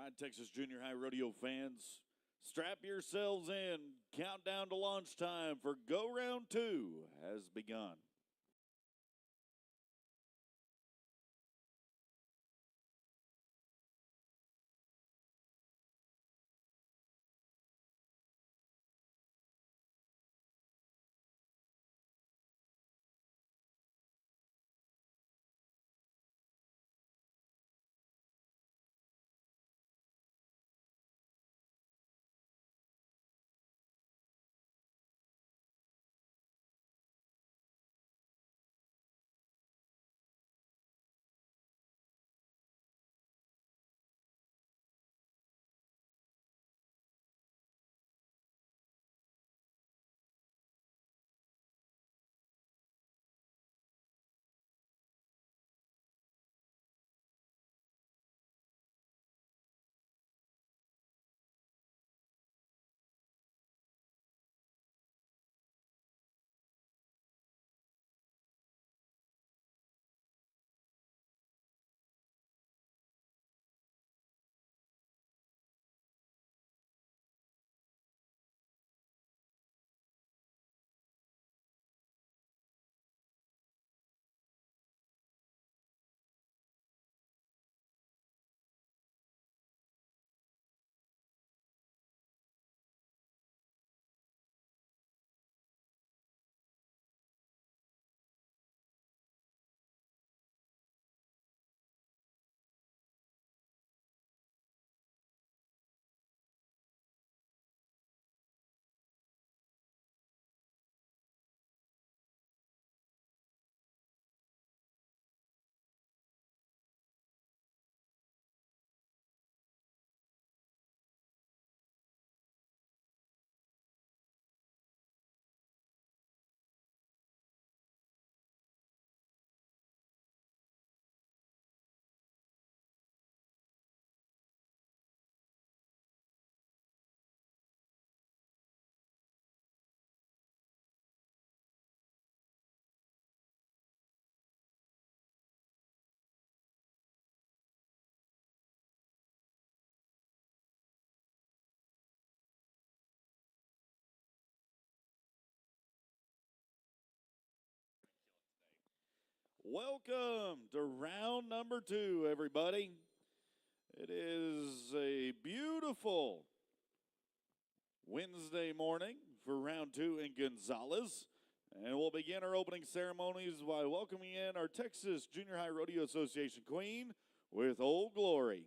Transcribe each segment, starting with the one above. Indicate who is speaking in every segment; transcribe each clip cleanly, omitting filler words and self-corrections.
Speaker 1: right, Texas Junior High Rodeo fans, strap yourselves in. Countdown to launch time for Go Round 2 has begun. Welcome to round number 2, everybody. It is a beautiful Wednesday morning for round 2 in Gonzales. And we'll begin our opening ceremonies by welcoming in our Texas Junior High Rodeo Association Queen with Old Glory.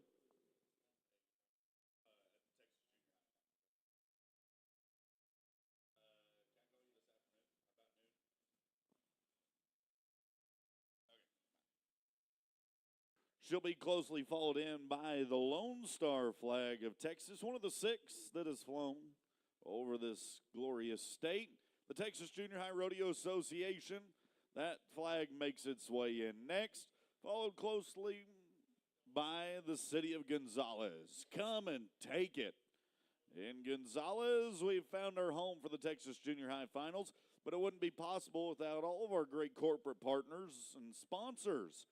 Speaker 1: She'll be closely followed in by the Lone Star flag of Texas, one of the 6 that has flown over this glorious state. The Texas Junior High Rodeo Association, that flag makes its way in next, followed closely by the city of Gonzales. Come and take it. In Gonzales, we've found our home for the Texas Junior High Finals, but it wouldn't be possible without all of our great corporate partners and sponsors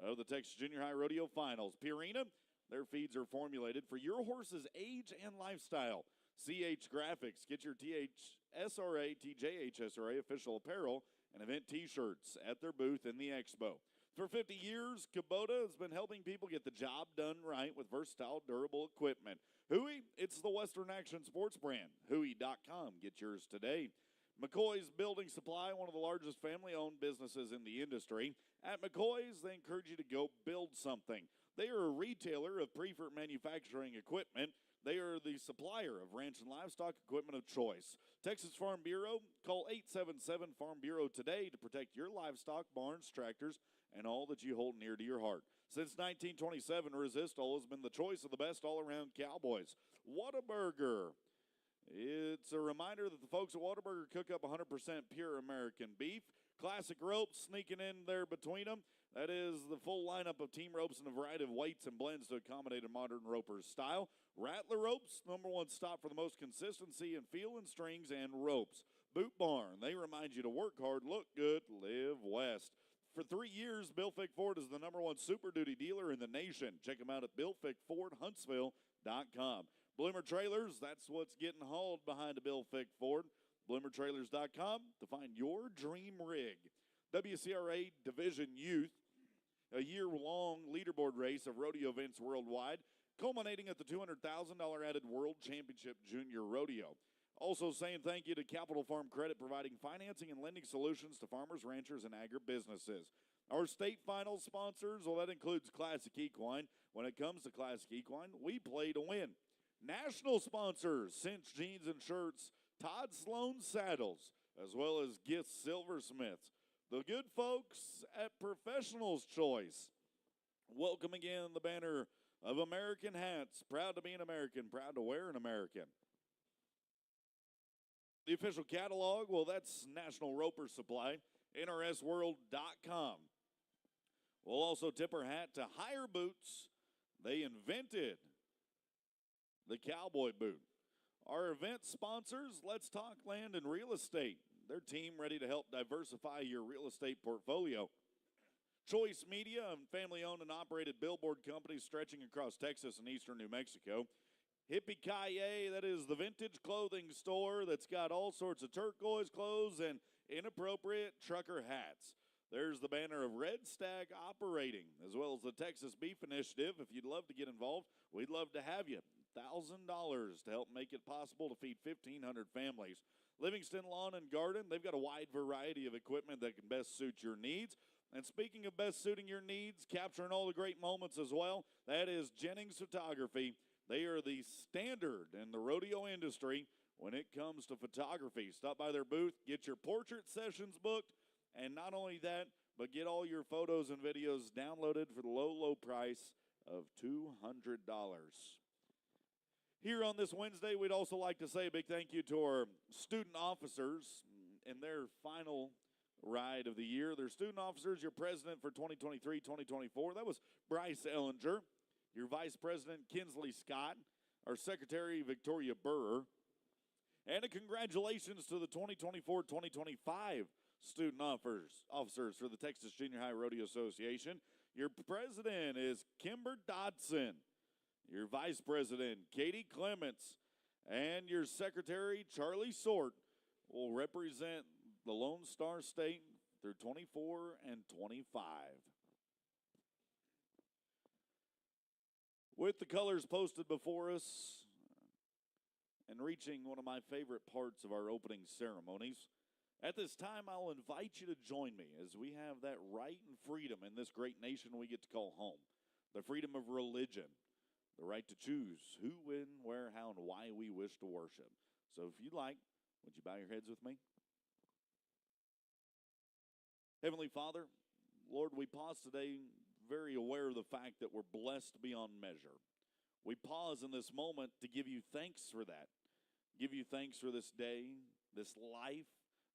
Speaker 1: of the Texas Junior High Rodeo Finals. Purina, their feeds are formulated for your horse's age and lifestyle. CH Graphics, get your TJHRA, TJHRA official apparel and event t-shirts at their booth in the expo. For 50 years, Kubota has been helping people get the job done right with versatile, durable equipment. Hui, it's the Western Action Sports brand. Hui.com, get yours today. McCoy's Building Supply, one of the largest family-owned businesses in the industry. At McCoy's, they encourage you to go build something. They are a retailer of preferred manufacturing equipment. They are the supplier of ranch and livestock equipment of choice. Texas Farm Bureau, call 877 Farm Bureau today to protect your livestock, barns, tractors, and all that you hold near to your heart. Since 1927, Resistol has been the choice of the best all-around cowboys. Whataburger. It's a reminder that the folks at Whataburger cook up 100% pure American beef. Classic ropes sneaking in there between them. That is the full lineup of team ropes in a variety of weights and blends to accommodate a modern roper's style. Rattler ropes, #1 stop for the most consistency in feel and strings and ropes. Boot Barn, they remind you to work hard, look good, live west. For 3 years, Bill Fick Ford is the #1 Super Duty dealer in the nation. Check them out at Bill Fick Ford, Huntsville, BloomerTrailers.com. Bloomer Trailers, that's what's getting hauled behind a Bill Fick Ford. BloomerTrailers.com to find your dream rig. WCRA Division Youth, a year-long leaderboard race of rodeo events worldwide, culminating at the $200,000 added World Championship Junior Rodeo. Also saying thank you to Capital Farm Credit, providing financing and lending solutions to farmers, ranchers, and agribusinesses. Our state final sponsors, well, that includes Classic Equine. When it comes to Classic Equine, we play to win. National sponsors, Cinch Jeans and Shirts, Todd Sloan Saddles, as well as Gifts Silversmiths. The good folks at Professionals Choice. Welcome again the banner of American Hats. Proud to be an American, proud to wear an American. The official catalog, well, that's National Roper Supply, NRSworld.com. We'll also tip our hat to Higher Boots. They invented the cowboy boot. Our event sponsors, Let's Talk Land and Real Estate. Their team ready to help diversify your real estate portfolio. Choice Media, a family-owned and operated billboard company stretching across Texas and eastern New Mexico. Hippie-Ki-Yay, that is the vintage clothing store that's got all sorts of turquoise clothes and inappropriate trucker hats. There's the banner of Red Stag Operating, as well as the Texas Beef Initiative. If you'd love to get involved, we'd love to have you. $1,000 to help make it possible to feed 1,500 families. Livingston Lawn and Garden, they've got a wide variety of equipment that can best suit your needs. And speaking of best suiting your needs, capturing all the great moments as well, that is Jennings Photography. They are the standard in the rodeo industry when it comes to photography. Stop by their booth, get your portrait sessions booked, and not only that, but get all your photos and videos downloaded for the low, low price of $200. Here on this Wednesday, we'd also like to say a big thank you to our student officers in their final ride of the year. Their student officers, your president for 2023-2024, that was Bryce Ellinger. Your vice president, Kinsley Scott. Our secretary, Victoria Burr. And a congratulations to the 2024-2025 student officers for the Texas Junior High Rodeo Association. Your president is Kimber Dodson. Your vice president, Katie Clements, and your secretary, Charlie Sort, will represent the Lone Star State through 24 and 25. With the colors posted before us and reaching one of my favorite parts of our opening ceremonies, at this time I'll invite you to join me as we have that right and freedom in this great nation we get to call home. The freedom of religion. The right to choose who, when, where, how, and why we wish to worship. So if you'd like, would you bow your heads with me? Heavenly Father, Lord, we pause today very aware of the fact that we're blessed beyond measure. We pause in this moment to give you thanks for that. Give you thanks for this day, this life,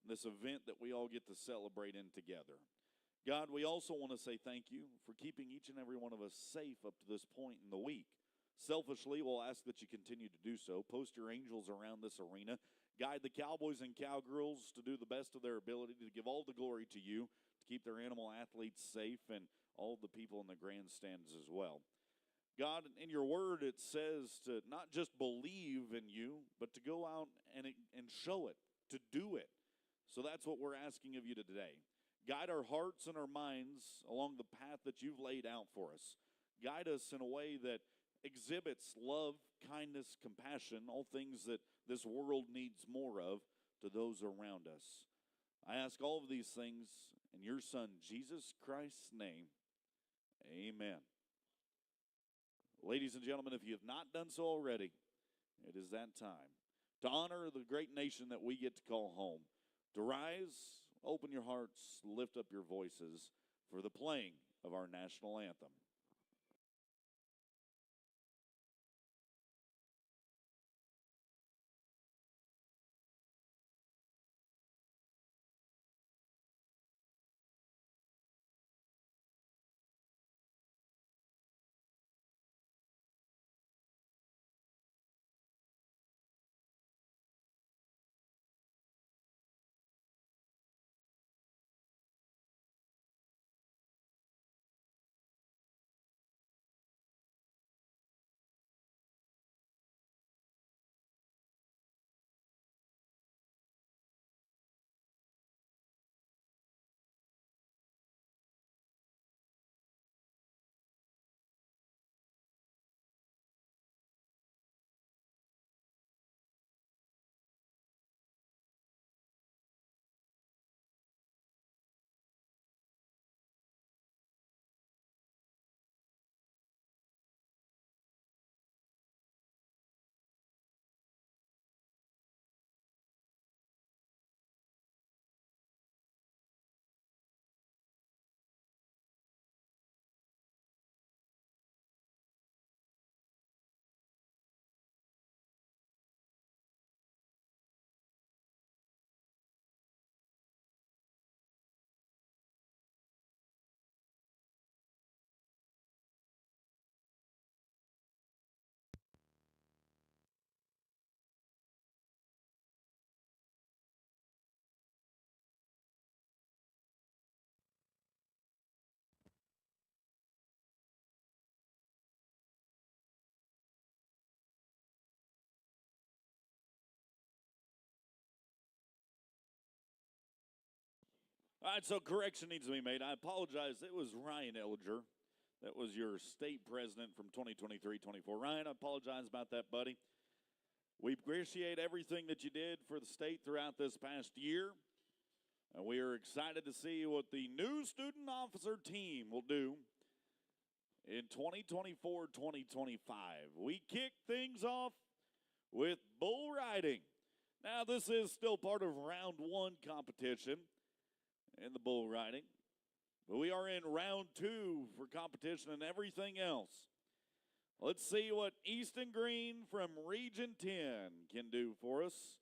Speaker 1: this event that we all get to celebrate in together. God, we also want to say thank you for keeping each and every one of us safe up to this point in the week. Selfishly, we'll ask that you continue to do so. Post your angels around this arena. Guide the cowboys and cowgirls to do the best of their ability to give all the glory to you, to keep their animal athletes safe, and all the people in the grandstands as well. God, in your word, it says to not just believe in you, but to go out and show it, to do it. So that's what we're asking of you today. Guide our hearts and our minds along the path that you've laid out for us. Guide us in a way that exhibits love, kindness, compassion, all things that this world needs more of to those around us. I ask all of these things in your Son, Jesus Christ's name. Amen. Ladies and gentlemen, if you have not done so already, it is that time to honor the great nation that we get to call home. To rise, open your hearts, lift up your voices for the playing of our national anthem. All right, so correction needs to be made. I apologize. It was Ryan Ellinger. That was your state president from 2023-24. Ryan, I apologize about that, buddy. We appreciate everything that you did for the state throughout this past year. And we are excited to see what the new student officer team will do in 2024-2025. We kick things off with bull riding. Now, this is still part of round one competition in the bull riding. But we are in round two for competition and everything else. Let's see what Easton Green from Region 10 can do for us.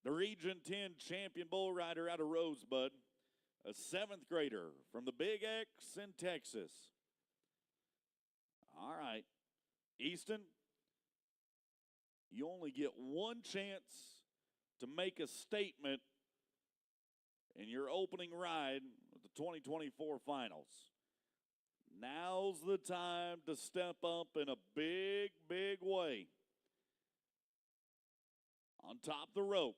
Speaker 1: The Region 10 champion bull rider out of Rosebud, a 7th grader from the Big X in Texas. All right, Easton, you only get one chance to make a statement in your opening ride of the 2024 finals. Now's the time to step up in a big, big way. On top of the rope,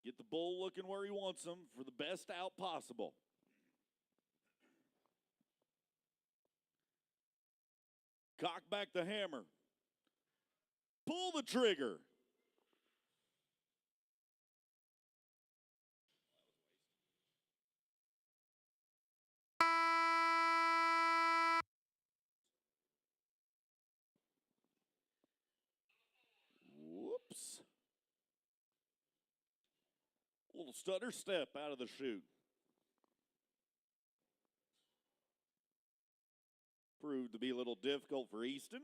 Speaker 1: get the bull looking where he wants him for the best out possible. Cock back the hammer. Pull the trigger. Whoops. Little stutter step out of the chute. Proved to be a little difficult for Easton.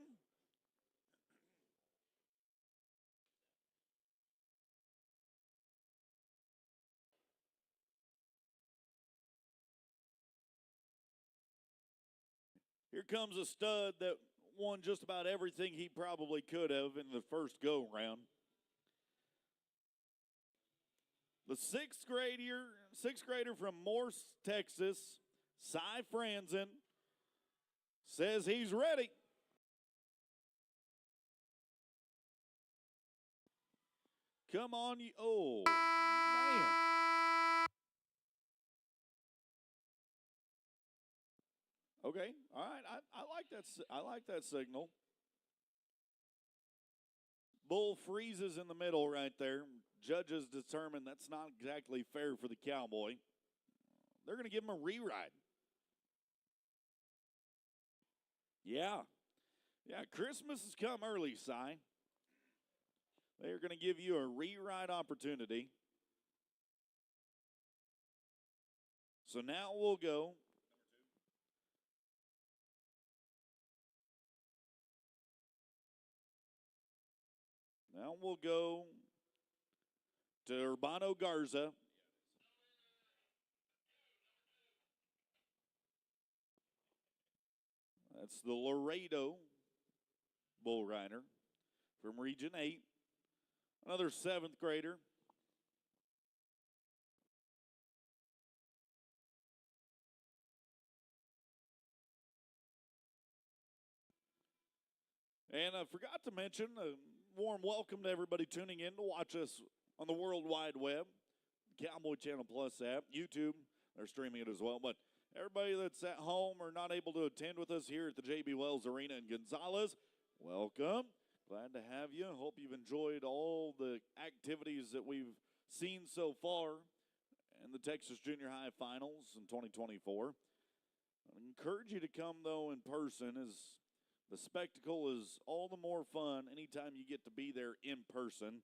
Speaker 1: Here comes a stud that won just about everything he probably could have in the first go-round. The sixth grader from Morse, Texas, Cy Franzen, says he's ready. Come on, you. Oh, man. Okay, all right. I like that. I like that signal. Bull freezes in the middle right there. Judges determine that's not exactly fair for the cowboy. They're going to give him a reride. Yeah. Yeah, Christmas has come early, Cy. They're going to give you a reride opportunity. So now we'll go. Now we'll go to Urbano Garza. That's the Laredo bull rider from Region 8. Another 7th grader. And I forgot to mention a warm welcome to everybody tuning in to watch us on the World Wide Web, Cowboy Channel Plus app, YouTube. They're streaming it as well. But everybody that's at home or not able to attend with us here at the J.B. Wells Arena in Gonzales, welcome. Glad to have you. Hope you've enjoyed all the activities that we've seen so far in the Texas Junior High Finals in 2024. I encourage you to come, though, in person, as the spectacle is all the more fun anytime you get to be there in person.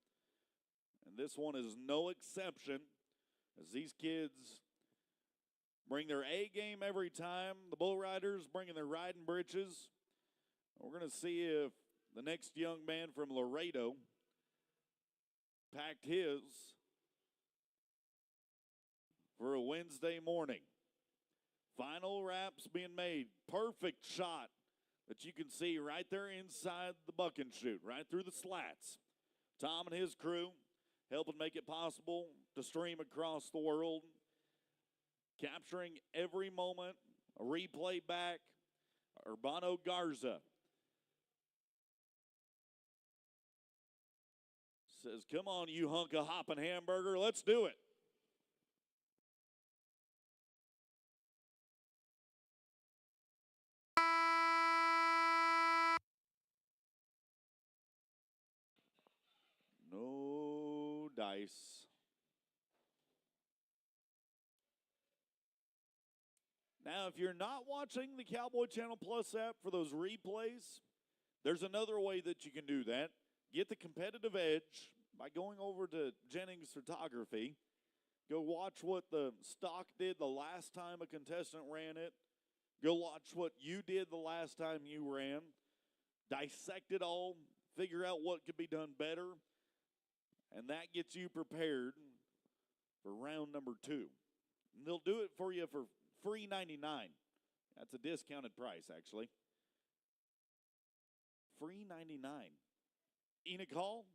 Speaker 1: And this one is no exception, as these kids bring their A game every time. The bull riders bringing their riding breeches. We're going to see if the next young man from Laredo packed his for a Wednesday morning. Final wraps being made. Perfect shot that you can see right there inside the buck and chute, right through the slats. Tom and his crew helping make it possible to stream across the world, capturing every moment, a replay back. Urbano Garza says, come on, you hunk of hopping hamburger, let's do it. price. Now, if you're not watching the Cowboy Channel Plus app for those replays, there's another way that you can do that. Get the competitive edge by going over to Jennings Photography. Go watch what the stock did the last time a contestant ran it. Go watch what you did the last time you ran. Dissect it all. Figure out what could be done better. And that gets you prepared for round number 2. And they'll do it for you for free $99. That's a discounted price, actually. Free $99. Enoch Hall,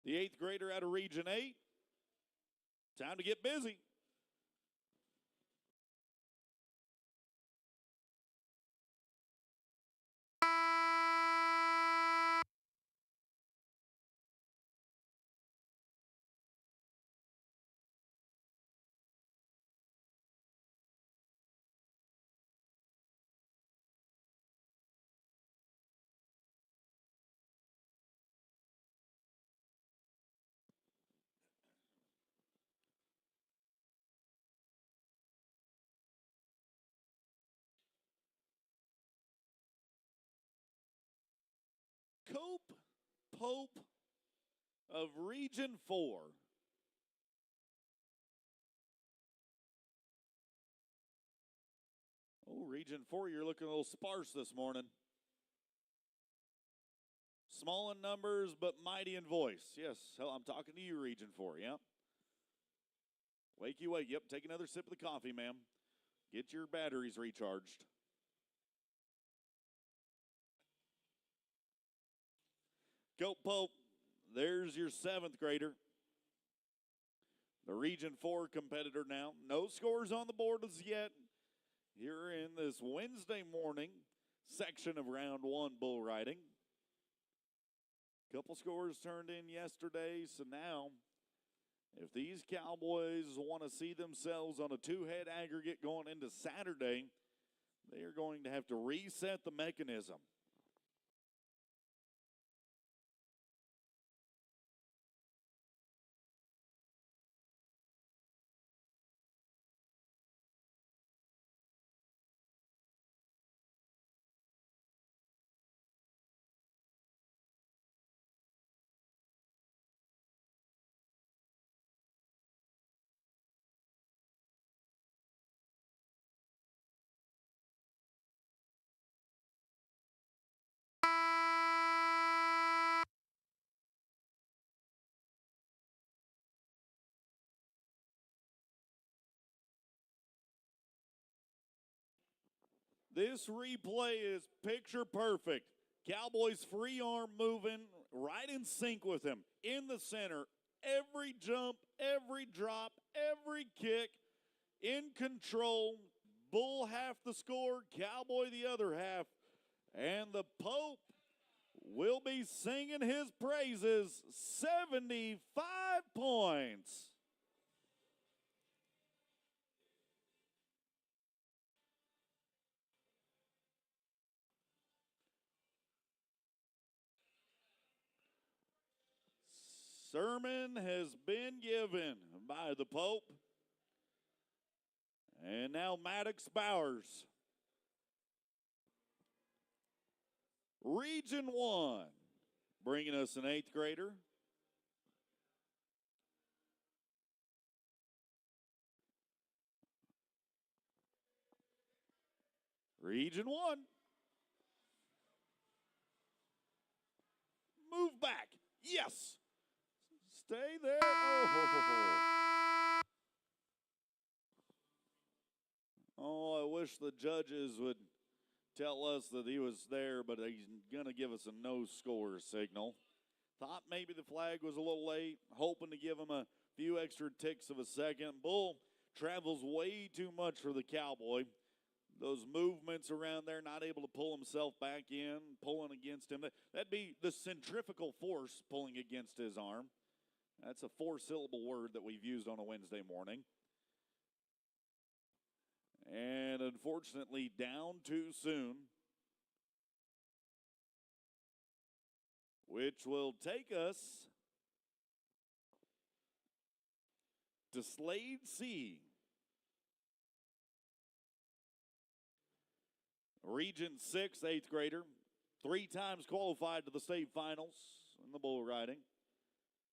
Speaker 1: the 8th grader out of Region 8. Time to get busy. Cope Pope of Region 4. Oh, Region 4, you're looking a little sparse this morning. Small in numbers, but mighty in voice. Yes, hell, I'm talking to you, Region 4, yeah. Wakey, wake. Yep, take another sip of the coffee, ma'am. Get your batteries recharged. Cope Pope, there's your 7th grader. The Region 4 competitor now. No scores on the board as yet. Here in this Wednesday morning section of round 1 bull riding. Couple scores turned in yesterday, so now if these Cowboys want to see themselves on a 2-head aggregate going into Saturday, they are going to have to reset the mechanism. This replay is picture perfect. Cowboys free arm moving right in sync with him. In the center, every jump, every drop, every kick, in control. Bull half the score, Cowboy the other half. And the Pope will be singing his praises, 75 points. Sermon has been given by the Pope. And now Maddox Bowers. Region 1, bringing us an 8th grader. Region 1. Move back. Yes. Stay there. Oh, I wish the judges would tell us that he was there, but he's going to give us a no-score signal. Thought maybe the flag was a little late, hoping to give him a few extra ticks of a second. Bull travels way too much for the Cowboy. Those movements around there, not able to pull himself back in, pulling against him. That'd be the centrifugal force pulling against his arm. That's a 4-syllable word that we've used on a Wednesday morning. And unfortunately, down too soon. which will take us to Slade C. Region 6 8th grader, 3 times qualified to the state finals in the bull riding.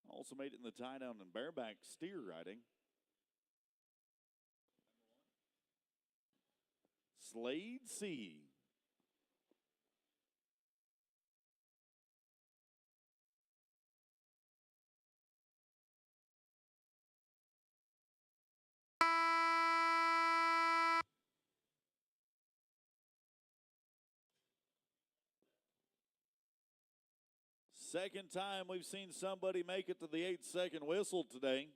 Speaker 1: Also made it in the tie down and bareback steer riding. Slade C. Second time we've seen somebody make it to the 8-second whistle today.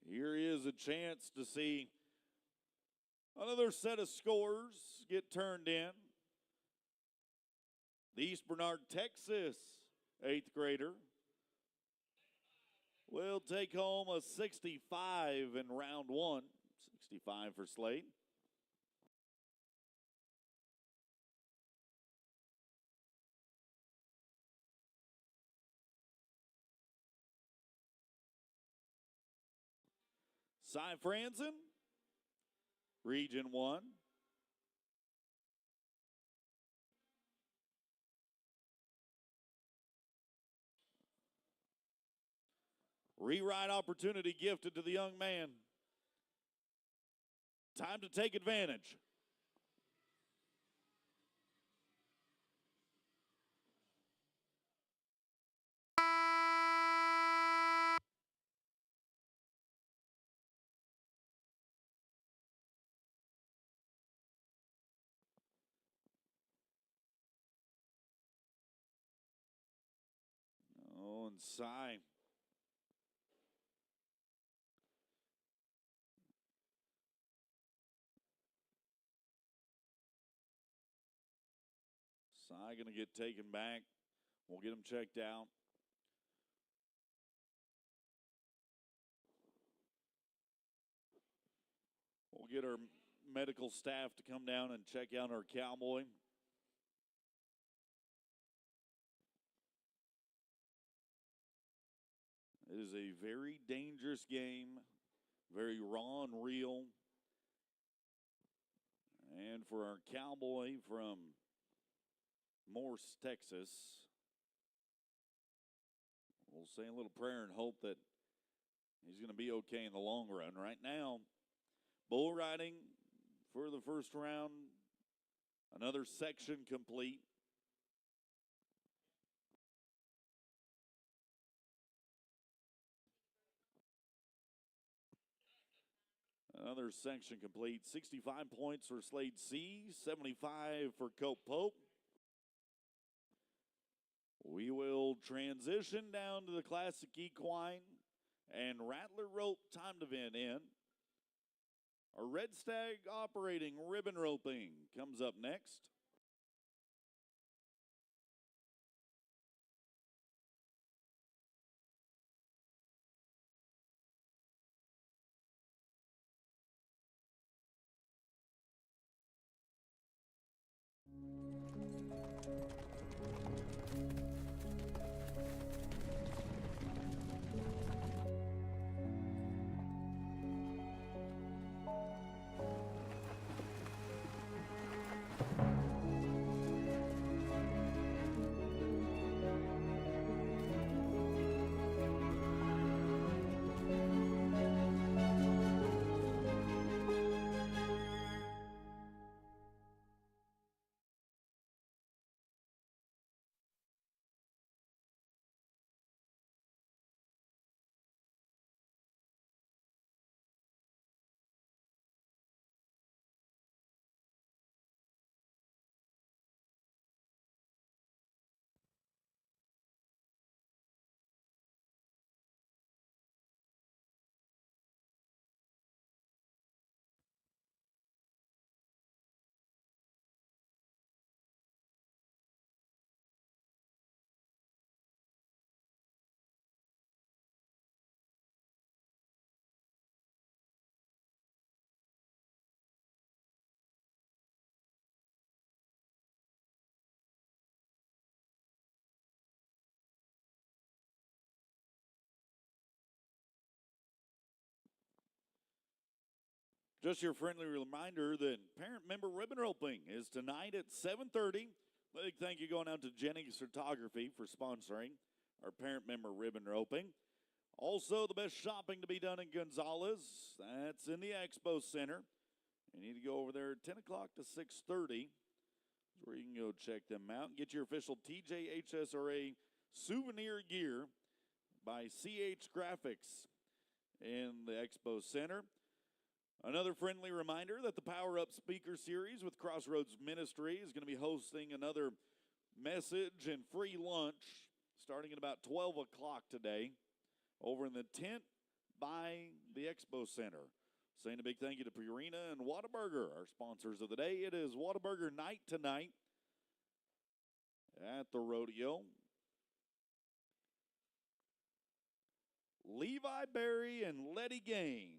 Speaker 1: Here is a chance to see another set of scores get turned in. The East Bernard, Texas 8th grader will take home a 65 in round 1. 65 for Slade. Cy Franzen, Region 1. Reride opportunity gifted to the young man. Time to take advantage. Oh, and Cy. Cy going to get taken back. We'll get him checked out. We'll get our medical staff to come down and check out our cowboy. It is a very dangerous game, very raw and real. And for our cowboy from Morse, Texas, we'll say a little prayer and hope that he's going to be okay in the long run. Right now, bull riding for the first round, another section complete. Another section complete. 65 points for Slade C, 75 for Cope Pope. We will transition down to the Classic Equine and Rattler Rope timed event in. Our Red Stag operating ribbon roping comes up next. Just your friendly reminder that parent member ribbon roping is tonight at 7:30. Big thank you going out to Jennings Photography for sponsoring our parent member ribbon roping. Also, the best shopping to be done in Gonzales. That's in the Expo Center. You need to go over there at 10 o'clock to 6:30. Where you can go check them out and get your official TJHRA souvenir gear by CH Graphics in the Expo Center. Another friendly reminder that the Power Up Speaker Series with Crossroads Ministry is going to be hosting another message and free lunch starting at about 12 o'clock today over in the tent by the Expo Center. Saying a big thank you to Purina and Whataburger, our sponsors of the day. It is Whataburger night tonight at the rodeo. Levi Berry and Letty Gaines.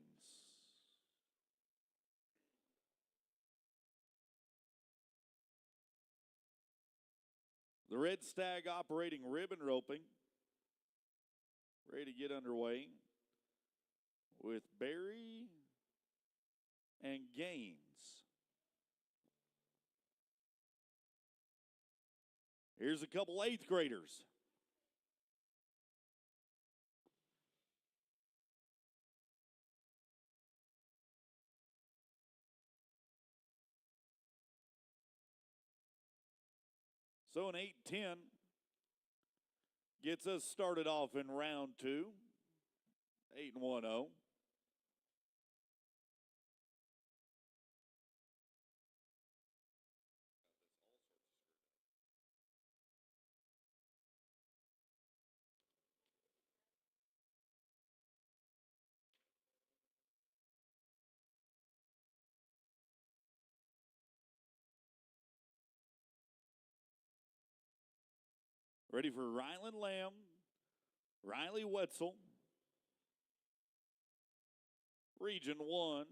Speaker 1: The Red Stag operating ribbon roping. Ready to get underway with Berry and Gaines. Here's a couple 8th graders. So an 8-10 gets us started off in round 2. 8-1-0. Ready for Ryland Lamb, Riley Wetzel, Region 1.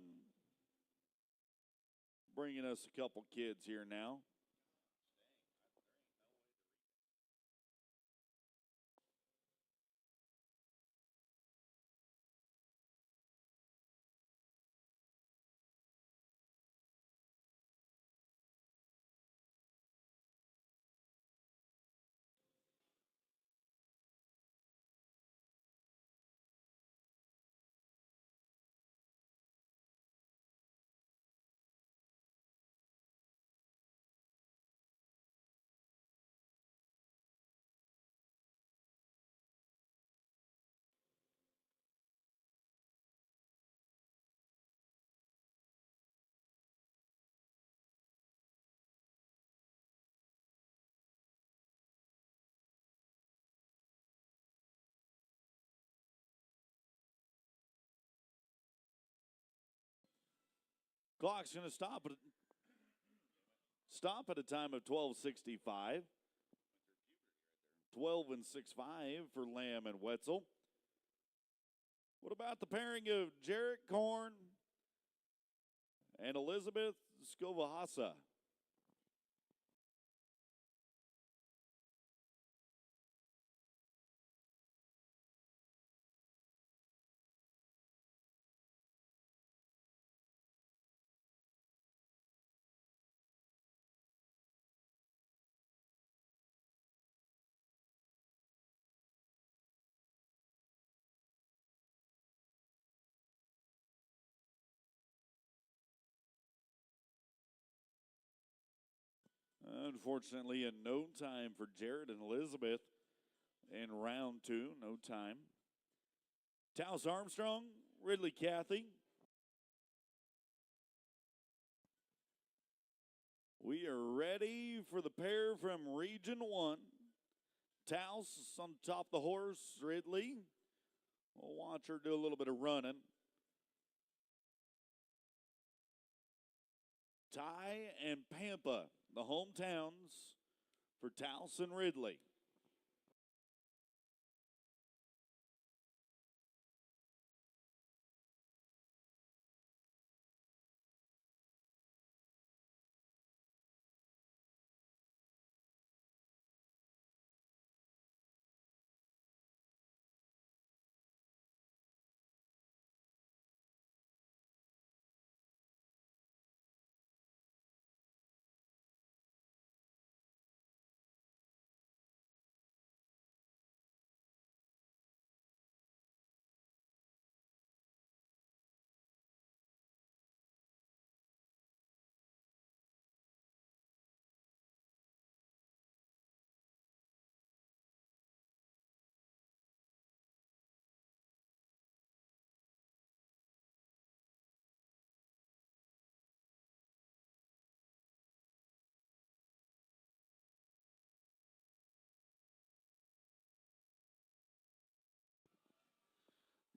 Speaker 1: Bringing us a couple kids here now. Clock's going to stop at a time of 12:65. 12 and 6-5 for Lamb and Wetzel. What about the pairing of Jarrett Korn and Elizabeth Scovahasa? Unfortunately, in no time for Jared and Elizabeth in round 2. No time. Taos Armstrong, Ridley Cathy. We are ready for the pair from Region 1. Taos on top of the horse, Ridley. We'll watch her do a little bit of running. Ty and Pampa, the hometowns for Taos and Ridley.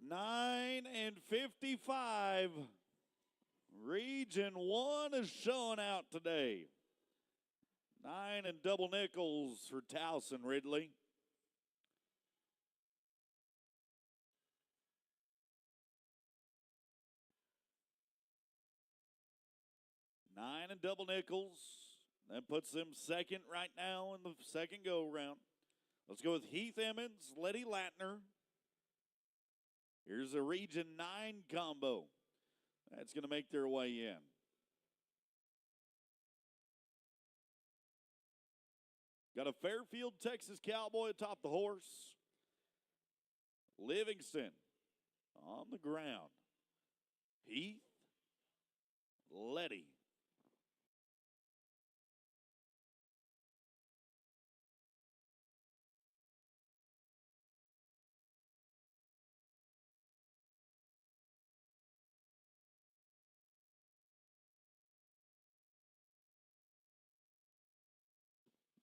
Speaker 1: 9:55. Region 1 is showing out today. 9 and double nickels for Towson Ridley. Nine and double nickels. That puts them second right now in the second go-round. Let's go with Heath Emmons, Letty Latner. Here's a Region 9 combo. That's going to make their way in. Got a Fairfield, Texas Cowboy atop the horse. Livingston on the ground. Heath, Letty.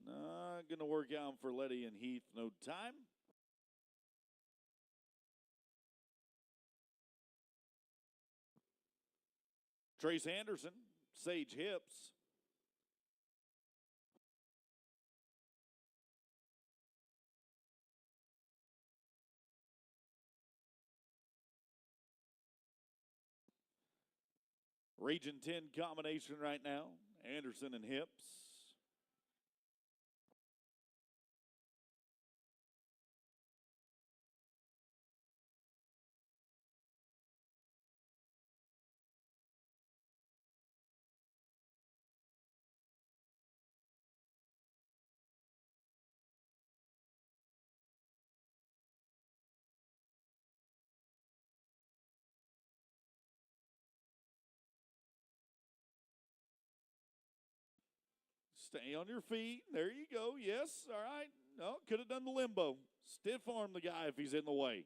Speaker 1: Not going to work out for Letty and Heath, no time. Trace Anderson, Sage Hips. Region 10 combination right now, Anderson and Hips. Stay on your feet. There you go. Yes. All right. No, could have done the limbo. Stiff arm the guy if he's in the way.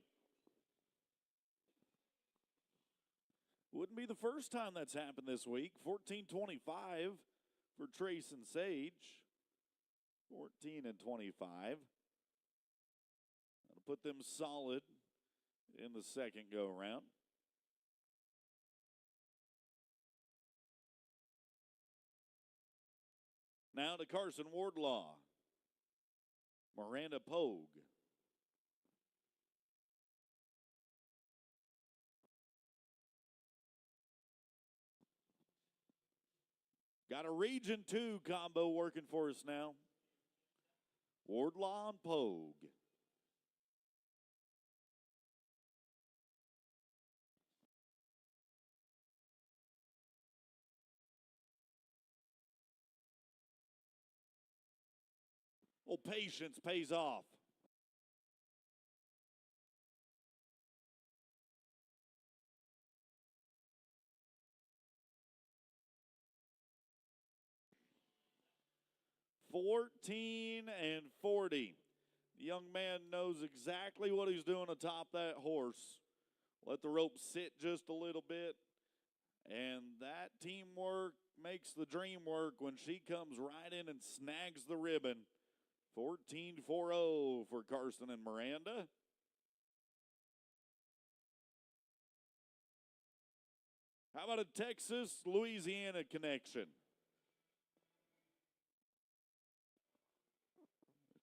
Speaker 1: Wouldn't be the first time that's happened this week. 14-25 for Trace and Sage. 14 and 25. That'll put them solid in the second go-around. Now to Carson Wardlaw. Miranda Pogue. Got a Region 2 combo working for us now. Wardlaw and Pogue. Well, patience pays off. $14 and $40. The young man knows exactly what he's doing atop that horse. Let the rope sit just a little bit. And that teamwork makes the dream work when she comes right in and snags the ribbon. 14-4-0 for Carson and Miranda. How about a Texas-Louisiana connection?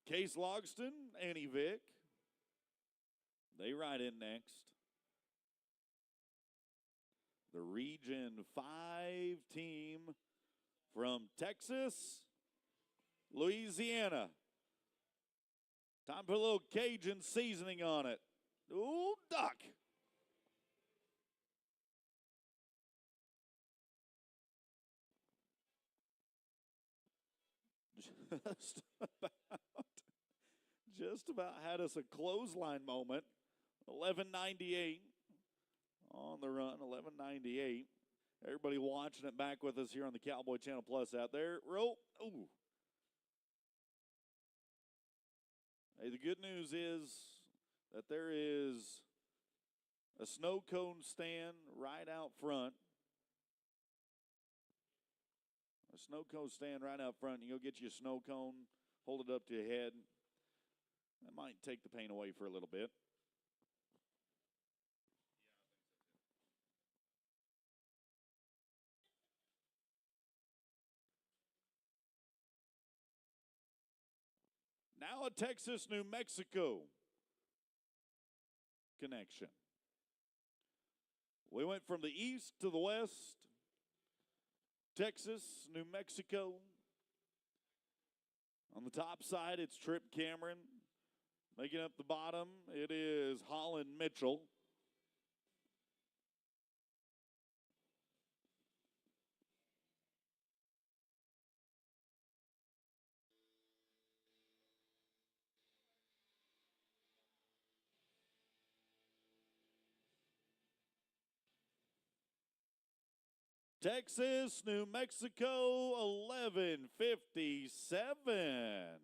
Speaker 1: Case Logston, Annie Vick. They ride in next. The Region 5 team from Texas, Louisiana. Time to put a little Cajun seasoning on it. Ooh, duck. Just about had us a clothesline moment. 11:98 on the run, 11:98. Everybody watching it back with us here on the Cowboy Channel Plus out there. Rope. Ooh. Hey, the good news is that there is a snow cone stand right out front. A snow cone stand right out front. You go get you a snow cone, hold it up to your head. That might take the pain away for a little bit. Now a Texas, New Mexico connection. We went from the east to the west. Texas, New Mexico. On the top side, it's Trip Cameron. Making up the bottom, it is Holland Mitchell. Texas, New Mexico, 11:57.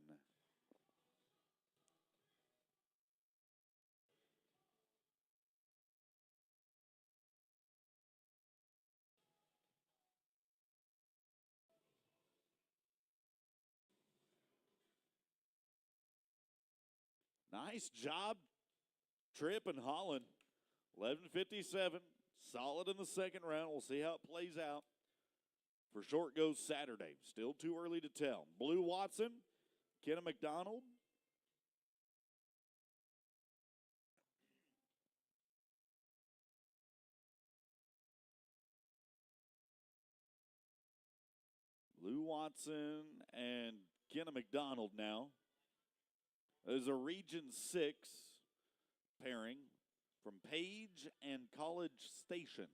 Speaker 1: Nice job, Tripp and Holland. 11:57. Solid in the second round. We'll see how it plays out. For short goes Saturday. Still too early to tell. Blue Watson, Kenna McDonald. Blue Watson and Kenna McDonald now. There's a Region 6 pairing from Page and College Station.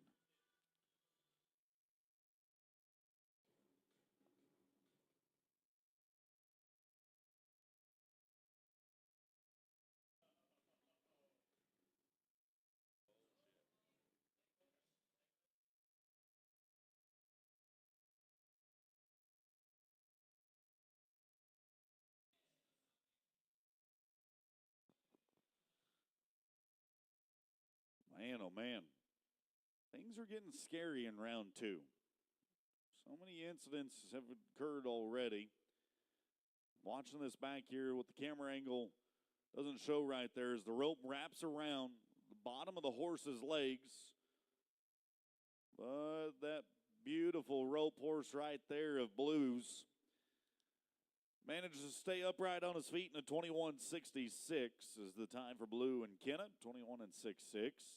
Speaker 1: Man, oh man, things are getting scary in round two. So many incidents have occurred already. Watching this back here with the camera angle doesn't show right there as the rope wraps around the bottom of the horse's legs. But that beautiful rope horse right there of Blue's manages to stay upright on his feet in a 21:66 is the time for Blue and Kenna, 21:66.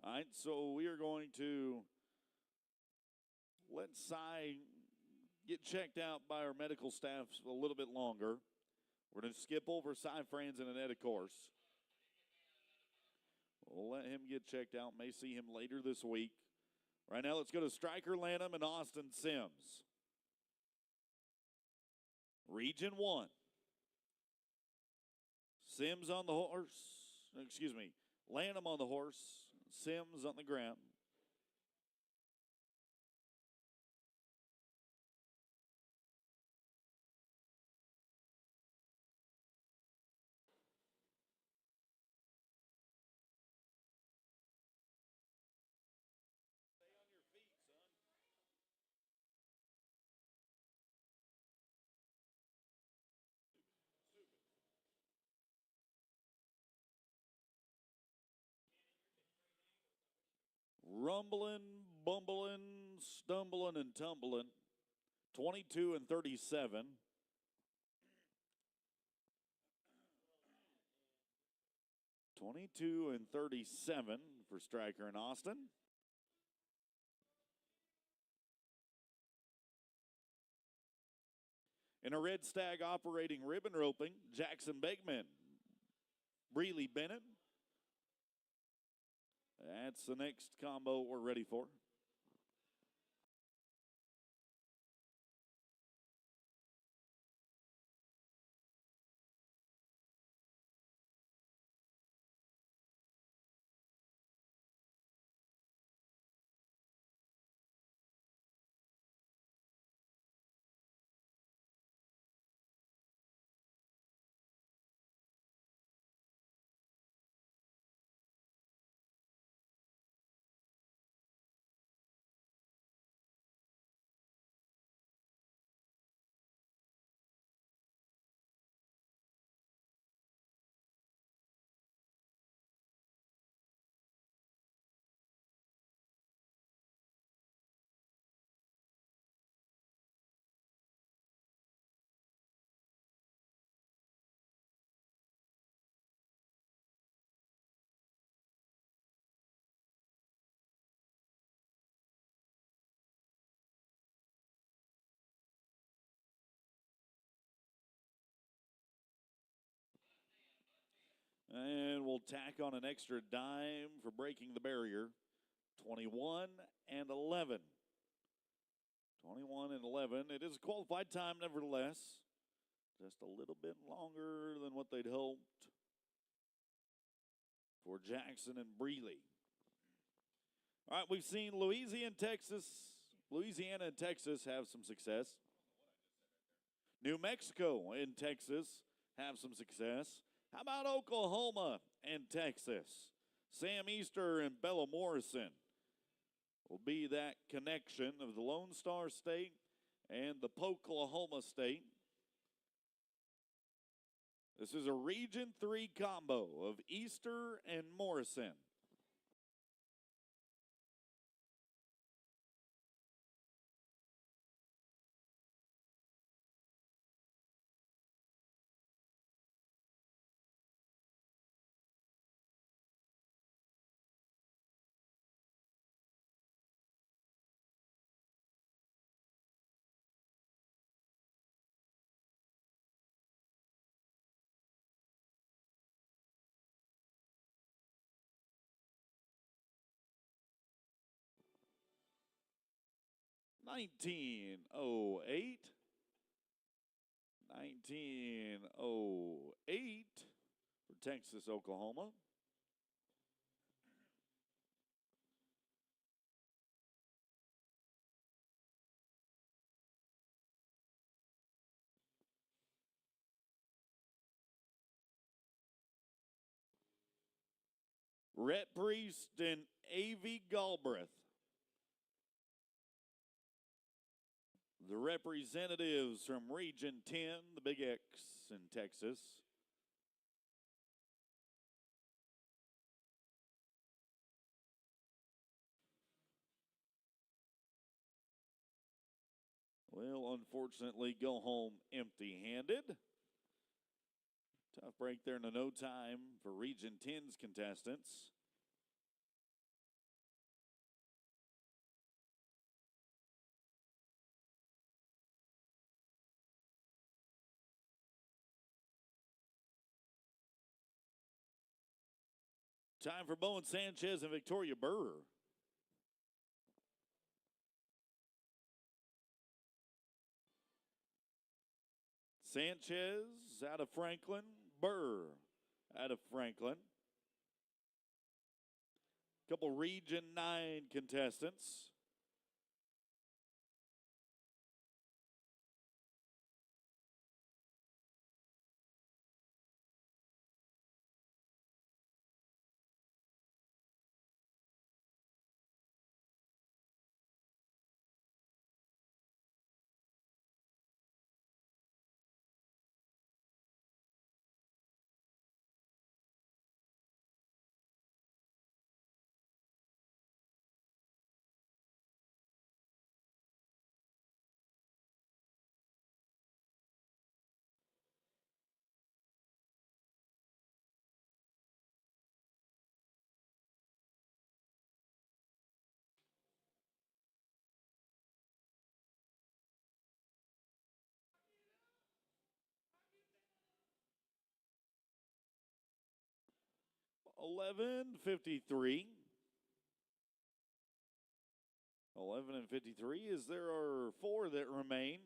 Speaker 1: All right, so we are going to let Cy get checked out by our medical staff a little bit longer. We're going to skip over Cy Franz and Annette, of course. We'll let him get checked out. May see him later this week. Right now, let's go to Stryker Lanham and Austin Sims. Region 1. Sims on the horse. Excuse me. Lanham on the horse. Sims on the ground. Rumbling, bumbling, stumbling, and tumbling. 22-37. (22 and 37) for Stryker and Austin. In a red stag operating ribbon roping, Jackson Begman, Breely Bennett. That's the next combo we're ready for. And we'll tack on an extra dime for breaking the barrier. 21 and 11. 21 and 11. It is a qualified time, nevertheless. Just a little bit longer than what they'd hoped for Jackson and Breeley. All right, we've seen Louisiana and Texas have some success. New Mexico and Texas have some success. How about Oklahoma and Texas? Sam Easter and Bella Morrison will be that connection of the Lone Star State and the Poklahoma State. This is a Region 3 combo of Easter and Morrison. (1908) for Texas, Oklahoma. Rhett Priest and A.V. Galbraith, the representatives from Region 10, the Big X in Texas. Will unfortunately go home empty-handed. Tough break there in no time for Region 10's contestants. Time for Bowen Sanchez and Victoria Burr. Sanchez out of Franklin, Burr out of Franklin. Couple Region 9 contestants. (11:53). 11:53 as there are 4 that remain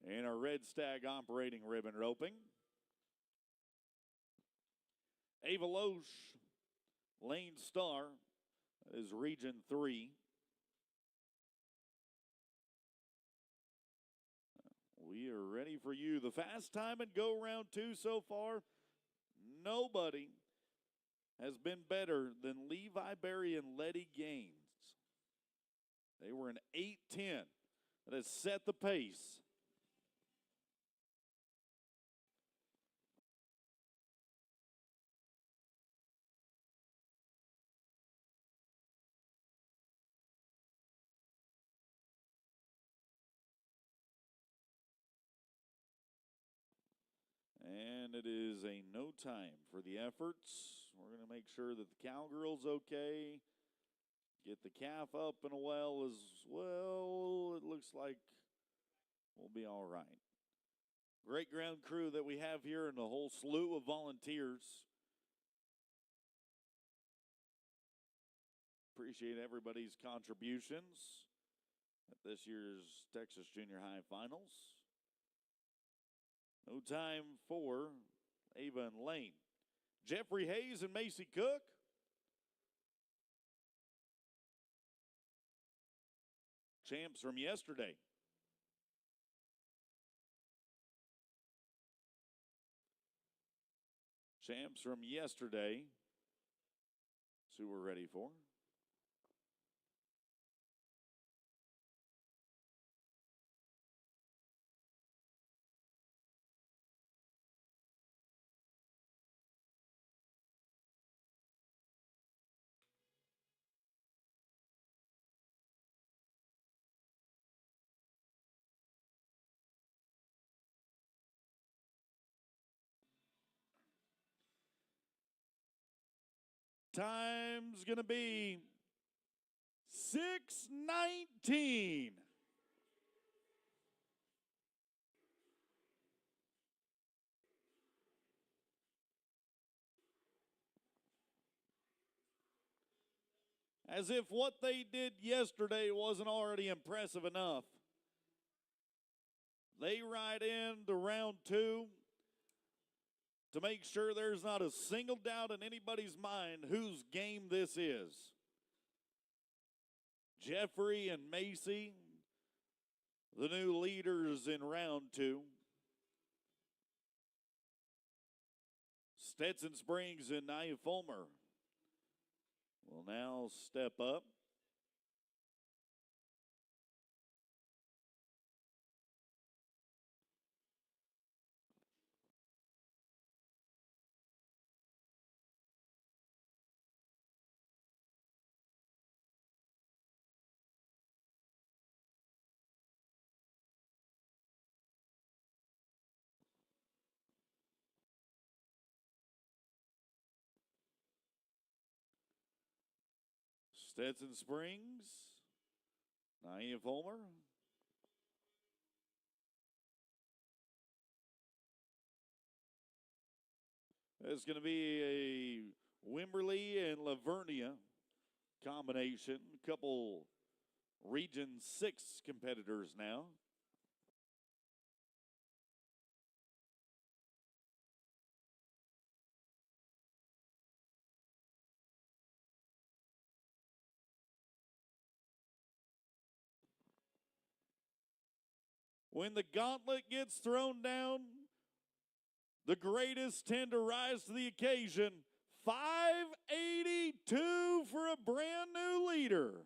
Speaker 1: in our Red Stag operating ribbon roping. Ava Loesch, Lane Star, is Region 3. We are ready for you. The fast time and go round 2 so far. Nobody has been better than Levi Berry and Letty Gaines. They were an 8:10 that has set the pace. And it is a no time for the efforts. We're going to make sure that the cowgirl's okay. Get the calf up and well as well. It looks like we'll be all right. Great ground crew that we have here and a whole slew of volunteers. Appreciate everybody's contributions at this year's Texas Junior High Finals. No time for Ava and Lane. Jeffrey Hayes and Macy Cook. Champs from yesterday. Champs from yesterday. That's who we're ready for. Time's going to be 6:19. As if what they did yesterday wasn't already impressive enough. They ride into round 2 to make sure there's not a single doubt in anybody's mind whose game this is. Jeffrey and Macy, the new leaders in round 2. Stetson Springs and Nia Fulmer will now step up. Stetson Springs, Nia Fulmer. It's going to be a Wimberley and Lavernia combination. A couple Region 6 competitors now. When the gauntlet gets thrown down, the greatest tend to rise to the occasion. 582 for a brand new leader.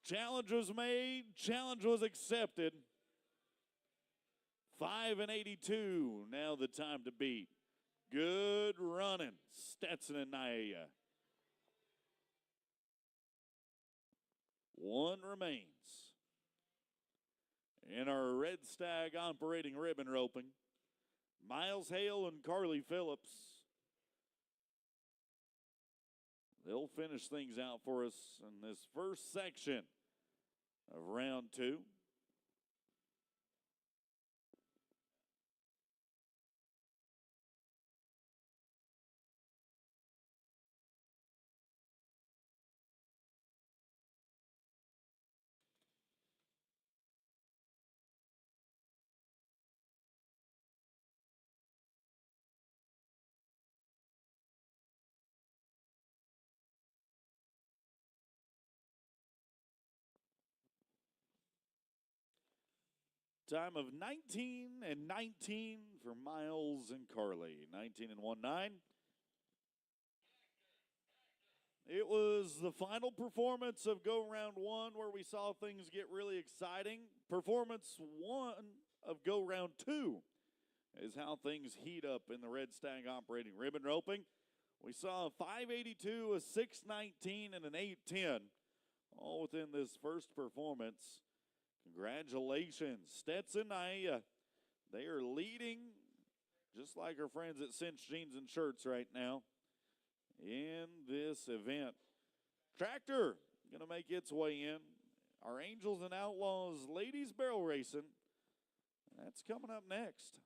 Speaker 1: Challenge was made, challenge was accepted. 5:82, now the time to beat. Good running, Stetson and Nia. One remains. In our Red Stag operating ribbon roping, Miles Hale and Carly Phillips. They'll finish things out for us in this first section of round 2. Time of 19:19 for Miles and Carly. 19:19. It was the final performance of Go Round 1 where we saw things get really exciting. Performance 1 of Go Round 2 is how things heat up in the Red Stag operating ribbon roping. We saw a 582, a 619, and an 810, all within this first performance. Congratulations, Stetson. They are leading, just like our friends at Cinch Jeans and Shirts right now, in this event. Tractor going to make its way in. Our Angels and Outlaws ladies barrel racing. That's coming up next.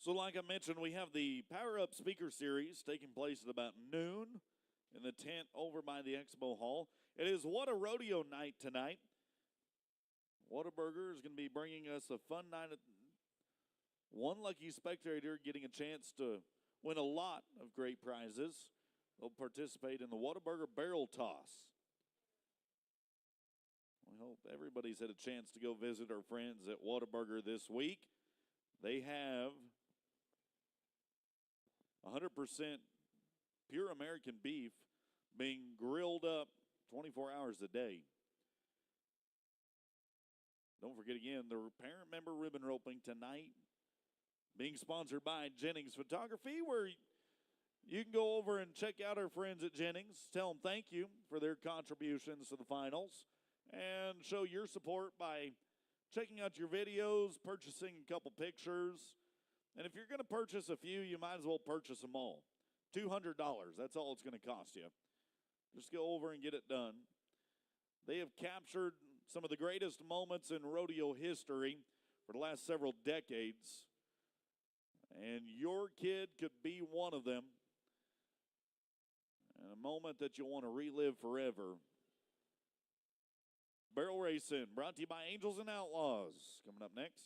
Speaker 1: So, like I mentioned, we have the Power Up Speaker Series taking place at about noon in the tent over by the Expo Hall. It is What a Rodeo night tonight. Whataburger is going to be bringing us a fun night. One lucky spectator getting a chance to win a lot of great prizes. They'll participate in the Whataburger Barrel Toss. We hope everybody's had a chance to go visit our friends at Whataburger this week. They have 100% pure American beef being grilled up 24 hours a day. Don't forget again, the parent member ribbon roping tonight being sponsored by Jennings Photography, where you can go over and check out our friends at Jennings. Tell them thank you for their contributions to the finals and show your support by checking out your videos, purchasing a couple pictures. And if you're going to purchase a few, you might as well purchase them all. $200, that's all it's going to cost you. Just go over and get it done. They have captured some of the greatest moments in rodeo history for the last several decades. And your kid could be one of them. And a moment that you'll want to relive forever. Barrel Racing, brought to you by Angels and Outlaws. Coming up next.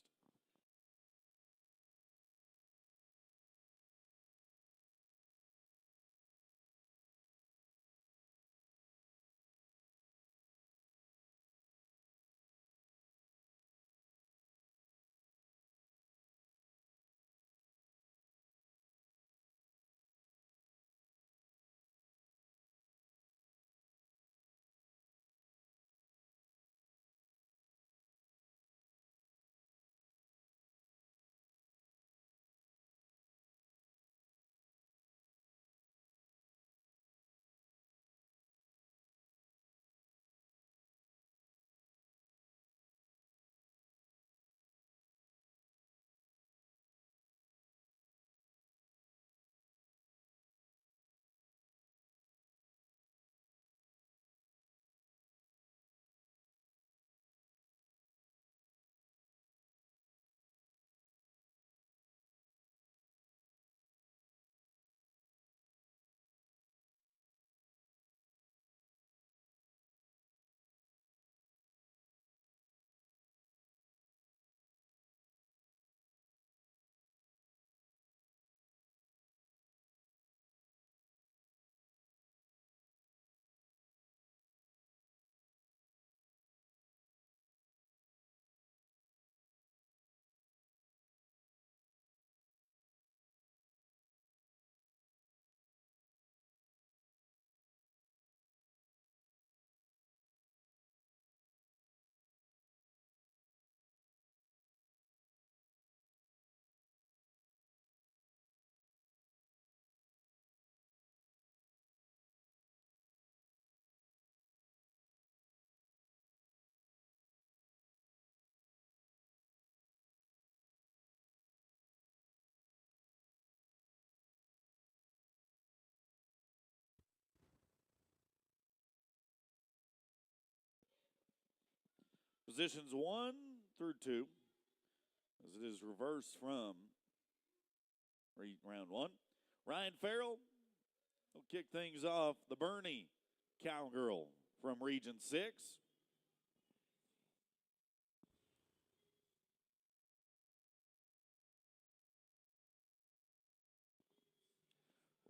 Speaker 1: Positions 1 through 2, as it is reversed from round 1. Ryan Farrell will kick things off. The Bernie Cowgirl from Region 6.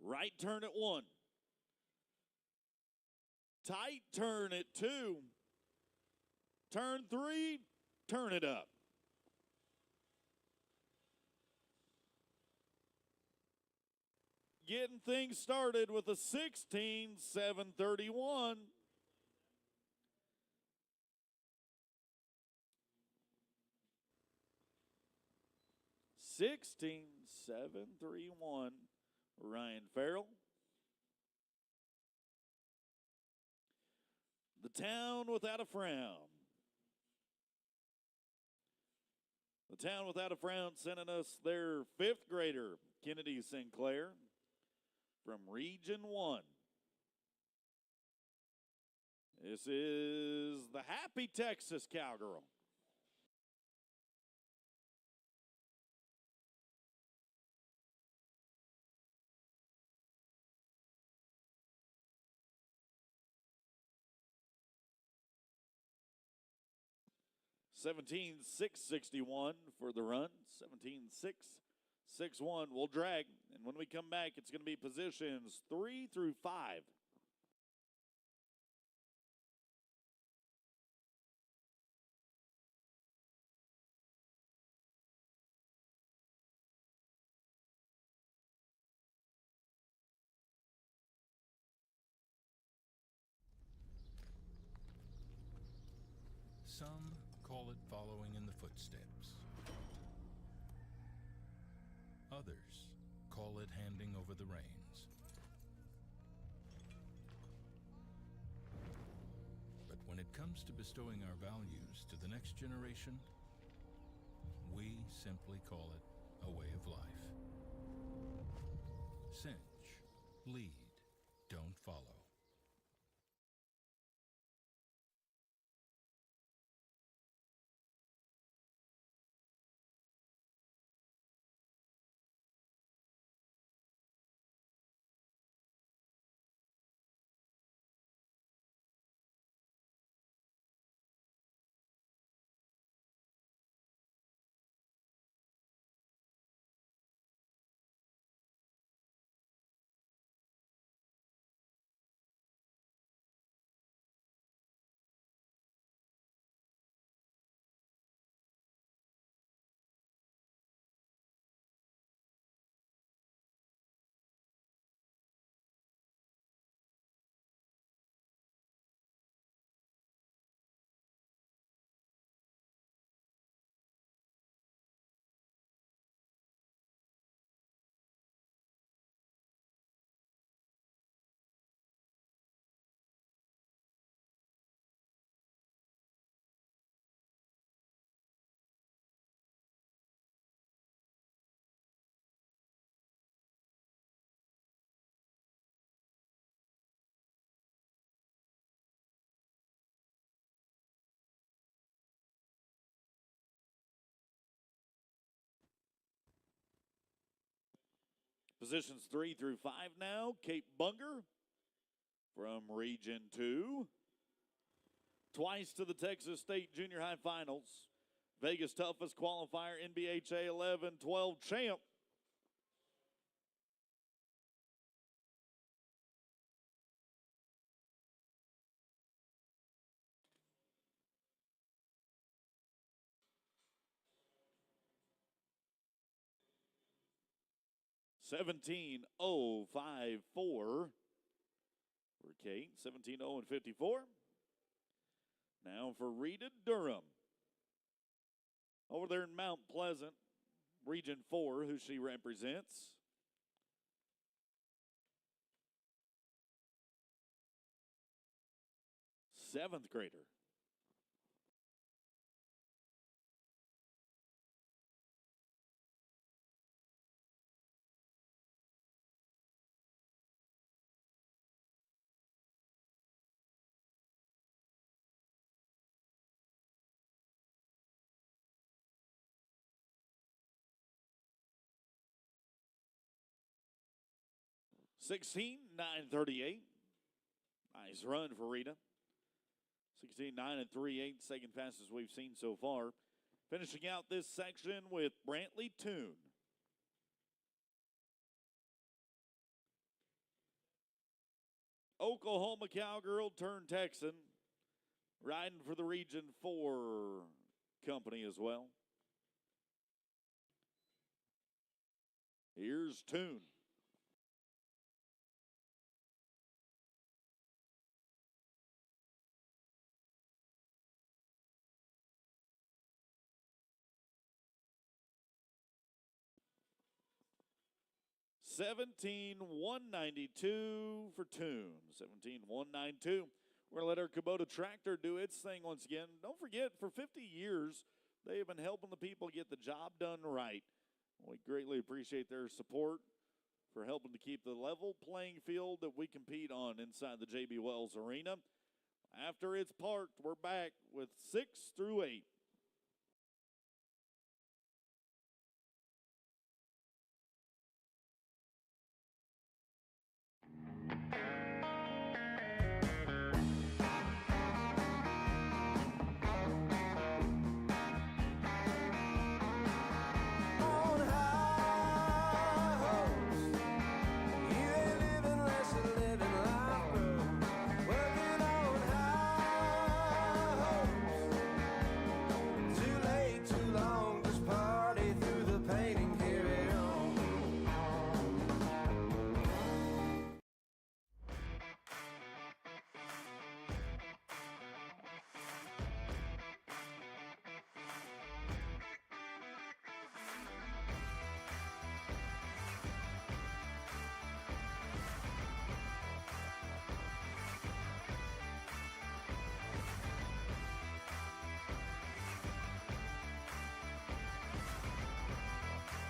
Speaker 1: Right turn at 1. Tight turn at 2. Turn 3, turn it up. Getting things started with a 16-731. Ryan Farrell. The Town Without a Frown. The Town Without a Frown sending us their 5th grader, Kennedy Sinclair, from Region 1. This is the Happy Texas Cowgirl. (17-661) for the run. 17-661 will drag. And when we come back, it's going to be positions 3 through 5.
Speaker 2: Some call it following in the footsteps. Others call it handing over the reins. But when it comes to bestowing our values to the next generation, we simply call it a way of life. Cinch, lead, don't follow.
Speaker 1: Positions 3 through 5 now. Kate Bunger from Region 2. Twice to the Texas State Junior High Finals. Vegas Toughest Qualifier, NBHA 11-12 champ. (17:054) for Kate. 17:054. Now for Rita Durham. Over there in Mount Pleasant, Region 4, who she represents. Seventh grader. 16:9:38. Nice run for Rita. 16:9:38, second fastest we've seen so far. Finishing out this section with Brantley Toon. Oklahoma Cowgirl turned Texan, riding for the Region 4 company as well. Here's Toon. $17,192 for Toon. $17,192. We're going to let our Kubota tractor do its thing once again. Don't forget, for 50 years, they have been helping the people get the job done right. We greatly appreciate their support for helping to keep the level playing field that we compete on inside the J.B. Wells Arena. After it's parked, we're back with 6 through 8.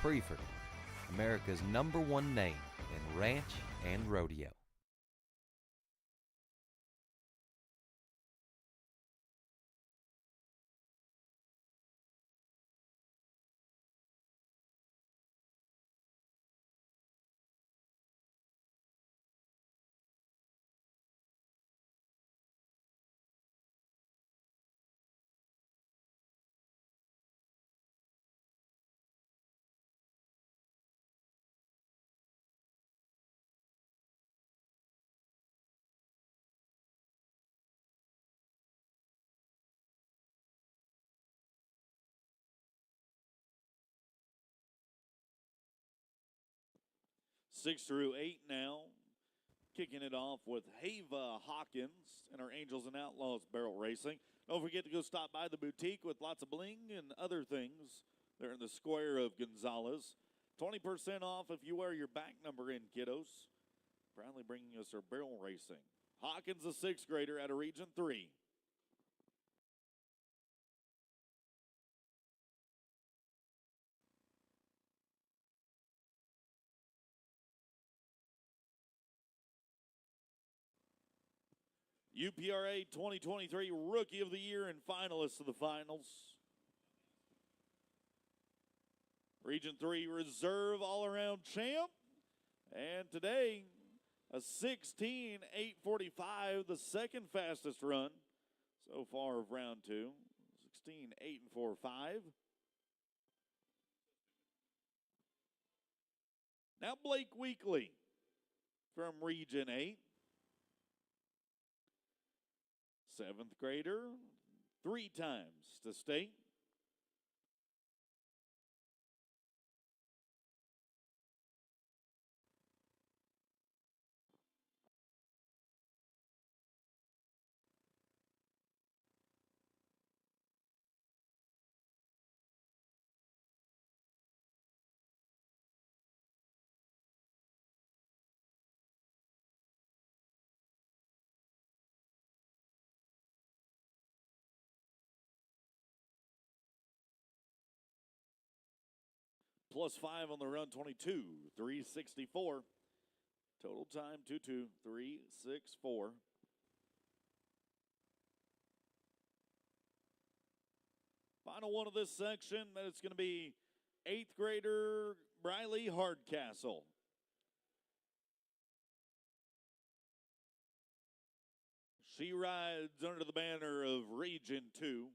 Speaker 3: Preferred, America's #1 name in ranch and rodeo.
Speaker 1: Six through 8 now. Kicking it off with Hava Hawkins and our Angels and Outlaws barrel racing. Don't forget to go stop by the boutique with lots of bling and other things. They're in the square of Gonzales. 20% off if you wear your back number in, kiddos. Proudly bringing us our barrel racing. Hawkins, a 6th grader out of Region 3. UPRA 2023 Rookie of the Year and finalist of the finals. Region 3 Reserve All-Around Champ. And today, a 16:8:45, the second fastest run so far of round 2. 16:8:45. Now Blake Weekly from Region 8. 7th grader, 3 times to state. +5 on the run, 22:364. Total time, 22:364. Final one of this section, then it's going to be 8th grader Briley Hardcastle. She rides under the banner of Region 2,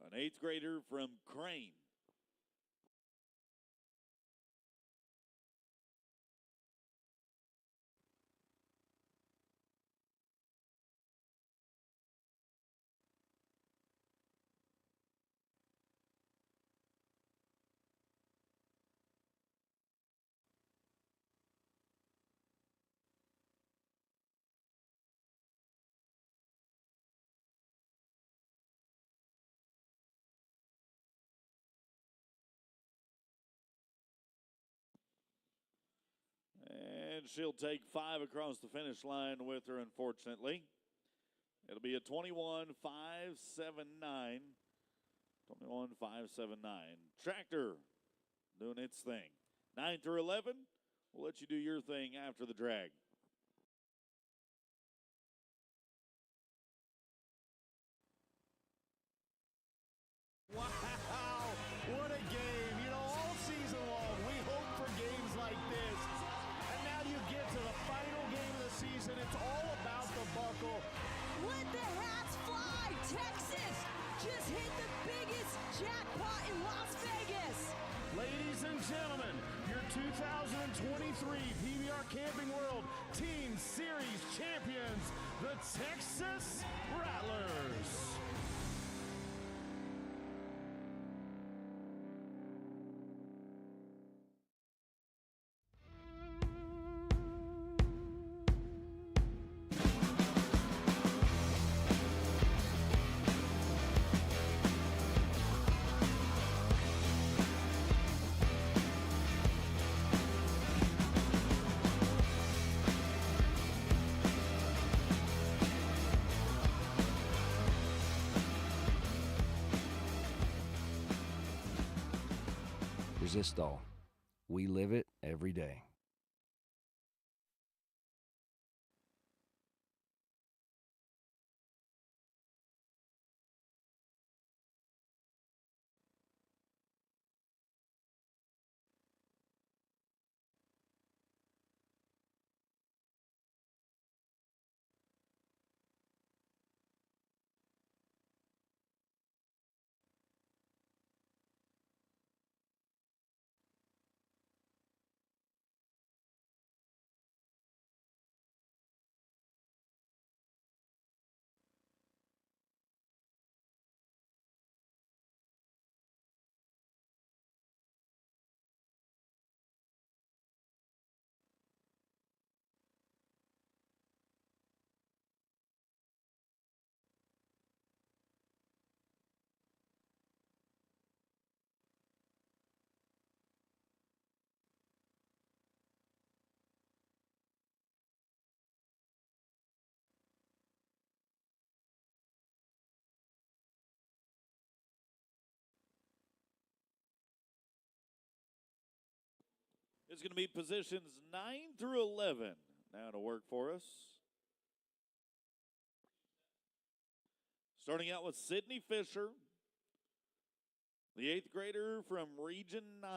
Speaker 1: an 8th grader from Crane. And she'll take 5 across the finish line with her, unfortunately. It'll be a 21-579. 21-579. Tractor doing its thing. 9 through 11, we'll let you do your thing after the drag.
Speaker 4: Wow, what a game. You know, all season long, we hope for games like this. And now you get to the final game of the season. It's all about the buckle.
Speaker 5: Let the hats fly! Texas just hit the biggest jackpot in Las Vegas!
Speaker 4: Ladies and gentlemen, your 2023 PBR Camping World Team Series champions, the Texas Rattlers.
Speaker 6: Resistol. We live it every day.
Speaker 1: It's going to be positions 9 through 11 now to work for us. Starting out with Sydney Fisher, the 8th grader from Region 9.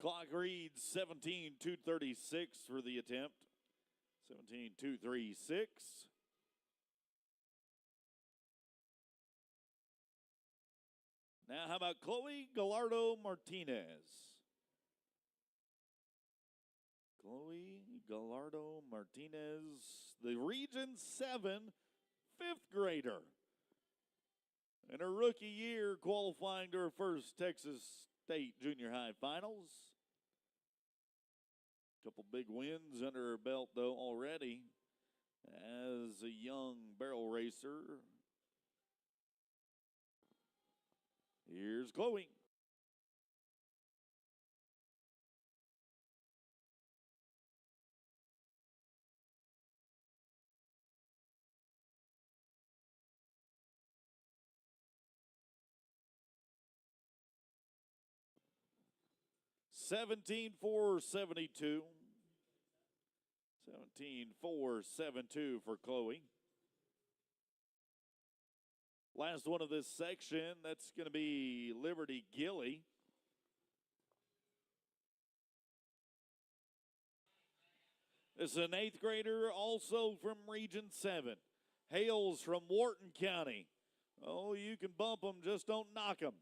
Speaker 1: Clock reads 17-236 for the attempt. 17-236. Now, how about Chloe Gallardo Martinez? Chloe Gallardo Martinez, the Region 7 5th grader. In her rookie year, qualifying to her first Texas State Junior High Finals. Couple big wins under her belt, though, already as a young barrel racer. Here's Chloe. 17-4-72. 17-4-7-2 for Chloe. Last one of this section, that's going to be Liberty Gilly. This is an 8th grader, also from Region 7. Hails from Wharton County. Oh, you can bump them, just don't knock them.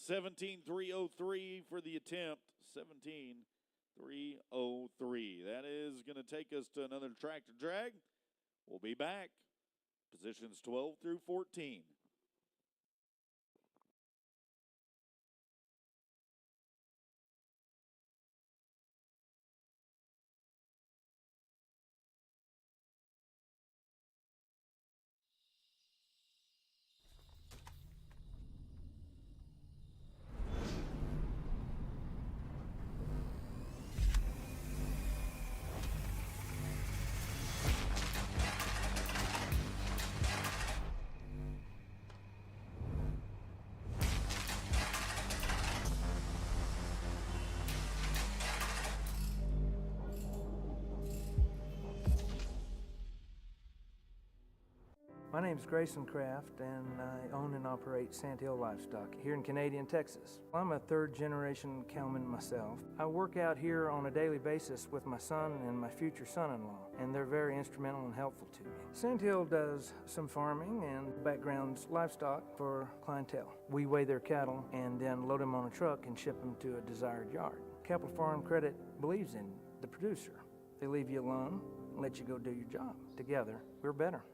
Speaker 1: (17-303) for the attempt. 17-303. That is going to take us to another tractor drag. We'll be back. Positions 12 through 14.
Speaker 7: My name is Grayson Kraft, and I own and operate Sandhill Livestock here in Canadian, Texas. I'm a third-generation cowman myself. I work out here on a daily basis with my son and my future son-in-law, and they're very instrumental and helpful to me. Sandhill does some farming and backgrounds livestock for clientele. We weigh their cattle and then load them on a truck and ship them to a desired yard. Capital Farm Credit believes in the producer. They leave you alone and let you go do your job. Together, we're better.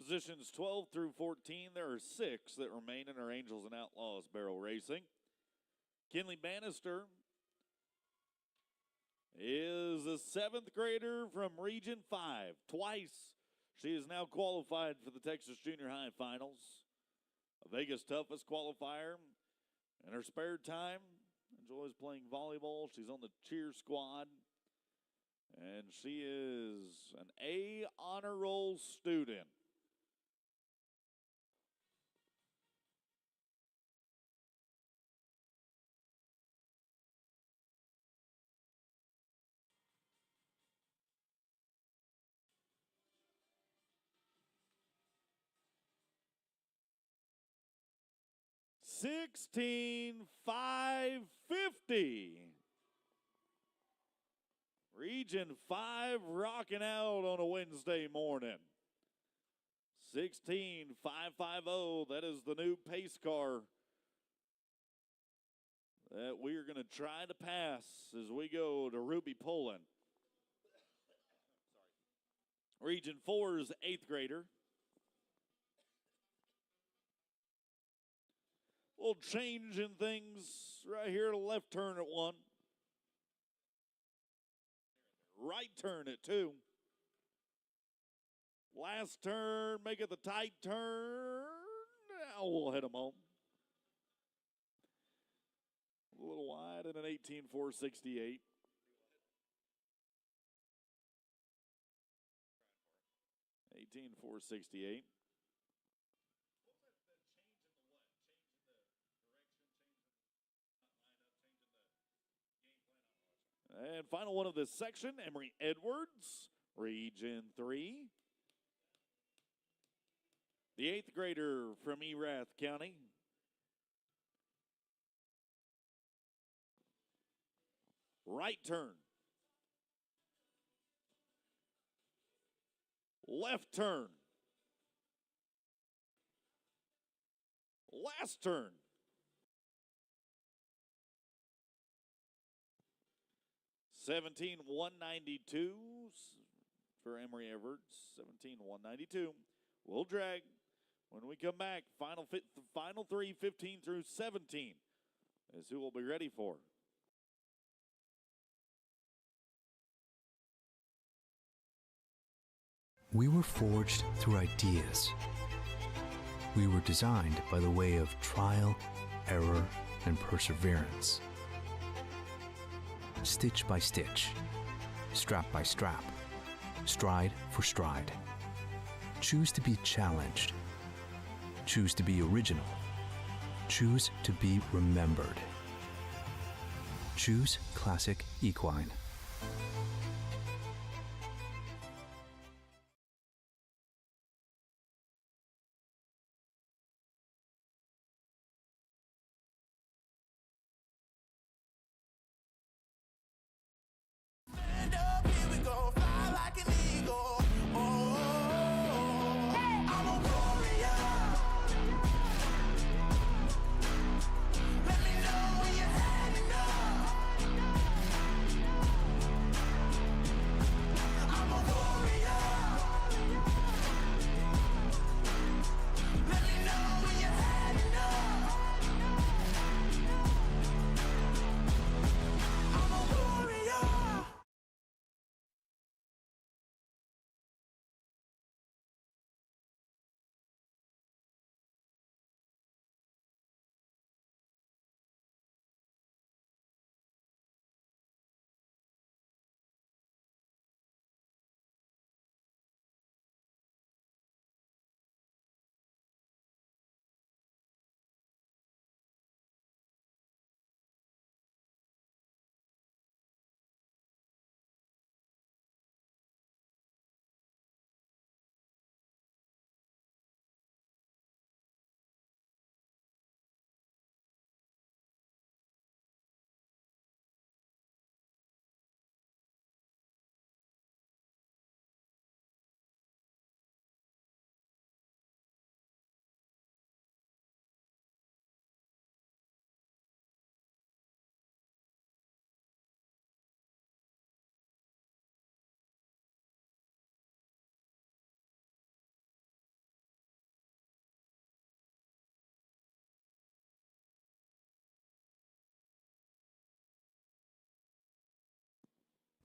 Speaker 1: Positions 12 through 14, there are 6 that remain in our Angels and Outlaws barrel racing. Kinley Bannister is a 7th grader from Region 5. Twice she is now qualified for the Texas Junior High Finals. A Vegas toughest qualifier. In her spare time, enjoys playing volleyball. She's on the cheer squad. And she is an A honor roll student. (16-550). Region 5 rocking out on a Wednesday morning. 16-550. That is the new pace car that we are going to try to pass as we go to Ruby Poland. Region 4's 8th grader. Little change in things right here. Left turn at 1. Right turn at 2. Last turn, make it the tight turn. Now we'll head them home. A little wide and an 18-4-68. (18-4-68). And final one of this section, Emery Edwards, Region 3. The 8th grader from Erath County. Right turn. Left turn. Last turn. $17,192 for Emory Everts. $17,192. We'll drag when we come back. Final three, 15 through 17 is who we'll be ready for.
Speaker 8: We were forged through ideas. We were designed by the way of trial, error, and perseverance. Stitch by stitch, strap by strap, stride for stride. Choose to be challenged. Choose to be original. Choose to be remembered. Choose Classic Equine.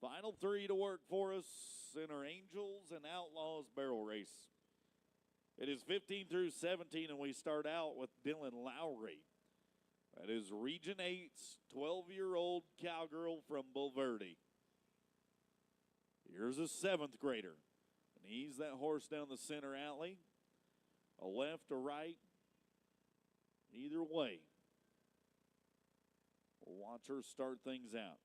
Speaker 1: Final three to work for us in our Angels and Outlaws barrel race. It is 15 through 17, and we start out with Dylan Lowry. That is Region 8's 12-year-old cowgirl from Bulverde. Here's a seventh grader. And ease that horse down the center alley. A left, a right. Either way. We'll watch her start things out.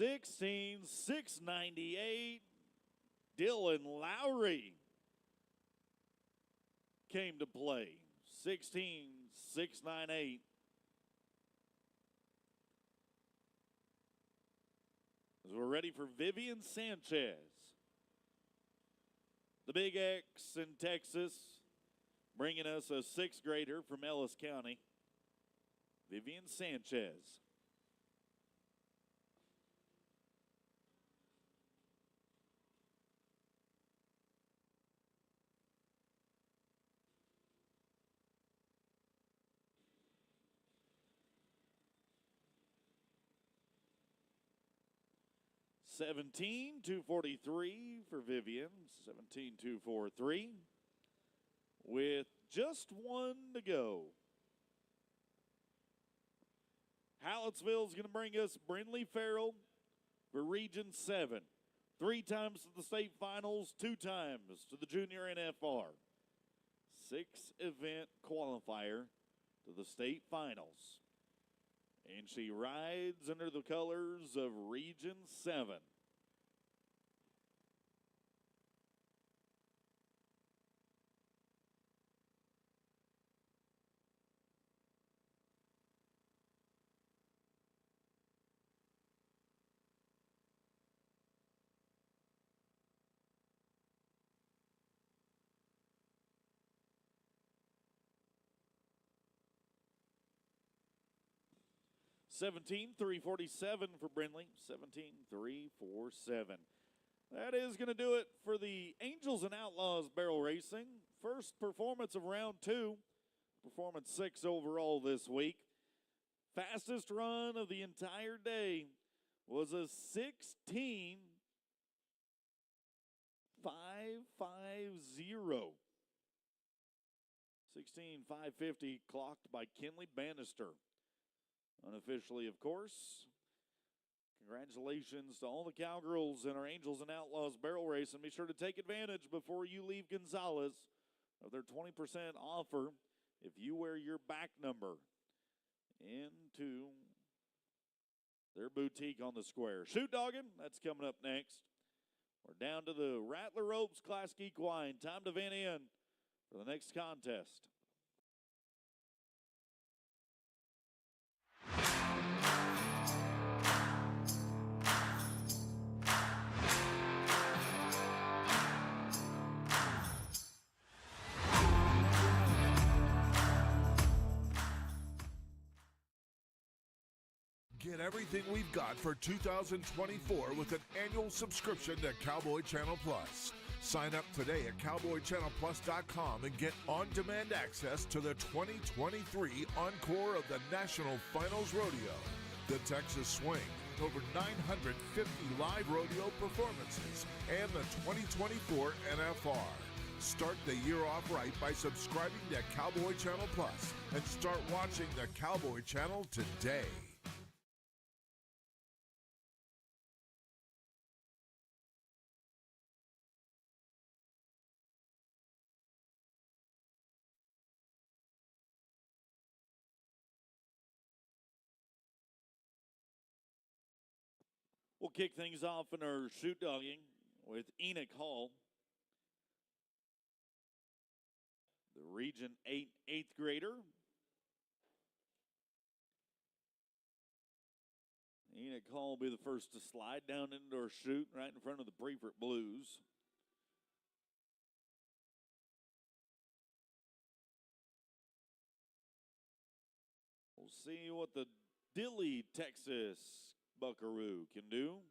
Speaker 1: $16,698. Dylan Lowry came to play. 16,698. As we're ready for Vivian Sanchez. The Big X in Texas, bringing us a sixth grader from Ellis County. Vivian Sanchez. $17,243 for Vivian. 17,243. With just one to go. Hallettsville is going to bring us Brindley Farrell for Region 7. 3 times to the state finals, 2 times to the junior NFR. 6-event qualifier to the state finals. And she rides under the colors of Region 7. $17,347 for Brindley. $17,347. That is going to do it for the Angels and Outlaws Barrel Racing. First performance of round 2. Performance 6 overall this week. Fastest run of the entire day was a 16,550. 16,550 clocked by Kinley Bannister. Unofficially, of course. Congratulations to all the Cowgirls in our Angels and Outlaws barrel race. And be sure to take advantage before you leave Gonzales of their 20% offer if you wear your back number into their boutique on the square. Shoot Doggin', that's coming up next. We're down to the Rattler Ropes Classic Equine. Time to vent in for the next contest.
Speaker 9: Get everything we've got for 2024 with an annual subscription to Cowboy Channel Plus. Sign up today at CowboyChannelPlus.com and get on-demand access to the 2023 encore of the National Finals Rodeo, the Texas Swing, over 950 live rodeo performances, and the 2024 NFR. Start the year off right by subscribing to Cowboy Channel Plus and start watching the Cowboy Channel today.
Speaker 1: We'll kick things off in our shoot dogging with Enoch Hall. The Region 8 8th grader. Enoch Hall will be the first to slide down into our shoot right in front of the Breford Blues. We'll see what the Dilley, Texas Buckaroo can do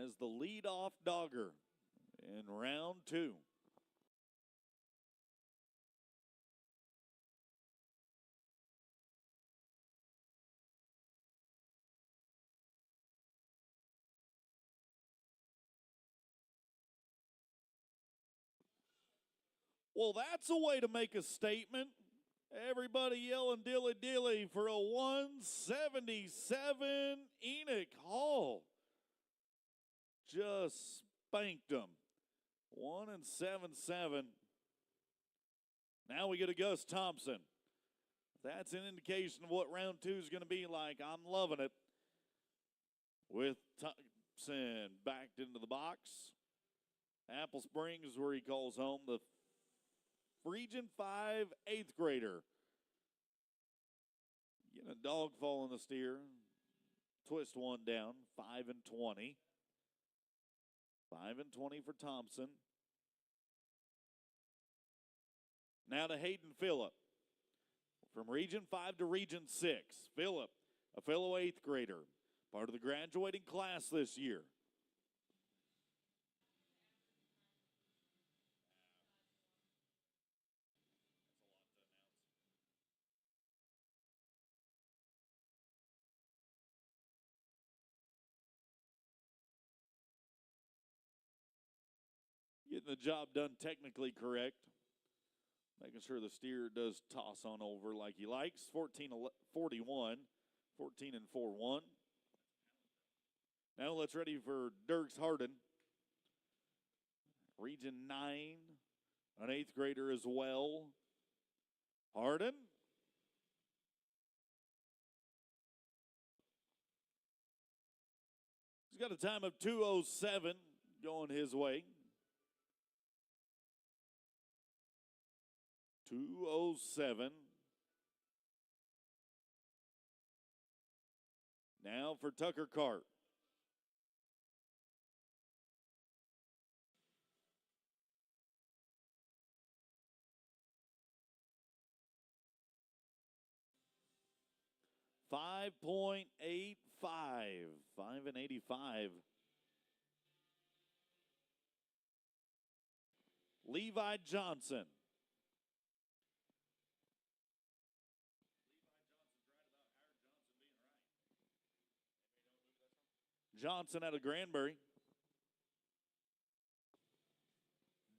Speaker 1: as the lead-off dogger in round 2. Well, that's a way to make a statement. Everybody yelling dilly dilly for a 177 Enoch Hall. Just spanked them. 1-7-7. Now we get a Gus Thompson. That's an indication of what round 2 is going to be like. I'm loving it. With Thompson backed into the box. Apple Springs where he calls home. The Region 5 8th grader. Getting a dog fall in the steer. Twist one down. 5-20. 5-20 for Thompson. Now to Hayden Phillip. From Region 5 to Region 6. Phillip, a fellow 8th grader. Part of the graduating class this year. Getting the job done technically correct. Making sure the steer does toss on over like he likes. 14-41, 14-4-1. Now let's ready for Dirks Harden. Region 9, an 8th grader as well. Harden. He's got a time of 2:07 going his way. 2:07. Now for Tucker Cart. .85, 5.85. Levi Johnson. Johnson out of Granbury.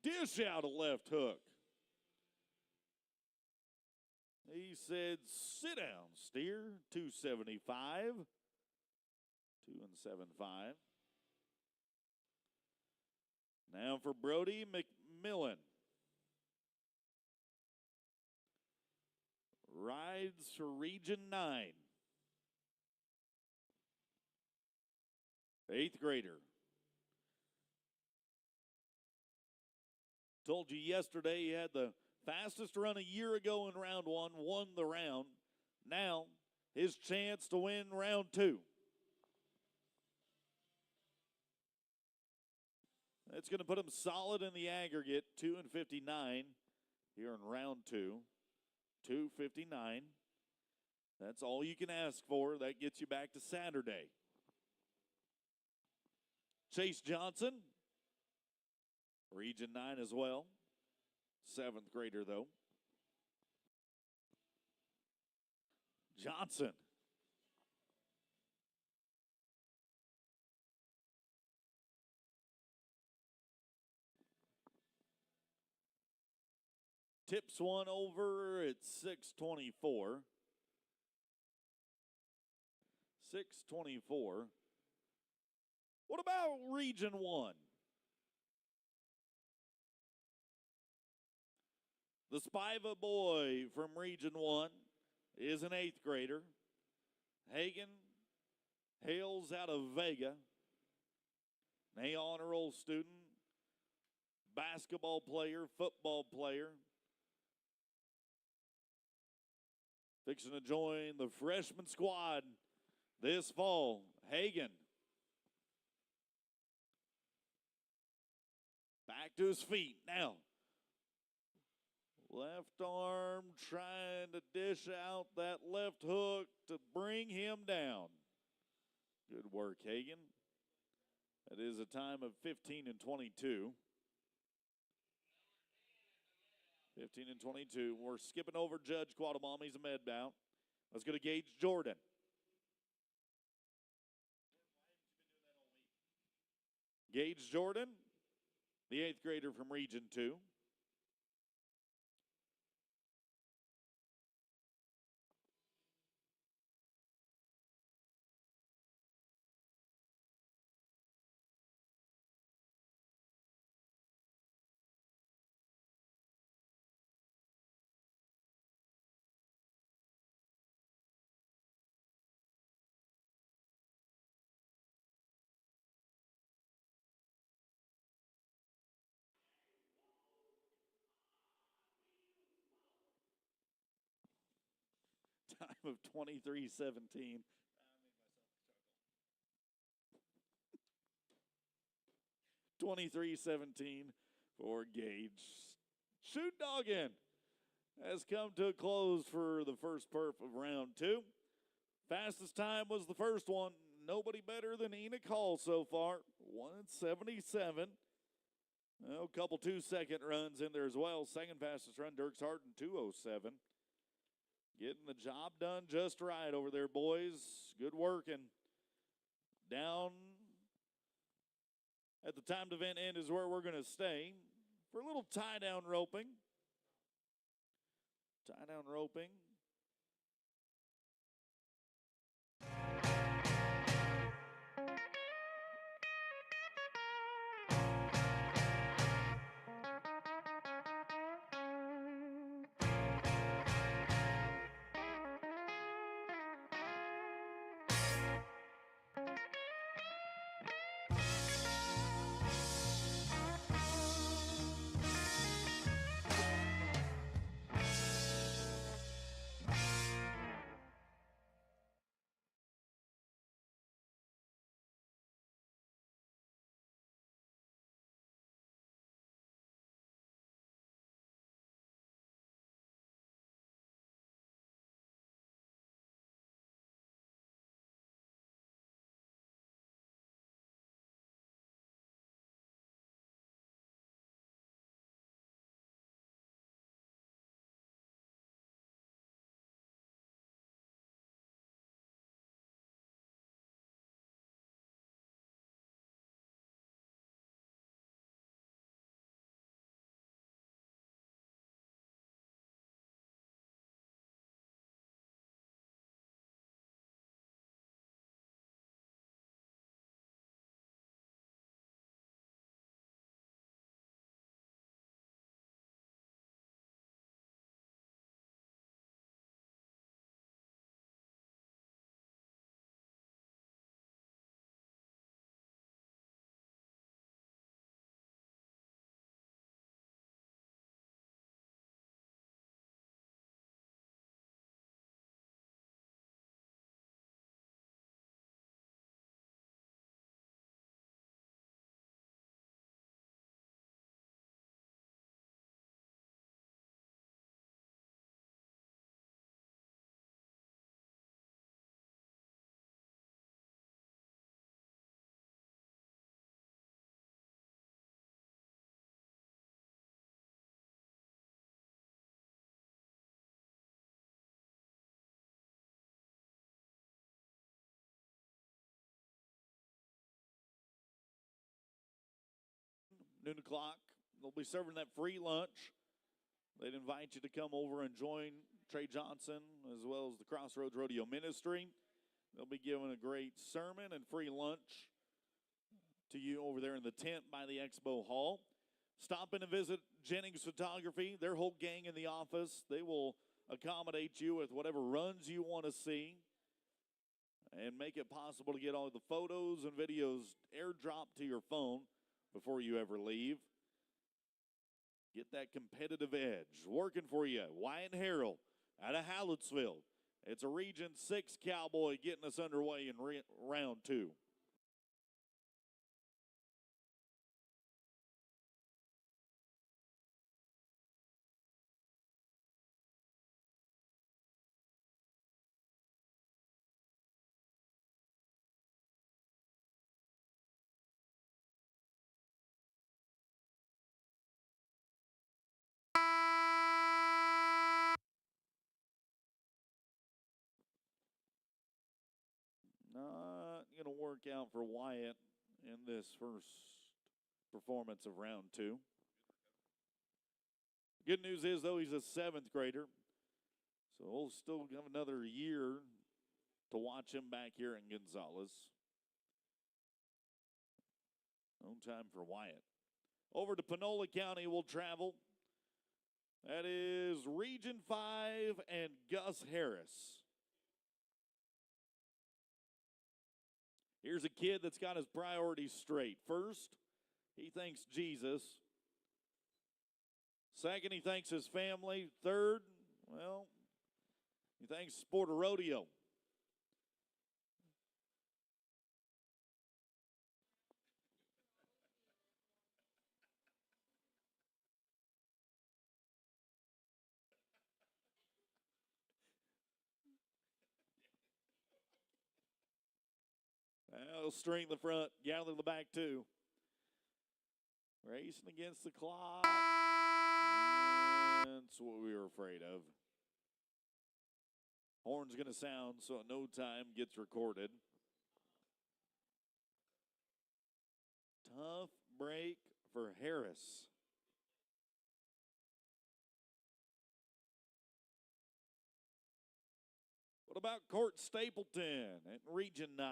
Speaker 1: Dish out a left hook. He said, sit down, steer. 275. 2-7-5. Now for Brody McMillan. Rides for Region 9. 8th grader. Told you yesterday he had the fastest run a year ago in round 1, won the round. Now, his chance to win round 2. That's going to put him solid in the aggregate, 2:59 here in round 2. 2:59. That's all you can ask for. That gets you back to Saturday. Chase Johnson, Region 9 as well. 7th grader, though. Johnson. Tips one over at 6:24. 6:24. What about Region 1? The Spiva boy from Region 1 is an 8th grader. Hagan hails out of Vega. An honor roll student, basketball player, football player. Fixing to join the freshman squad this fall. Hagan. Back to his feet now. Left arm trying to dish out that left hook to bring him down. Good work, Hagan. That is a time of 15:22. 15:22. We're skipping over Judge Quattlebaum. He's a med bout. Let's go to Gage Jordan. Gage Jordan, the 8th grader from Region 2. Time of 23:17. 23:17 for Gage. Shoot Doggin has come to a close for the first perf of round 2. Fastest time was the first one. Nobody better than Enoch Hall so far. 1:77. A couple 2-second runs in there as well. Second fastest run, Dirks Harden, 2:07. Getting the job done just right over there, boys. Good working. Down at the timed event end is where we're going to stay for a little tie-down roping. Tie-down roping. noon o'clock. They'll be serving that free lunch. They'd invite you to come over and join Trey Johnson as well as the Crossroads Rodeo Ministry. They'll be giving a great sermon and free lunch to you over there in the tent by the Expo Hall. Stop in and visit Jennings Photography. Their whole gang in the office. They will accommodate you with whatever runs you want to see and make it possible to get all the photos and videos airdropped to your phone before you ever leave. Get that competitive edge. Working for you, Wyatt Harrell out of Hallettsville. It's a Region 6 Cowboy getting us underway in round 2. Not going to work out for Wyatt in this first performance of round 2. Good news is, though, he's a 7th grader, so we'll still have another year to watch him back here in Gonzales. No time for Wyatt. Over to Panola County we'll travel. That is Region 5 and Gus Harris. Here's a kid that's got his priorities straight. First, he thanks Jesus. Second, he thanks his family. Third, well, he thanks Sport of Rodeo. Well, strength in the front, gather in the back too. Racing against the clock. That's what we were afraid of. Horn's going to sound, so at no time gets recorded. Tough break for Harris. What about Court Stapleton at Region 9?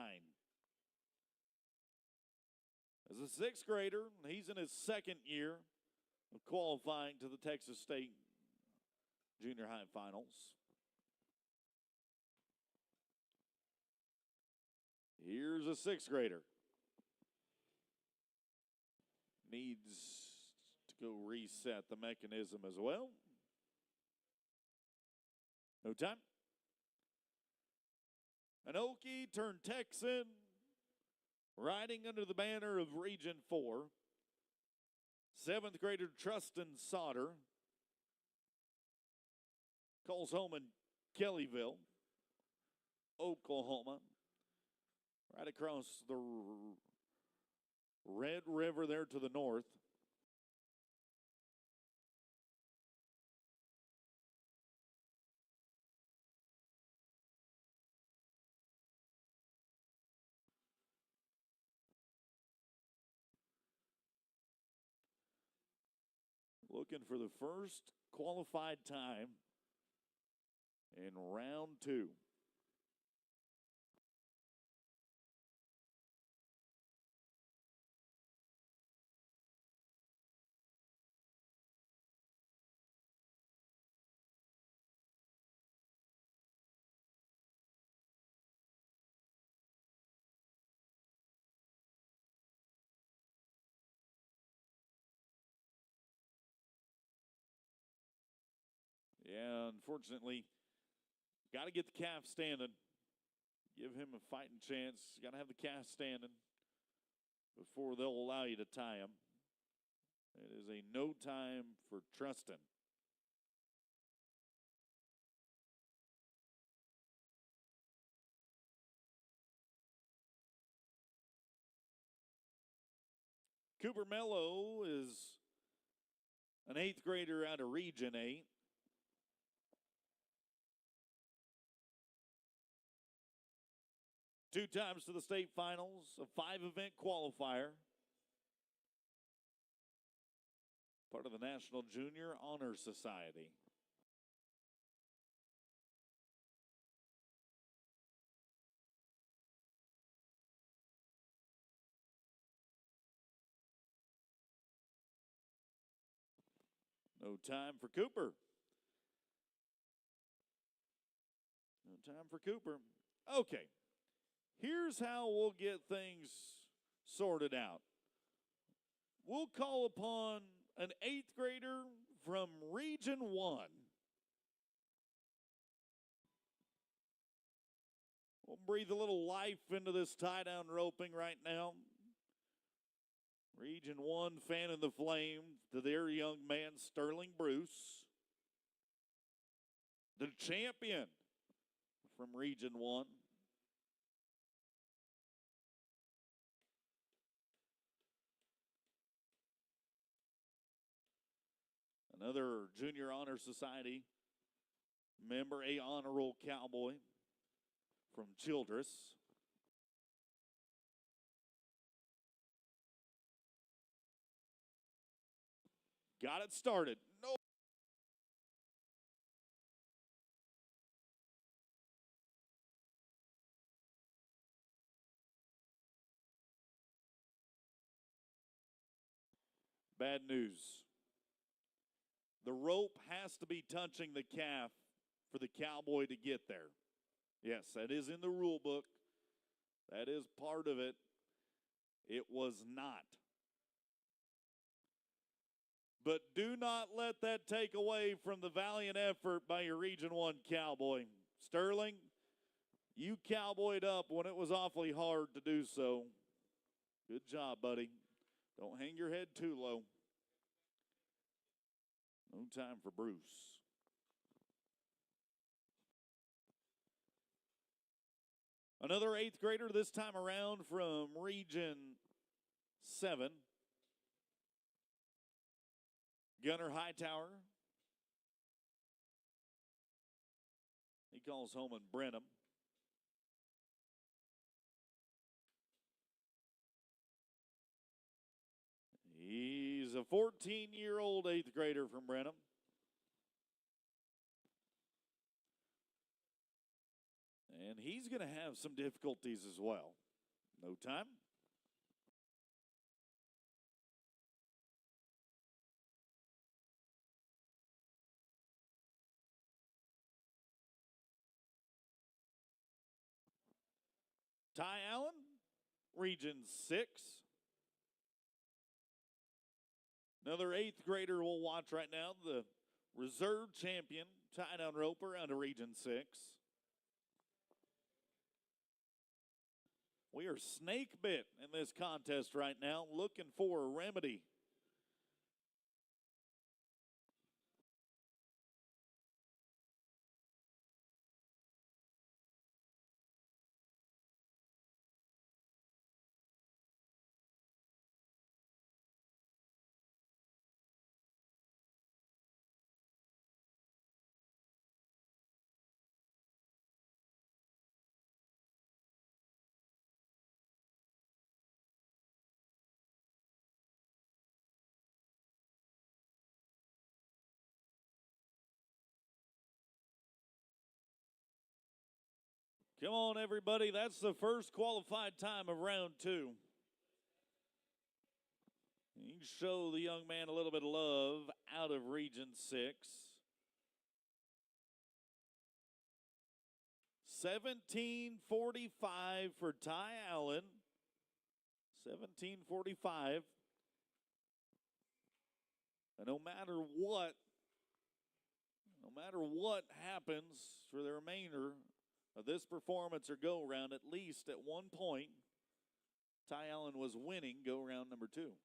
Speaker 1: As a 6th grader, he's in his 2nd year of qualifying to the Texas State Junior High Finals. Here's a 6th grader. Needs to go reset the mechanism as well. No time. Anoki turned Texan, riding under the banner of Region 4. 7th grader Trustin Sauter calls home in Kellyville, Oklahoma. Right across the Red River there to the north. Looking for the first qualified time in round 2. Yeah, unfortunately, got to get the calf standing. Give him a fighting chance. Got to have the calf standing before they'll allow you to tie him. It is a no time for Trustin. Cooper Mello is an 8th grader out of Region 8. Two times to the state finals, a 5-event qualifier. part of the National Junior Honor Society. No time for Cooper. No time for Cooper. Okay, here's how we'll get things sorted out. We'll call upon an 8th grader from Region 1. We'll breathe a little life into this tie-down roping right now. Region 1 fanning the flame to their young man, Sterling Bruce. The champion from Region 1. Another Junior Honor Society member, a honor roll cowboy from Childress. Got it started. No. Bad news. The rope has to be touching the calf for the cowboy to get there. Yes, that is in the rule book. That is part of it. It was not. But do not let that take away from the valiant effort by your Region 1 cowboy. Sterling, you cowboyed up when it was awfully hard to do so. Good job, buddy. Don't hang your head too low. No time for Bruce. Another 8th grader this time around from Region 7. Gunner Hightower. He calls home in Brenham. He's a 14-year-old 8th grader from Brenham. And he's going to have some difficulties as well. No time. Ty Allen, Region 6. Another 8th grader we'll watch right now, the reserve champion, tie-down roper out of Region 6. We are snake bit in this contest right now, looking for a remedy. Come on, everybody. That's the first qualified time of round 2. You can show the young man a little bit of love out of Region 6. 17:45 for Ty Allen. 17:45. And no matter what happens for the remainder of this performance or go-round, at least at one point, Ty Allen was winning go-round number 2.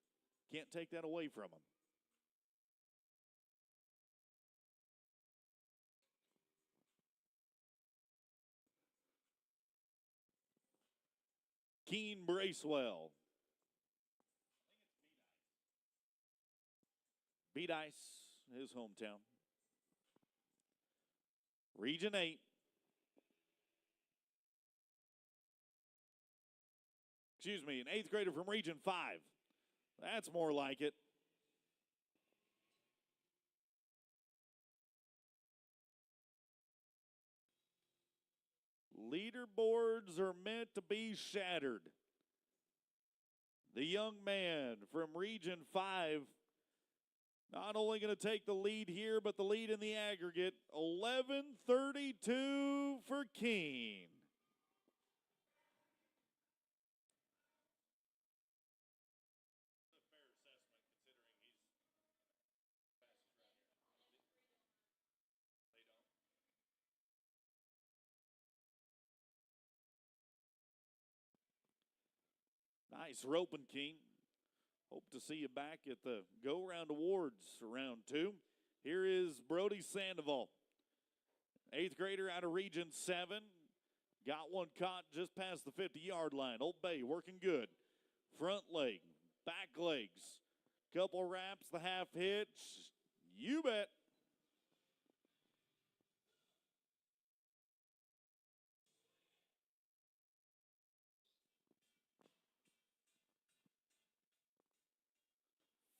Speaker 1: Can't take that away from him. Keene Bracewell. Beat Ice, his hometown. Region 8. Excuse me, an 8th grader from Region 5. That's more like it. Leaderboards are meant to be shattered. The young man from Region 5 not only going to take the lead here, but the lead in the aggregate, 11:32 for Keene. Nice roping, Keene. Hope to see you back at the go-round awards for round 2. Here is Brody Sandoval, 8th grader out of Region 7. Got one caught just past the 50-yard line. Old Bay working good. Front leg, back legs, couple wraps, the half hitch. You bet.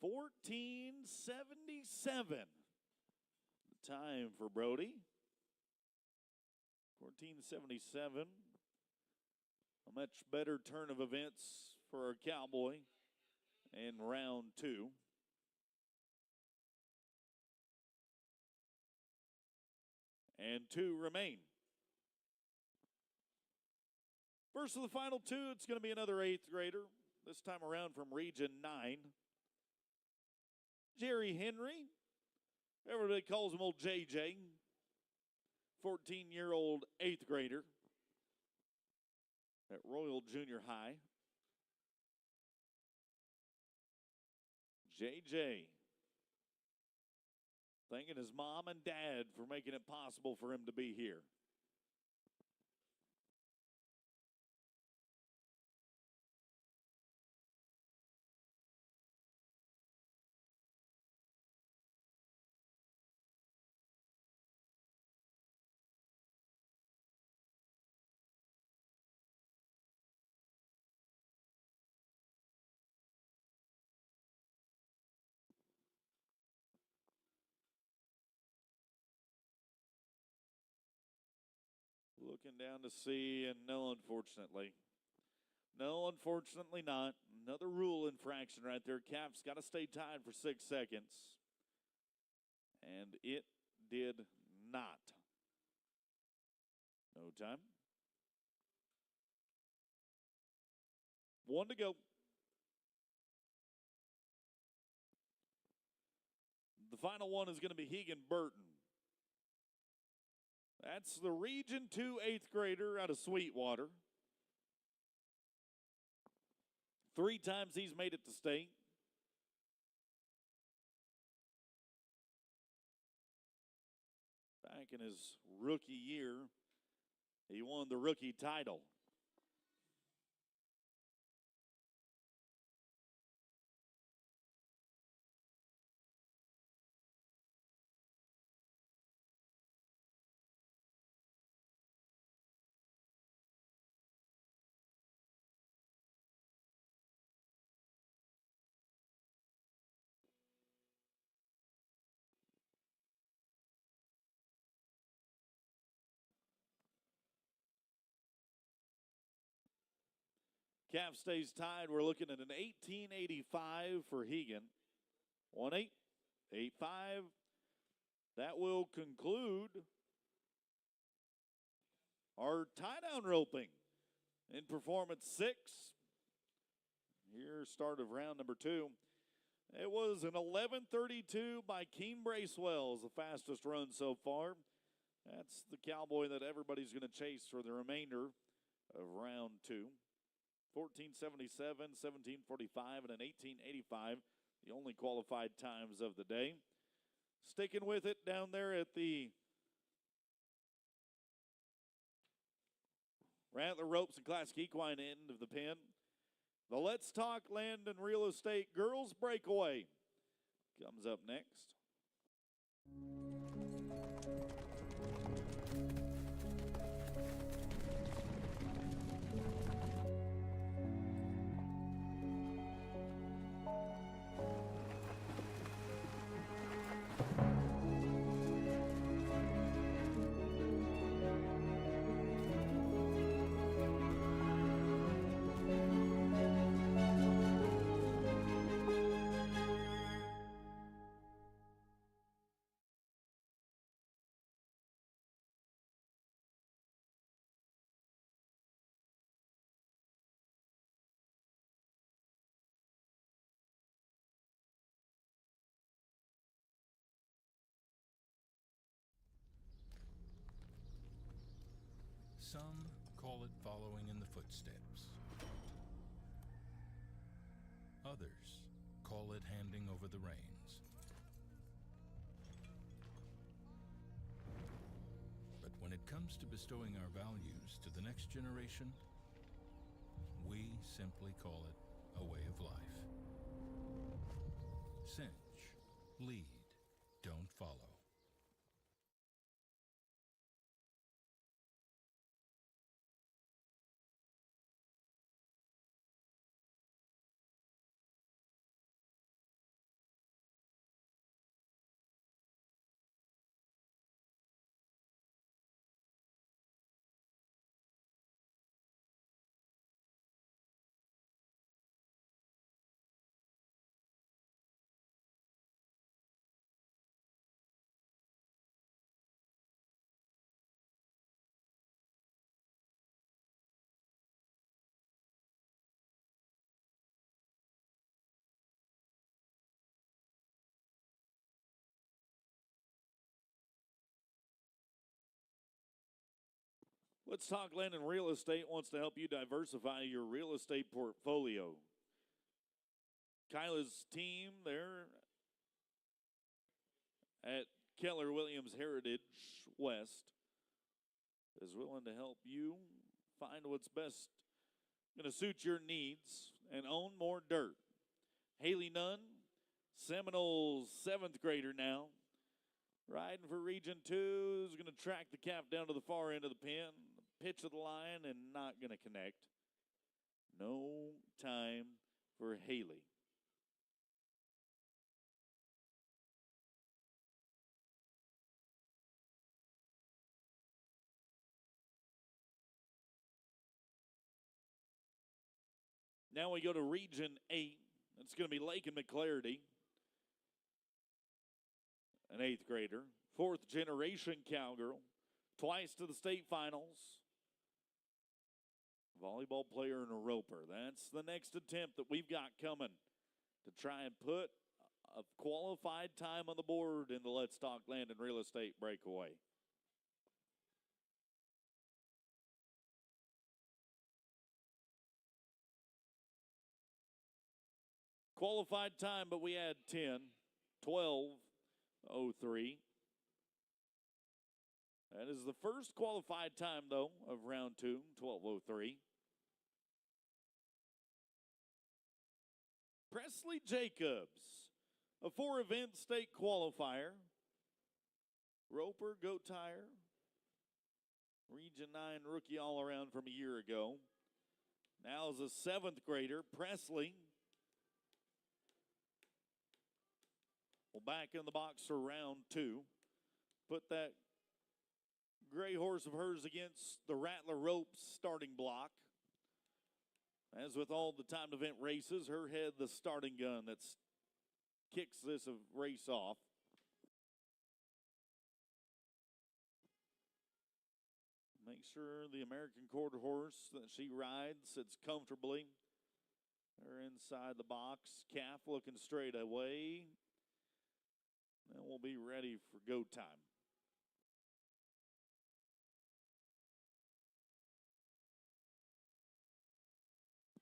Speaker 1: $14.77. The time for Brody. 14.77. A much better turn of events for our Cowboy in round 2. And 2 remain. First of the final 2, it's going to be another 8th grader. This time around from Region 9. Jerry Henry. Everybody calls him old JJ. 14-year-old 8th grader at Royal Junior High. JJ thanking his mom and dad for making it possible for him to be here. Looking down to see, and no, unfortunately. No, unfortunately not. Another rule infraction right there. Cap's got to stay tied for 6 seconds. And it did not. No time. 1 to go. The final one is going to be Hegan Burton. That's the Region 2 8th grader out of Sweetwater. 3 times he's made it to state. Back in his rookie year, he won the rookie title. Cap stays tied. We're looking at an 1885 for Hegan. 1-8, 8-5. That will conclude our tie-down roping in Performance 6. Here, start of round number 2. It was an 11:32 by Keene Bracewells, the fastest run so far. That's the Cowboy that everybody's going to chase for the remainder of round 2. 14:77, 17:45, and an 18:85, the only qualified times of the day. Sticking with it down there at the Rattler Ropes and Classic Equine end of the pen. The Let's Talk Land and Real Estate Girls Breakaway comes up next.
Speaker 2: Some call it following in the footsteps. Others call it handing over the reins. But when it comes to bestowing our values to the next generation, we simply call it a way of life. Cinch, lead, don't follow.
Speaker 1: Let's Talk Land and Real Estate wants to help you diversify your real estate portfolio. Kyla's team there at Keller Williams Heritage West is willing to help you find what's best going to suit your needs and own more dirt. Haley Nunn, Seminoles 7th grader now, riding for Region 2, is going to track the calf down to the far end of the pen, pitch of the line, and not going to connect. No time for Haley. Now we go to Region 8. It's going to be Lake and McClarity, an 8th grader, 4th generation cowgirl, twice to the state finals. Volleyball player and a roper. That's the next attempt that we've got coming to try and put a qualified time on the board in the Let's Talk Land and Real Estate breakaway. Qualified time, but we had 10, 12:03. That is the first qualified time, though, of round 2, 12:03. Presley Jacobs, a 4-event state qualifier. Roper, Goat Tire, Region 9 rookie all-around from a year ago. Now is a 7th grader, Presley. Well, back in the box for round 2. Put that gray horse of hers against the Rattler Ropes starting block. As with all the timed event races, her head the starting gun that kicks this race off. Make sure the American Quarter Horse that she rides sits comfortably. They're inside the box. Calf looking straight away. And we'll be ready for go time.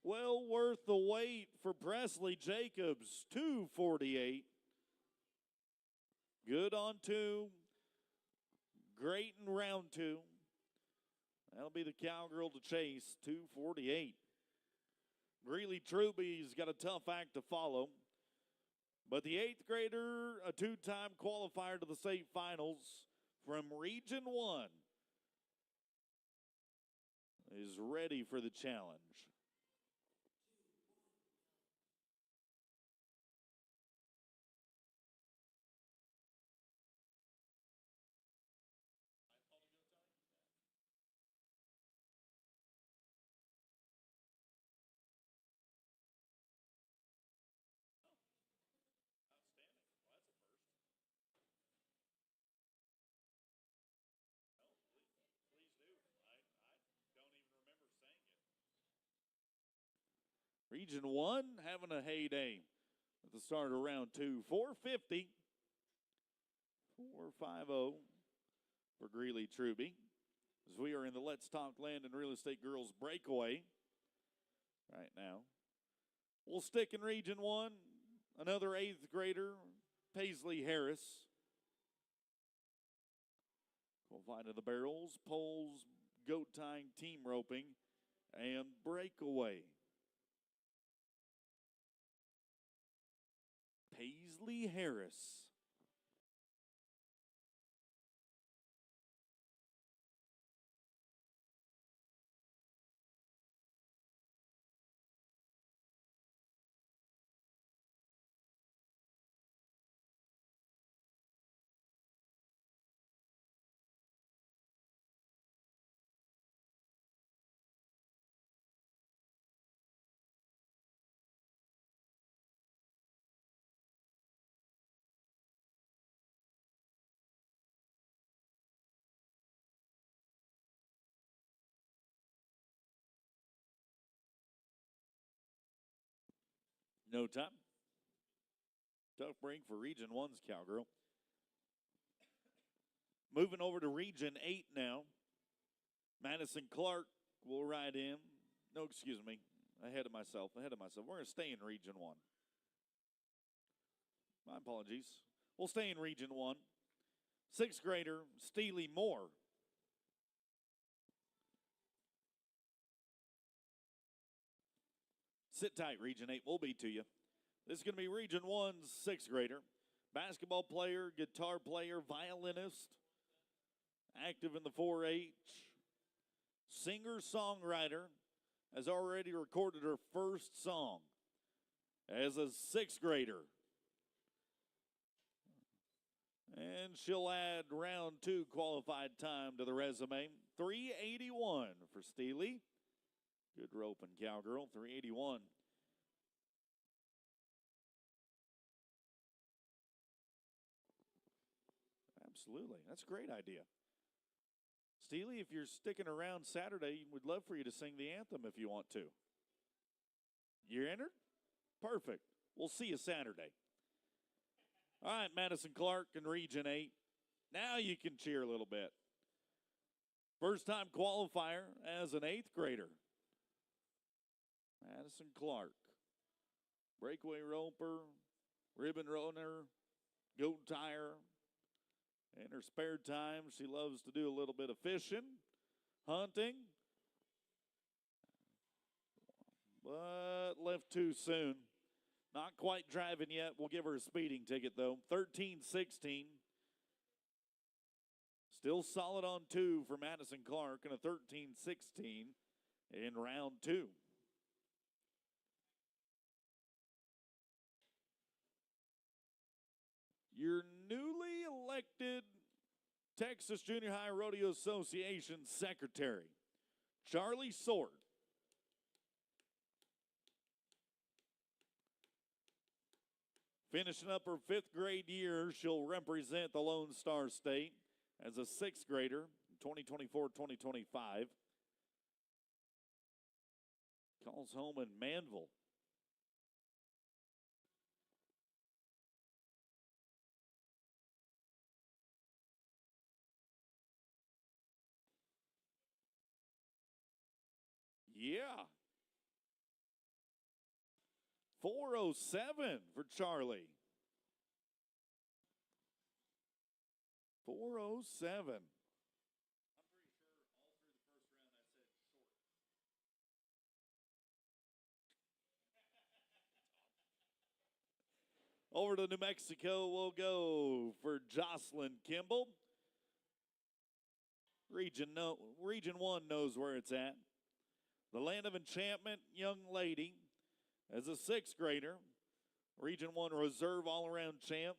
Speaker 1: Well worth the wait for Presley Jacobs, 2:48. Good on 2. Great in round 2. That'll be the cowgirl to chase, 2:48. Greeley Truby's got a tough act to follow. But the 8th grader, a 2-time qualifier to the state finals from Region 1, is ready for the challenge. Region 1 having a heyday at the start of round 2. 450. 450 for Greeley Truby. as we are in the Let's Talk Land and Real Estate Girls breakaway right now. We'll stick in Region 1. Another 8th grader, Paisley Harris. Qualified to the barrels, poles, goat tying, team roping, and breakaway. Paisley Harris. No time. Tough break for Region 1's Cowgirl. Moving over to Region 8 now. Madison Clark will ride in. No, excuse me. Ahead of myself. We're going to stay in Region 1. My apologies. We'll stay in Region 1. 6th grader, Steely Moore. Sit tight, Region 8. We'll be to you. This is going to be Region 1's 6th grader. Basketball player, guitar player, violinist. Active in the 4-H. Singer-songwriter. Has already recorded her first song as a 6th grader. And she'll add round 2 qualified time to the resume. 381 for Steely. Good roping, Cowgirl. 381. Absolutely. That's a great idea. Steely, if you're sticking around Saturday, we'd love for you to sing the anthem if you want to. You're entered? Perfect. We'll see you Saturday. All right, Madison Clark in Region 8. Now you can cheer a little bit. First-time qualifier as an 8th grader. Madison Clark. Breakaway roper, ribbon runner, goat tire. In her spare time, she loves to do a little bit of fishing, hunting. But left too soon. Not quite driving yet. We'll give her a speeding ticket, though. 13-16. Still solid on 2 for Madison Clark and a 13-16 in round 2. Your newly elected Texas Junior High Rodeo Association Secretary, Charlie Sword. Finishing up her 5th grade year, she'll represent the Lone Star State as a 6th grader in 2024-2025. Calls home in Manville. Yeah. 407 for Charlie. 407. Over to New Mexico, we'll go for Jocelyn Kimball. Region 1 knows where it's at. The Land of Enchantment young lady as a 6th grader. Region 1 Reserve all-around champ.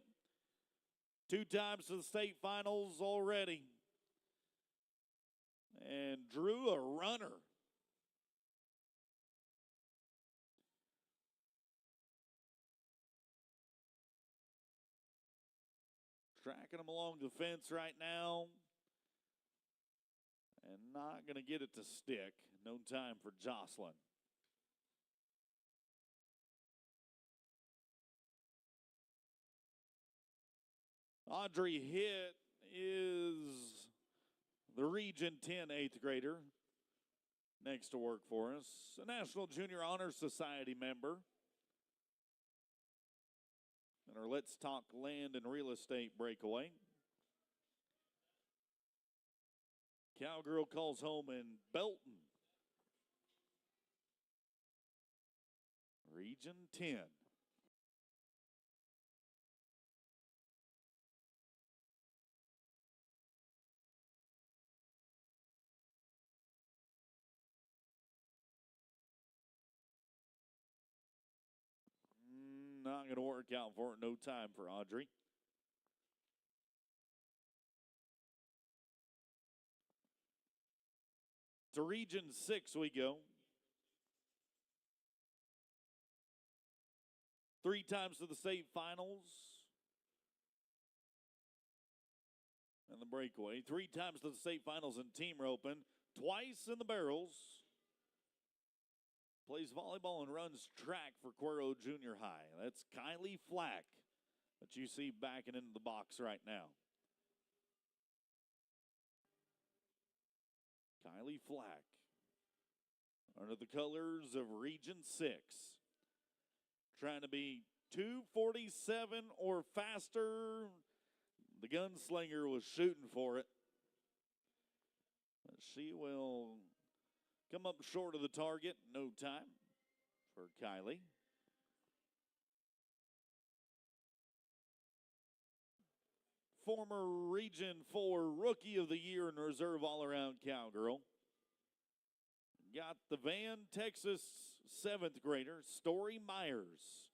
Speaker 1: 2 times to the state finals already. And drew a runner. Tracking them along the fence right now. And not going to get it to stick. No time for Jocelyn. Audrey Hitt is the Region 10 8th grader next to work for us, a National Junior Honor Society member, and our Let's Talk Land and Real Estate breakaway. Cowgirl calls home in Belton. Region 10. Not going to work out for it. No time for Audrey. To Region 6 we go. 3 times to the state finals. And the breakaway. 3 times to the state finals and team roping. Twice in the barrels. Plays volleyball and runs track for Cuero Junior High. That's Kylie Flack that you see backing into the box right now. Kylie Flack under the colors of Region 6. Trying to be 247 or faster. The gunslinger was shooting for it. But she will come up short of the target. No time for Kylie. Former Region 4 Rookie of the Year and Reserve All-Around Cowgirl. Got the Van, Texas 7th grader, Story Myers,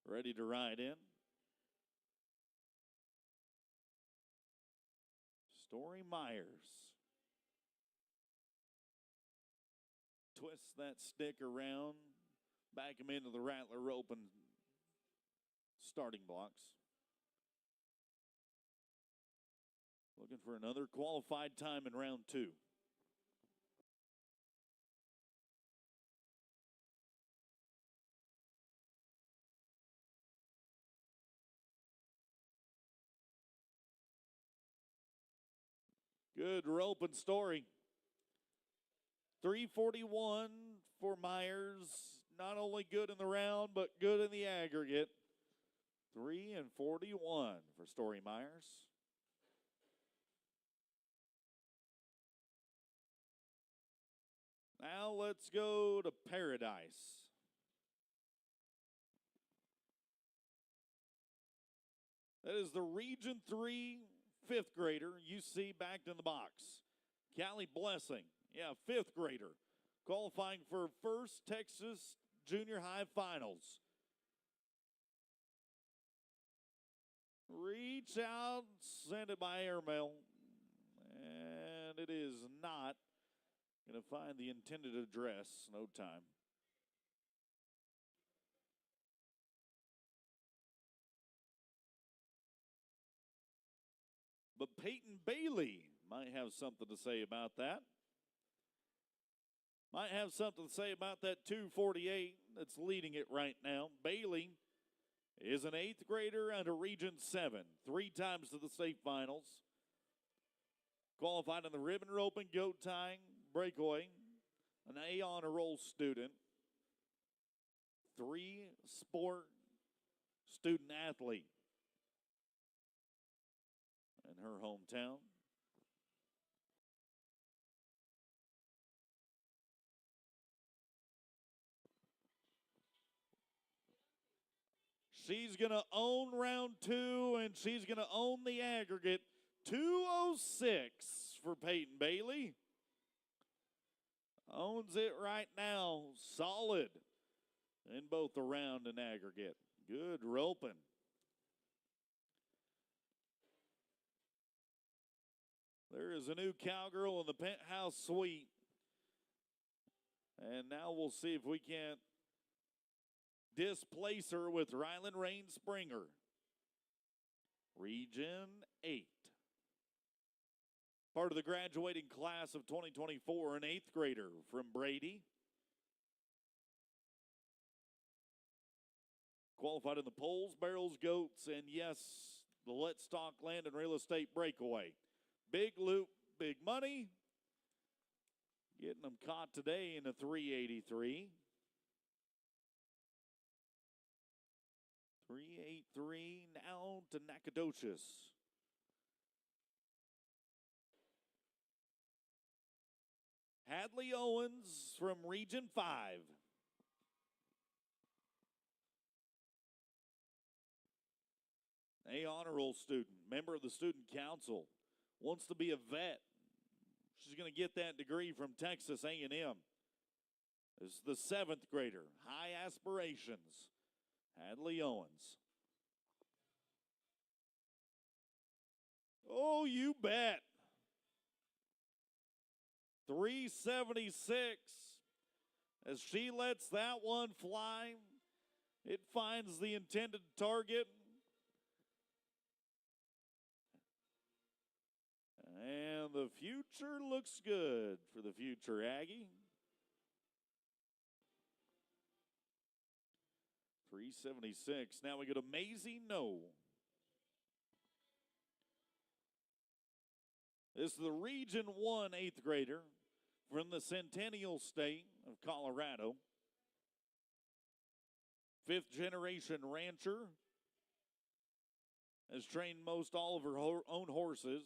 Speaker 1: ready to ride in. Story Myers. Twist that stick around, back him into the rattler rope and starting blocks. Looking for another qualified time in round 2. Good rope and Story. 341 for Myers. Not only good in the round, but good in the aggregate. 3:41 for Story Myers. Now let's go to Paradise. That is the Region 3 5th grader you see backed in the box. Callie Blessing. Yeah, 5th grader, qualifying for first Texas Junior High Finals. Reach out, send it by airmail, and it is not going to find the intended address. No time. But Peyton Bailey might have something to say about that. Might have something to say about that 248 that's leading it right now. Bailey is an 8th grader and a Region 7. 3 times to the state finals. Qualified in the ribbon roping, goat tying, breakaway. An A honor roll student. 3-sport student athlete in her hometown. She's going to own round 2, and she's going to own the aggregate. 206 for Peyton Bailey. Owns it right now. Solid in both the round and aggregate. Good roping. There is a new Cowgirl in the penthouse suite. And now we'll see if we can't displace her with Rylan Rain Springer. Region 8. Part of the graduating class of 2024, an 8th grader from Brady. Qualified in the poles, barrels, goats, and yes, the Let's Talk Land and Real Estate breakaway. Big loop, big money. Getting them caught today in the 383. 383 now to Nacogdoches. Hadley Owens from Region 5. A honor roll student, member of the student council, wants to be a vet. She's going to get that degree from Texas A&M. This is the 7th grader, high aspirations, Hadley Owens. Oh, you bet. 376 as she lets that one fly. It finds the intended target. And the future looks good for the future Aggie. 376. Now we go to Maisie No. This is the Region 1 8th grader from the Centennial State of Colorado. 5th generation rancher. Has trained most all of her own horses.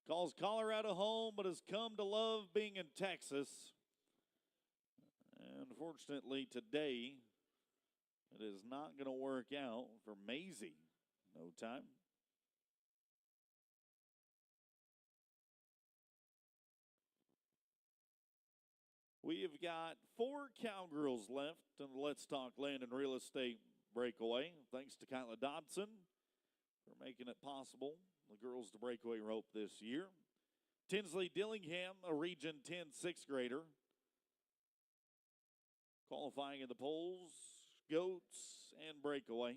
Speaker 1: Calls Colorado home, but has come to love being in Texas. Unfortunately, today, it is not going to work out for Maisie. No time. We have got 4 cowgirls left in the Let's Talk Land and Real Estate breakaway. Thanks to Kyla Dodson for making it possible. The girls to breakaway rope this year. Tinsley Dillingham, a Region 10 6th grader. Qualifying in the poles, goats, and breakaway.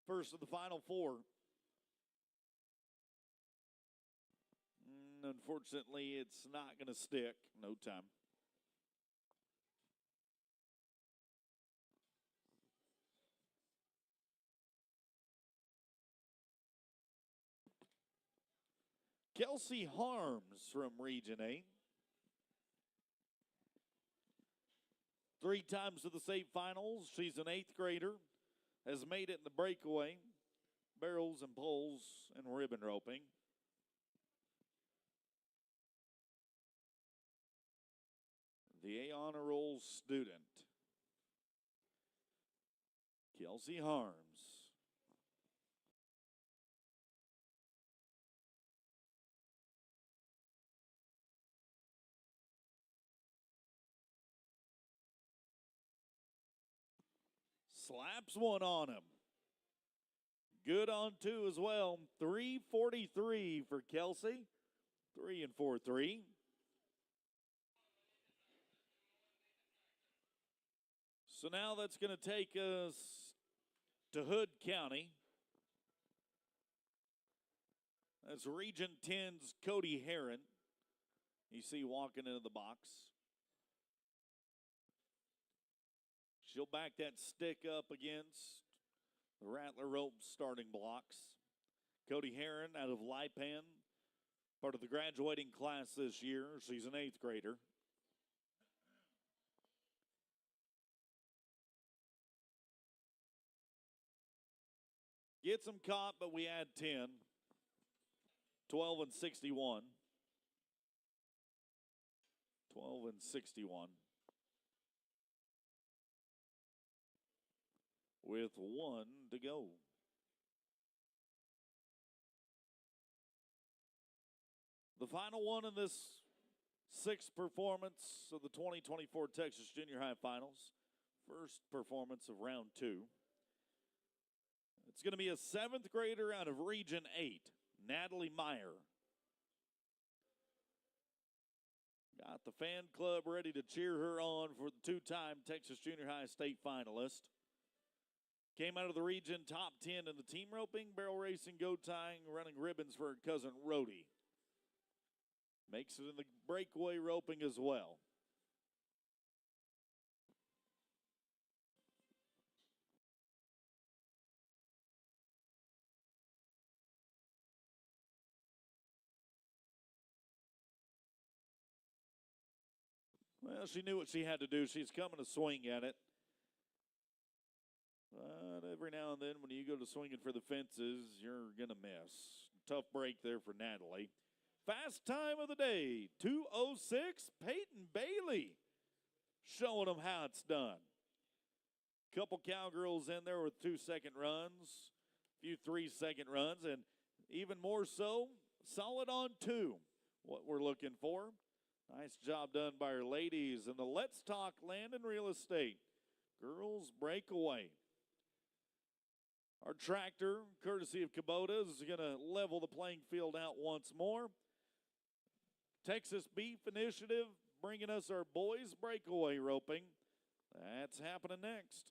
Speaker 1: First of the final 4. Unfortunately, it's not going to stick. No time. Kelsey Harms from Region 8. 3 times to the state finals. She's an 8th grader. Has made it in the breakaway, barrels and poles, and ribbon roping. The A honor roll student, Kelsey Harms. Slaps one on him. Good on 2 as well. 343 for Kelsey. 3 and 4-3. So now that's going to take us to Hood County. That's Region 10's Cody Herron. You see walking into the box. She'll back that stick up against the Rattler rope starting blocks. Cody Herron out of Lipan, part of the graduating class this year. She's an 8th grader. Gets them caught, but we add 10. 12 and 61. 12 and 61. With 1 to go. The final one in this 6th performance of the 2024 Texas Junior High Finals. First performance of round 2. It's going to be a 7th grader out of Region 8, Natalie Meyer. Got the fan club ready to cheer her on for the 2-time Texas Junior High State finalist. Came out of the region top 10 in the team roping, barrel racing, goat tying, running ribbons for her cousin Rhodey. Makes it in the breakaway roping as well. Well, she knew what she had to do. She's coming to swing at it. But every now and then when you go to swinging for the fences, you're going to miss. Tough break there for Natalie. Fast time of the day, 2:06, Peyton Bailey showing them how it's done. Couple Cowgirls in there with 2-second runs, a few 3-second runs, and even more so, solid on 2, what we're looking for. Nice job done by our ladies in the Let's Talk Land and Real Estate Girls Breakaway. Our tractor, courtesy of Kubota, is going to level the playing field out once more. Texas Beef Initiative bringing us our boys breakaway roping. That's happening next.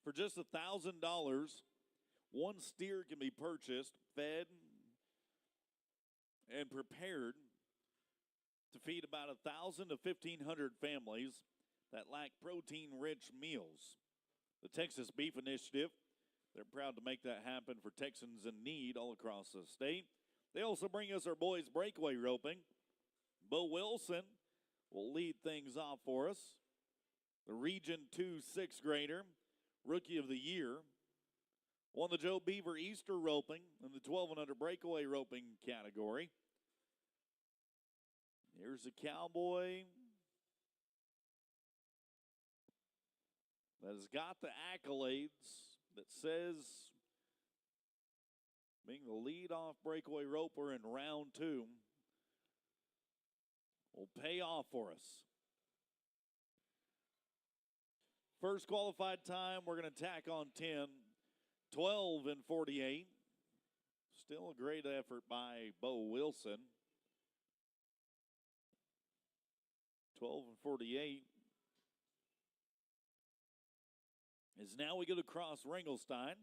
Speaker 1: For just $1,000, one steer can be purchased, fed, and prepared to feed about 1,000 to 1,500 families that lack protein-rich meals. The Texas Beef Initiative, they're proud to make that happen for Texans in need all across the state. They also bring us our boys breakaway roping. Bo Wilson will lead things off for us. The Region 2 6th grader, Rookie of the Year, won the Joe Beaver Easter roping in the 12 and under breakaway roping category. Here's a cowboy that has got the accolades that says being the leadoff breakaway roper in round 2 will pay off for us. First qualified time, we're going to tack on 10, 12 and 48. Still a great effort by Bo Wilson. 12 and 48. As now we go to cross Ringelstein.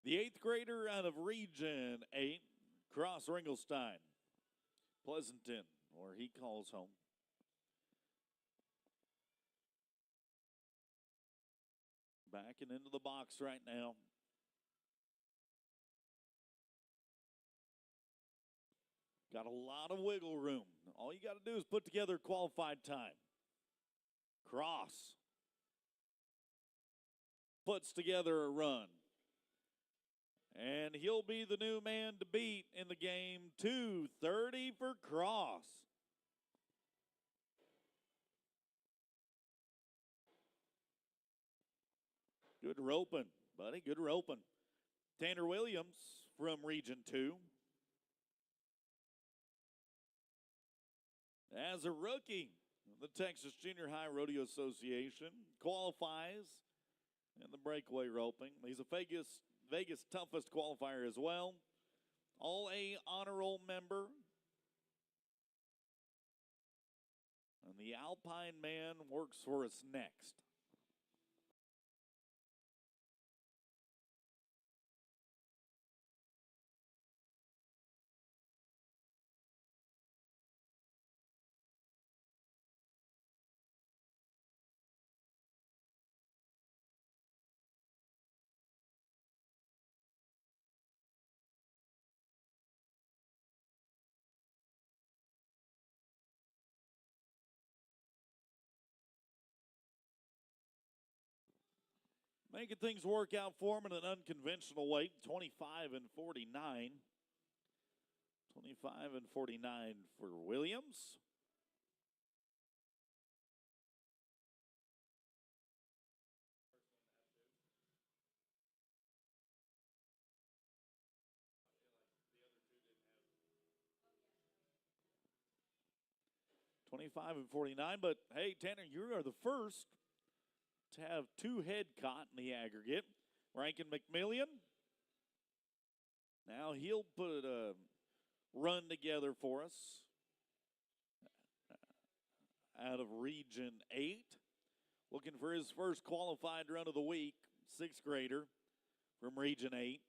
Speaker 1: The 8th grader out of Region 8, Cross Ringelstein, Pleasanton, where he calls home. Backing into the box right now. Got a lot of wiggle room. All you got to do is put together qualified time. Cross puts together a run. And he'll be the new man to beat in the game. 2:30 for Cross. Good roping, buddy. Good roping. Tanner Williams from Region 2. As a rookie, the Texas Junior High Rodeo Association qualifies in the breakaway roping. He's a Vegas toughest qualifier as well. All-A honor roll member. And the Alpine man works for us next. Making things work out for him in an unconventional weight, 25 and 49. 25 and 49 for Williams. .25 and 49, but hey, Tanner, you are the first to have two head caught in the aggregate. Rankin McMillian. Now he'll put a run together for us out of Region 8. Looking for his first qualified run of the week, sixth grader from Region 8.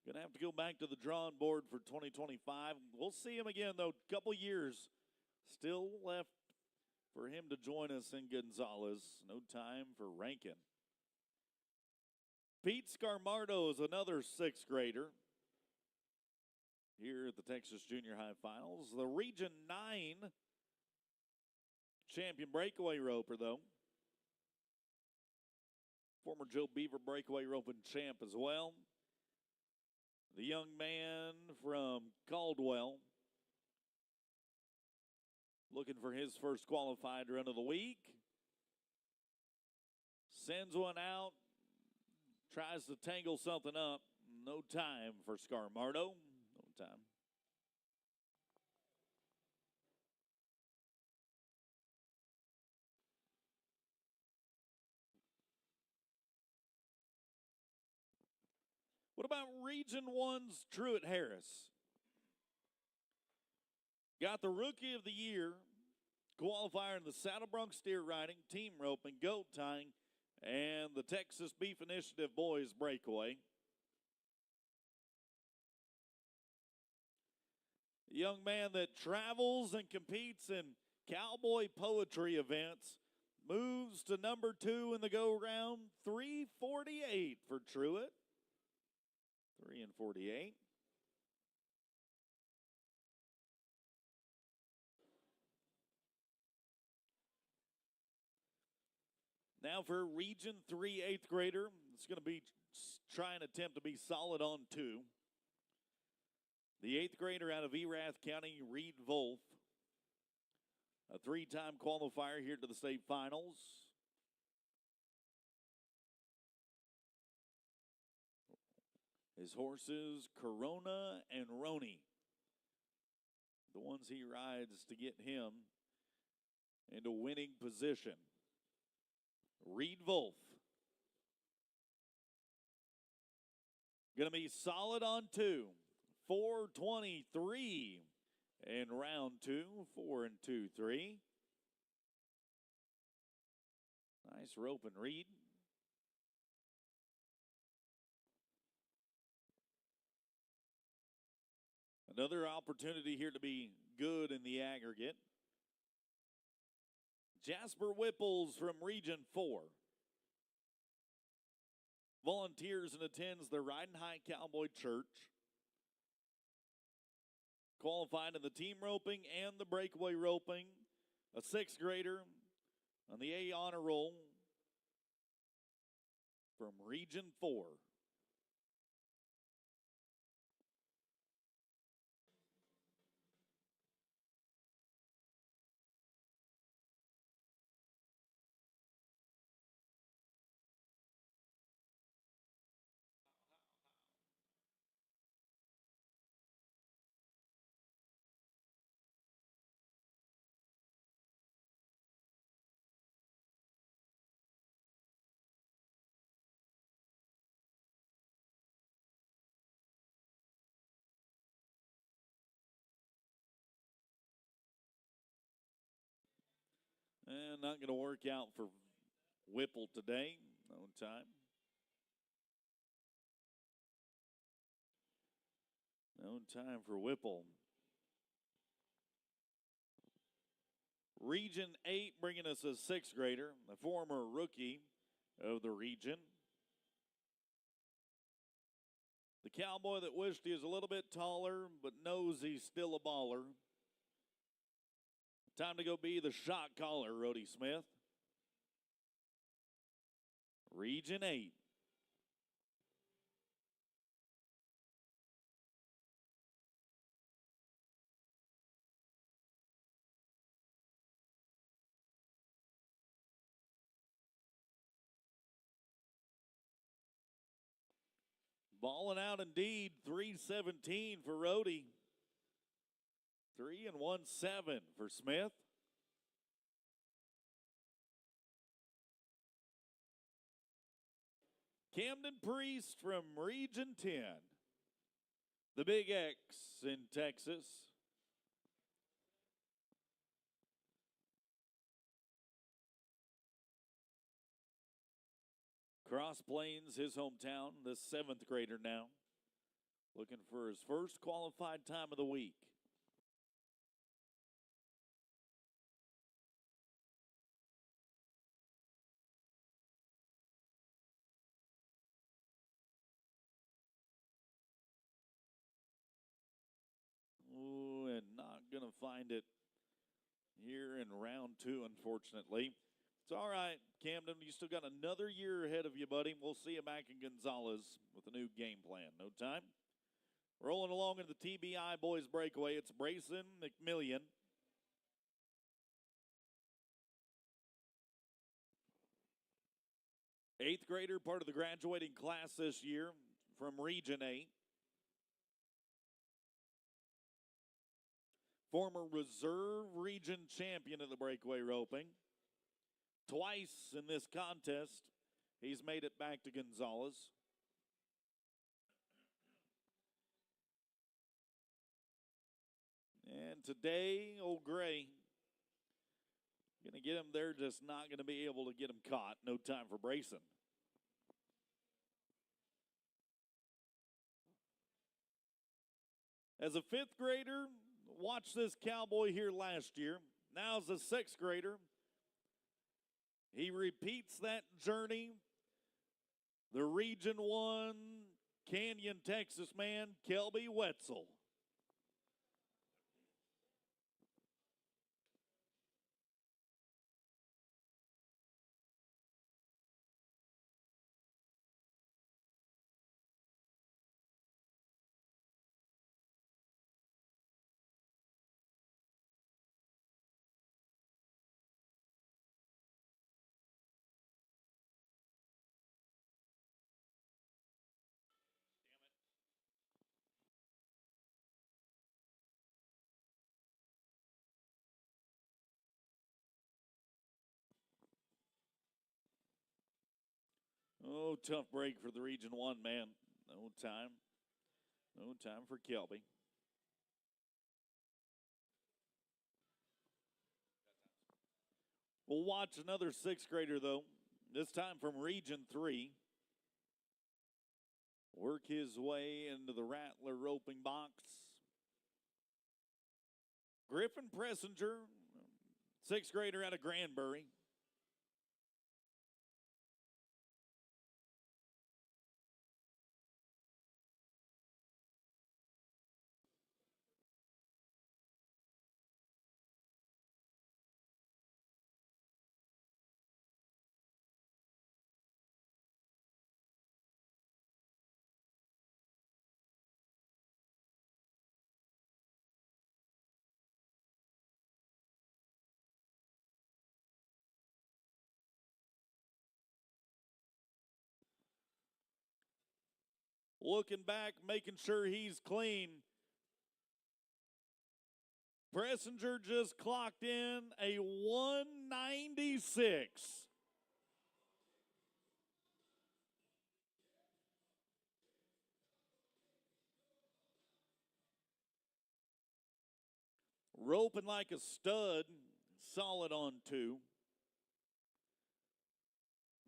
Speaker 1: Going to have to go back to the drawing board for 2025. We'll see him again, though. Couple years still left for him to join us in Gonzales. No time for Rankin. Pete Scarmardo is another sixth grader here at the Texas Junior High Finals. The Region 9 champion breakaway roper, though. Former Joe Beaver breakaway roping champ as well. The young man from Caldwell looking for his first qualified run of the week. Sends one out, tries to tangle something up. No time for Scarmardo. No time. What about Region 1's Truett Harris? Got the Rookie of the Year qualifier in the Saddle Bronc steer riding, team roping, goat tying, and the Texas Beef Initiative Boys Breakaway. A young man that travels and competes in cowboy poetry events, moves to number 2 in the go-round, 3:48 for Truett. 3 and 48. Now for Region 3 eighth grader, it's going to be trying to attempt to be solid on 2. The eighth grader out of Erath County, Reed Wolf, a 3-time qualifier here to the state finals. His horses, Corona and Roni, the ones he rides to get him into winning position. Reed Wolf. Going to be solid on 2. 4:23 in round 2. 4 and 2-3. Nice rope and Reed. Another opportunity here to be good in the aggregate. Jasper Whipples from Region 4. Volunteers and attends the Riding High Cowboy Church. Qualified in the team roping and the breakaway roping. A sixth grader on the A honor roll from Region 4. And not going to work out for Whipple today. No time. No time for Whipple. Region 8 bringing us a sixth grader, a former rookie of the region. The cowboy that wished he was a little bit taller, but knows he's still a baller. Time to go be the shot caller, Rhodey Smith. Region 8. Balling out indeed, 317 for Rhodey. 3 and 1-7 for Smith. Camden Priest from Region 10. The Big X in Texas. Cross Plains, his hometown, the seventh grader now. Looking for his first qualified time of the week. Ooh, and not going to find it here in round 2, unfortunately. It's all right, Camden. You still got another year ahead of you, buddy. We'll see you back in Gonzales with a new game plan. No time. Rolling along into the TBI boys breakaway. It's Brayson McMillian. Eighth grader, part of the graduating class this year from Region 8. Former reserve region champion of the breakaway roping. Twice in this contest, he's made it back to Gonzales. And today, old Gray, going to get him there, just not going to be able to get him caught. No time for Brayson. As a fifth grader, watched this cowboy here last year. Now as a sixth grader, he repeats that journey. The Region 1 Canyon, Texas man, Kelby Wetzel. Oh, tough break for the Region 1 man. No time. No time for Kelby. We'll watch another sixth grader, though, this time from Region 3. Work his way into the Rattler roping box. Griffin Pressinger, sixth grader out of Granbury. Looking back, making sure he's clean. Pressinger just clocked in a 196. Roping like a stud, solid on 2.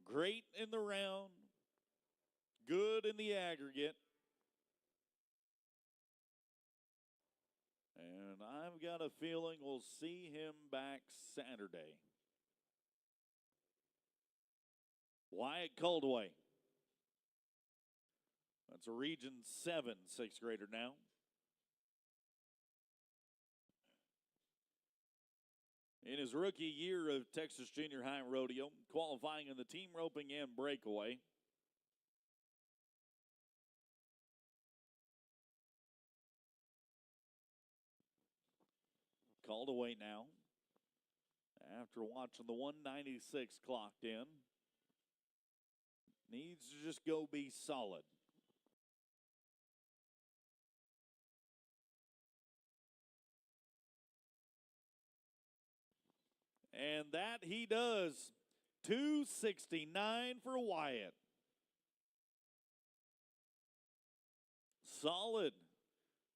Speaker 1: Great in the round, good in the aggregate. And I've got a feeling we'll see him back Saturday. Wyatt Coldway. That's a Region 7 sixth grader now. In his rookie year of Texas Junior High Rodeo, qualifying in the team roping and breakaway. Called away now after watching the 196 clocked in. Needs to just go be solid. And that he does. 269 for Wyatt. Solid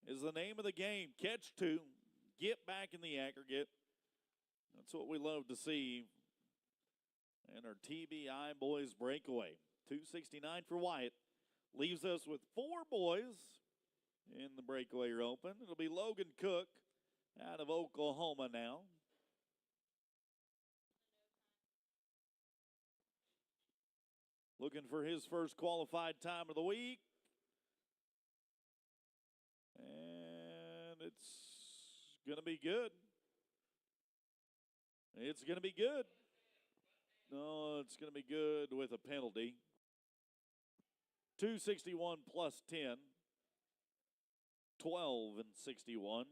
Speaker 1: is the name of the game. Catch two. Get back in the aggregate. That's what we love to see. And our TBI boys breakaway. 269 for Wyatt. Leaves us with four boys in the breakaway open. It'll be Logan Cook out of Oklahoma now. Looking for his first qualified time of the week. And it's going to be good. It's going to be good. No, it's going to be good with a penalty. 261 plus 10. 12 and 61.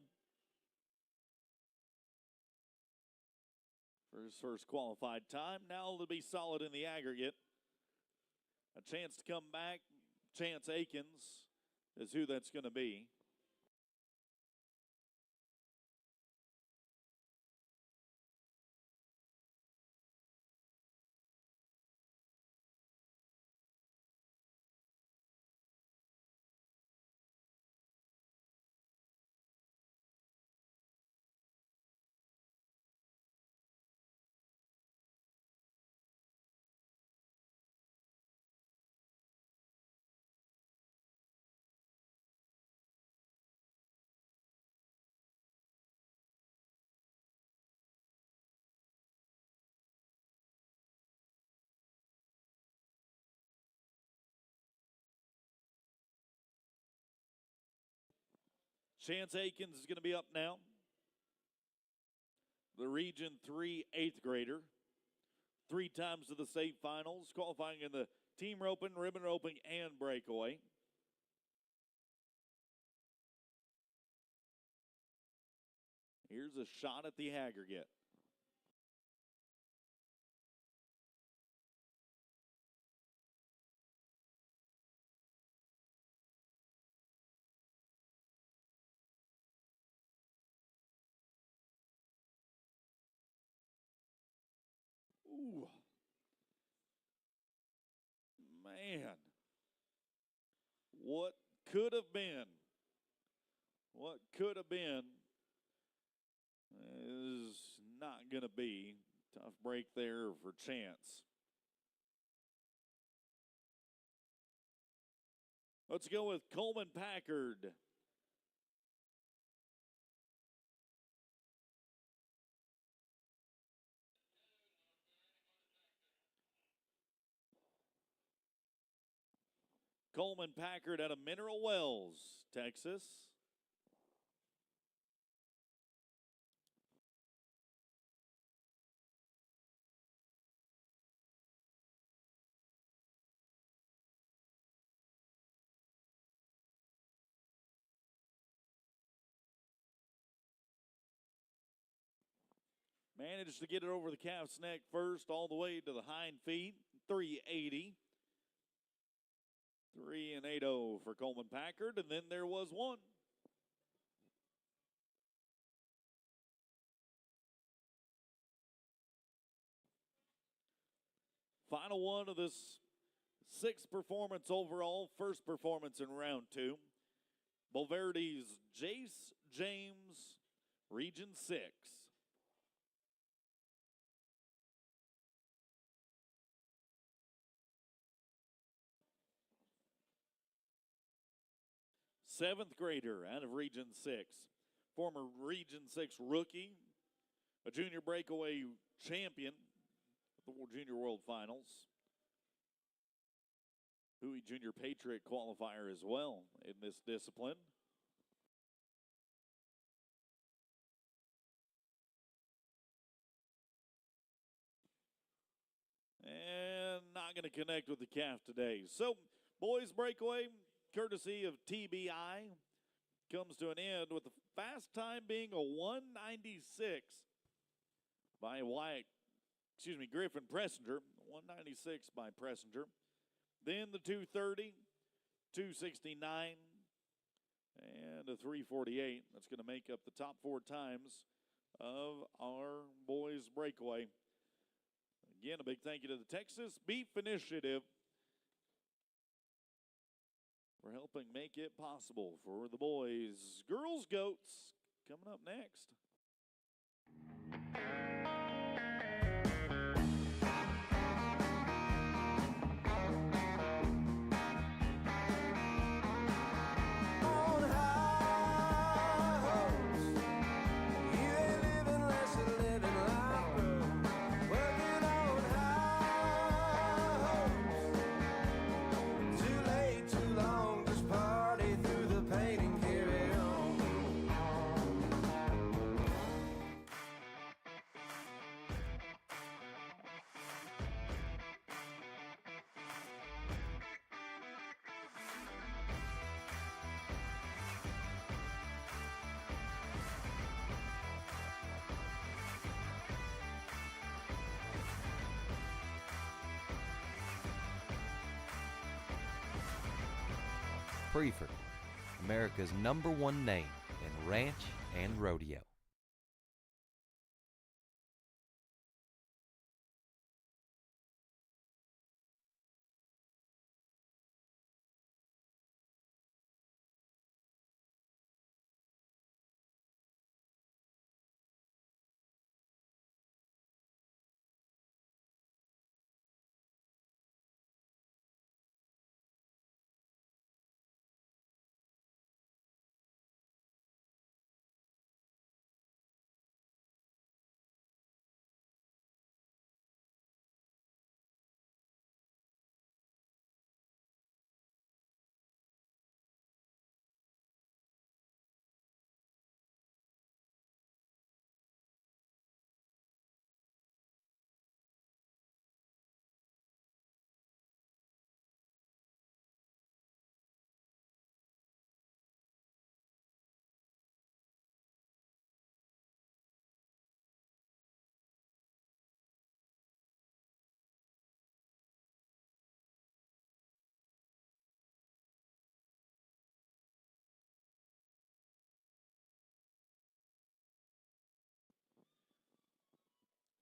Speaker 1: For his first qualified time. Now it'll be solid in the aggregate. A chance to come back. Chance Akins is who that's going to be. Chance Akins is going to be up now. The Region 3 eighth grader. 3 times to the state finals, qualifying in the team roping, ribbon roping, and breakaway. Here's a shot at the aggregate. Ooh. Man. What could have been? What could have been is not going to be. Tough break there for Chance. Let's go with Coleman Packard. Coleman Packard out of Mineral Wells, Texas. Managed to get it over the calf's neck first, all the way to the hind feet. 380. 3-80 for Coleman Packard, and then there was one. Final one of this 6th performance overall, first performance in round 2. Bulverde's Jace James, Region 6. 7th grader out of Region 6, former Region 6 rookie, a junior breakaway champion at the Junior World Finals, Huey Junior Patriot qualifier as well in this discipline. And not going to connect with the calf today. So, boys breakaway, courtesy of TBI, comes to an end with the fast time being a 196 by Griffin Pressinger. 196 by Pressinger. Then the 230, 269, and a 348. That's going to make up the top 4 times of our boys breakaway. Again, a big thank you to the Texas Beef Initiative for helping make it possible for the boys. Girls Goats coming up next.
Speaker 3: Preferred, America's #1 name in ranch and rodeo.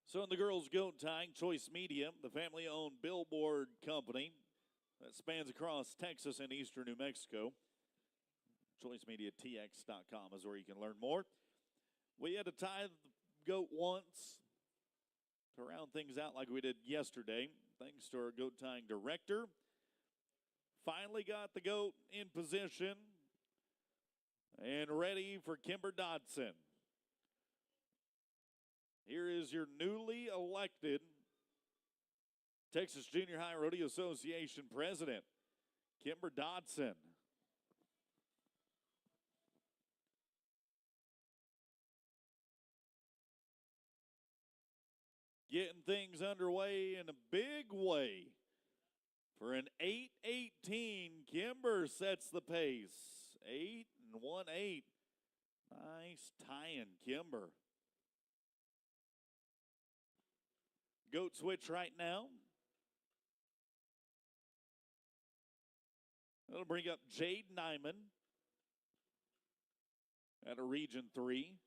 Speaker 1: So in the girls' goat tying, Choice Media, the family-owned billboard company that spans across Texas and eastern New Mexico. ChoiceMediaTX.com is where you can learn more. We had to tie the goat once to round things out like we did yesterday, thanks to our goat tying director. Finally got the goat in position and ready for Kimber Dodson. Here is your newly elected Texas Junior High Rodeo Association president, Kimber Dodson. Getting things underway in a big way. For an 8:18, Kimber sets the pace. 8 and 1-8. Nice tying, Kimber. Goat switch right now. That'll bring up Jade Nyman at a Region 3.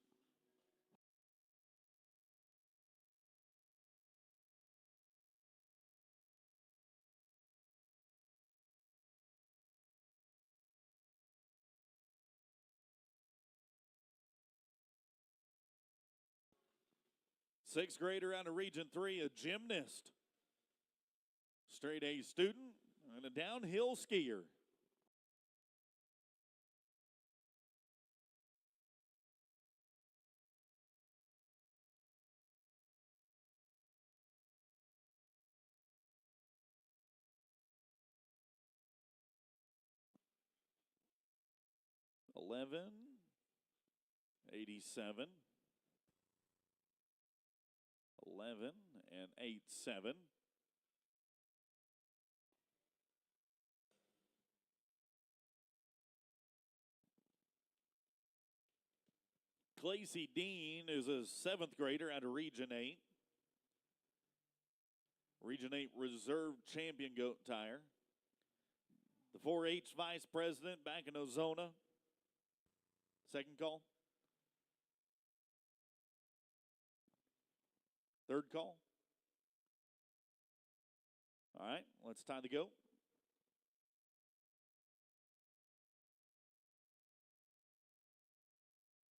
Speaker 1: Sixth grader out of Region 3, a gymnast, straight A student, and a downhill skier. 11, 87, 11, and 8-7. Lacey Dean is a 7th grader out of Region 8. Region 8 Reserve Champion Goat Tire. The 4-H Vice President back in Ozona. Second call. Third call. All right, let's tie the goat.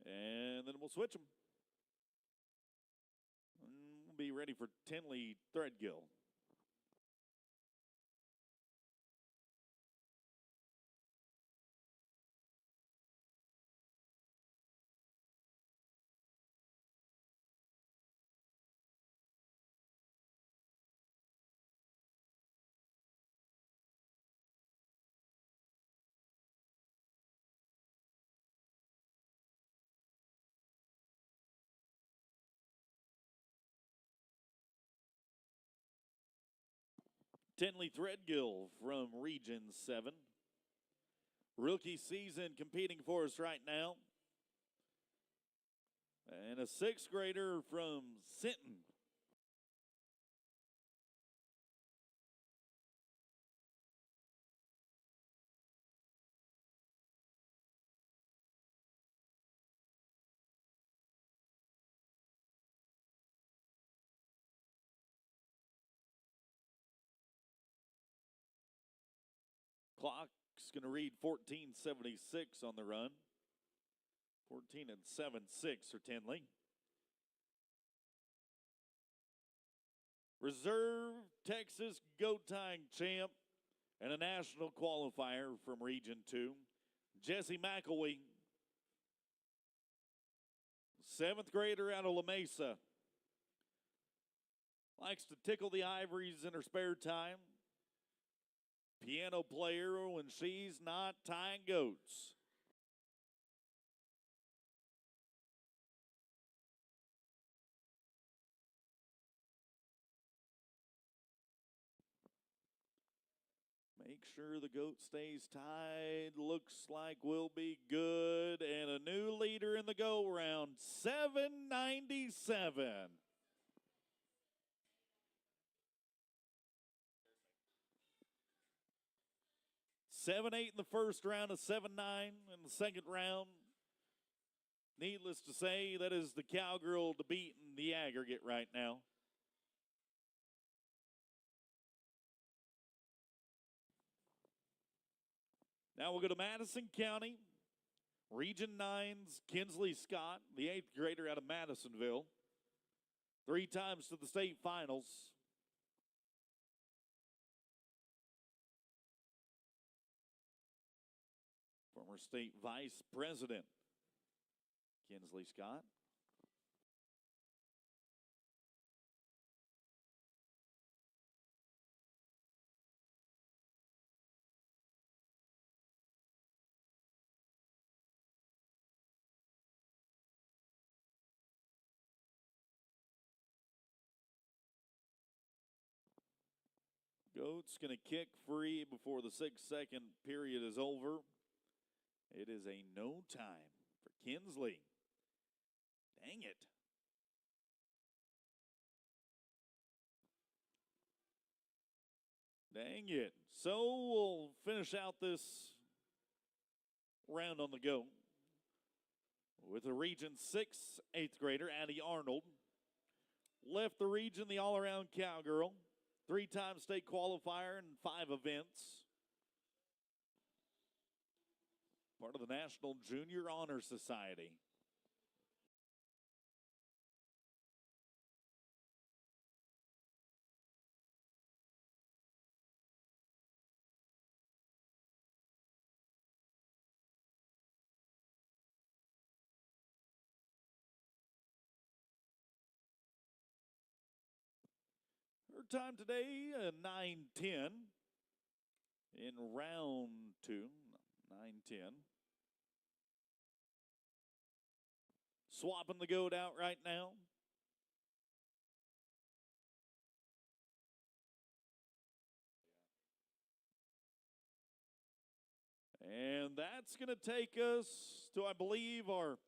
Speaker 1: And then we'll switch them. And we'll be ready for Tinley Threadgill. Tinley Threadgill from Region 7. Rookie season competing for us right now. And a 6th grader from Sinton. Clock's going to read 14:76 on the run. 14 and 7-6 for Tinley. Reserve Texas goat tying champ and a national qualifier from Region 2, Jesse McElwee. 7th grader out of La Mesa. Likes to tickle the ivories in her spare time. Piano player when she's not tying goats. Make sure the goat stays tied. Looks like we'll be good. And a new leader in the go round, 797. Seven, 8 in the first round, a 7-9 in the second round. Needless to say, that is the cowgirl to beat in the aggregate right now. Now we'll go to Madison County. Region 9's Kinsley Scott, the 8th grader out of Madisonville. 3 times to the state finals. Former state vice president, Kinsley Scott. Goat's going to kick free before the 6-second period is over. It is a no time for Kinsley. Dang it. Dang it. So we'll finish out this round on the go with a Region 6 8th grader, Addie Arnold. Left the region, the all-around cowgirl. 3-time state qualifier in 5 events. Part of the National Junior Honor Society. Her time today, 9:10 in round 2. 9:10. swapping the goat out right now. And that's going to take us to, I believe, our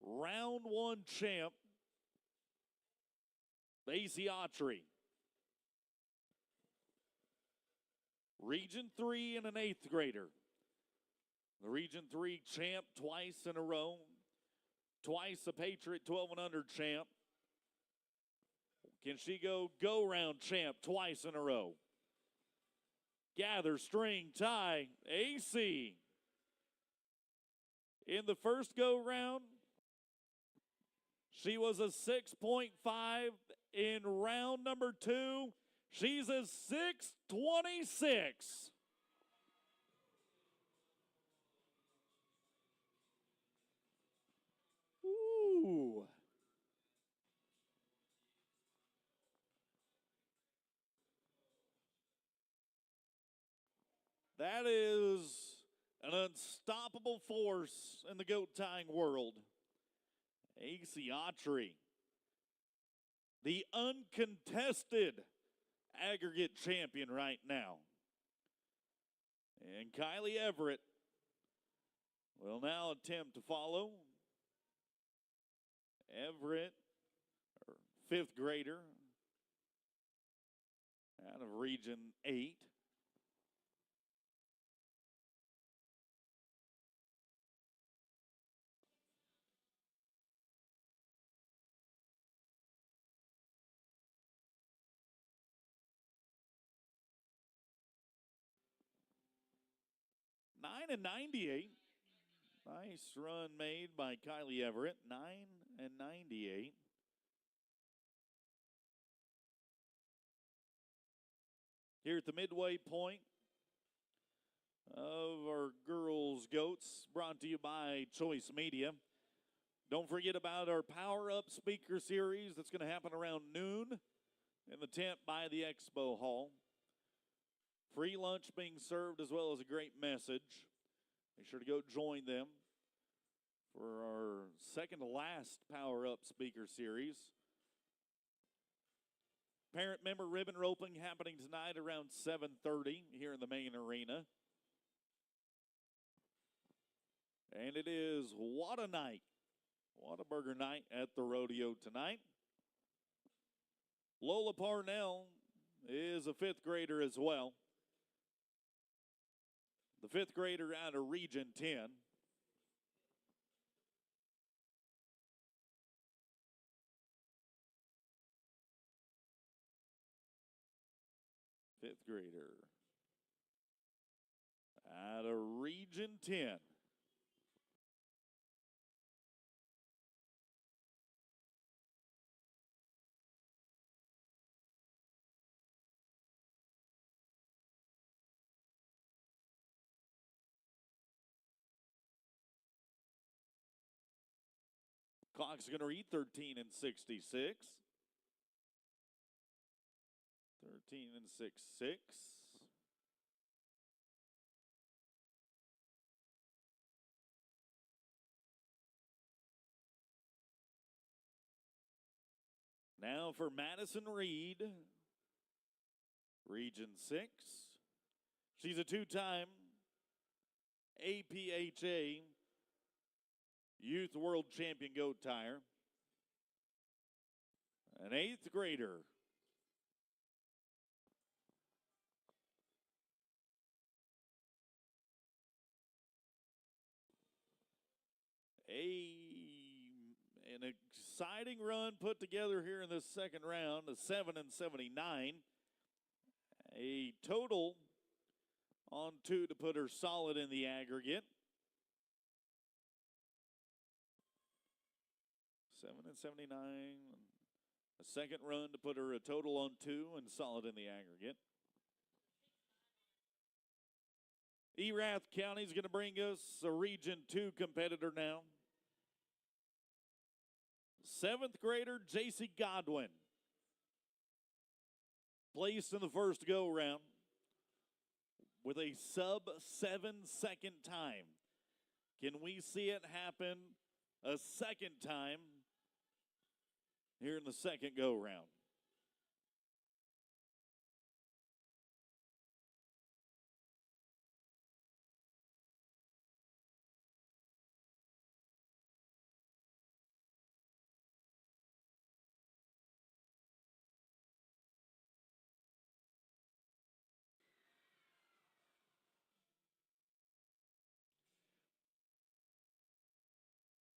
Speaker 1: round one champ, TJHRA. Region 3 and an 8th grader. The Region 3 champ twice in a row. Twice a Patriot 12 and under champ. Can she go round champ twice in a row? Gather, string, tie, AC. In the first go round, she was a 6.5. In round number 2, she's a 6.26. Ooh. That is an unstoppable force in the goat tying world. TJHRA, the uncontested aggregate champion right now. And Kylie Everett will now attempt to follow. Everett, 5th grader out of Region 8. Nine and 98. Nice run made by Kylie Everett. 9 and 98. Here at the midway point of our girls' goats, brought to you by Choice Media. Don't forget about our Power Up Speaker Series that's going to happen around noon in the tent by the Expo Hall. Free lunch being served as well as a great message. Make sure to go join them for our second to last Power Up Speaker Series. Parent member ribbon roping happening tonight around 7:30 here in the main arena. And it is what a night. What a burger night at the rodeo tonight. Lola Parnell is a 5th grader as well. The 5th grader out of Region 10. Fifth grader out of Region 10. Clock's going to read 13 and 66. 13 and 66. Now for Madison Reed, Region 6. She's a 2-time APHA Youth World Champion goat tire. An 8th grader. An exciting run put together here in this second round, a 7 and 79. A total on 2 to put her solid in the aggregate. 7 and 79. A second run to put her a total on 2 and solid in the aggregate. Erath County is going to bring us a Region 2 competitor now. 7th grader JC Godwin. Placed in the first go-round with a sub-7-second time. Can we see it happen a second time here in the second go-round.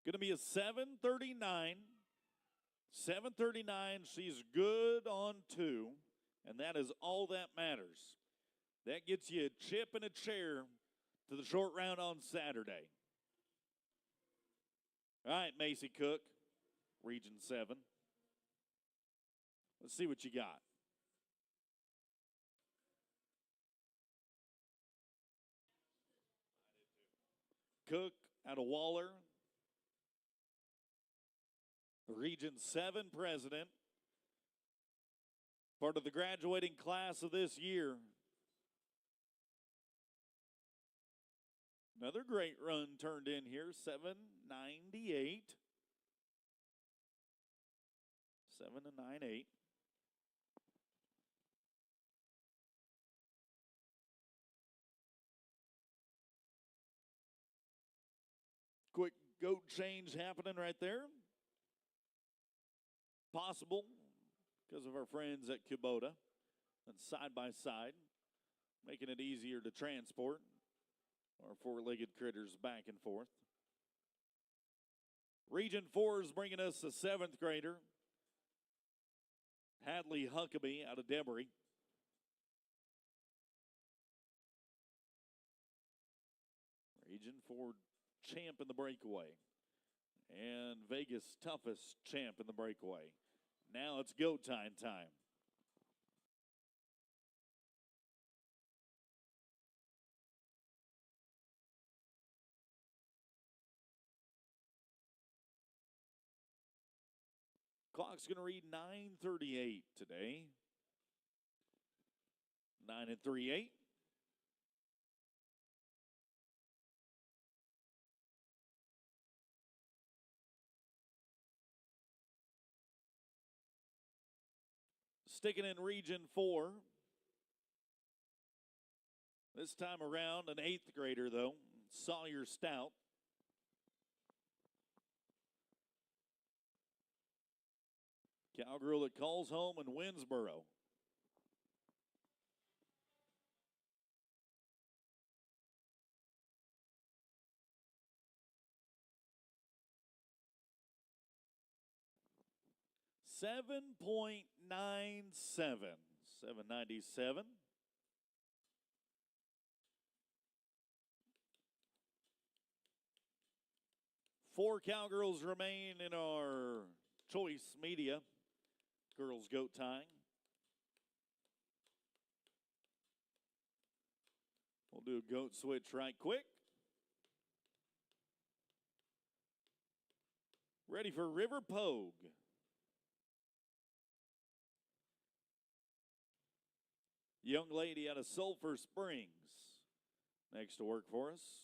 Speaker 1: Going to be a 7:39. 7:39. She's good on 2, and that is all that matters. That gets you a chip and a chair to the short round on Saturday. All right, Macy Cook, Region 7. Let's see what you got. Cook out of Waller, the Region 7 president, part of the graduating class of this year. Another great run turned in here, 7:98. 7:98. Quick goat change happening right there. Possible because of our friends at Kubota and side by side, making it easier to transport our four-legged critters back and forth. Region 4 is bringing us a 7th grader, Hadley Huckabee out of Debris. Region 4 champ in the breakaway. And Vegas toughest champ in the breakaway. Now it's go time. Clock's going to read 9:38 today. 9 3/8. Sticking in Region 4. This time around, an 8th grader, though, Sawyer Stout. Cowgirl that calls home in Winsboro. .97. 797. Four Cowgirls remain in our choice media. Girls goat tying. We'll do a goat switch right quick. Ready for River Pogue. Young lady out of Sulphur Springs. Next to work for us.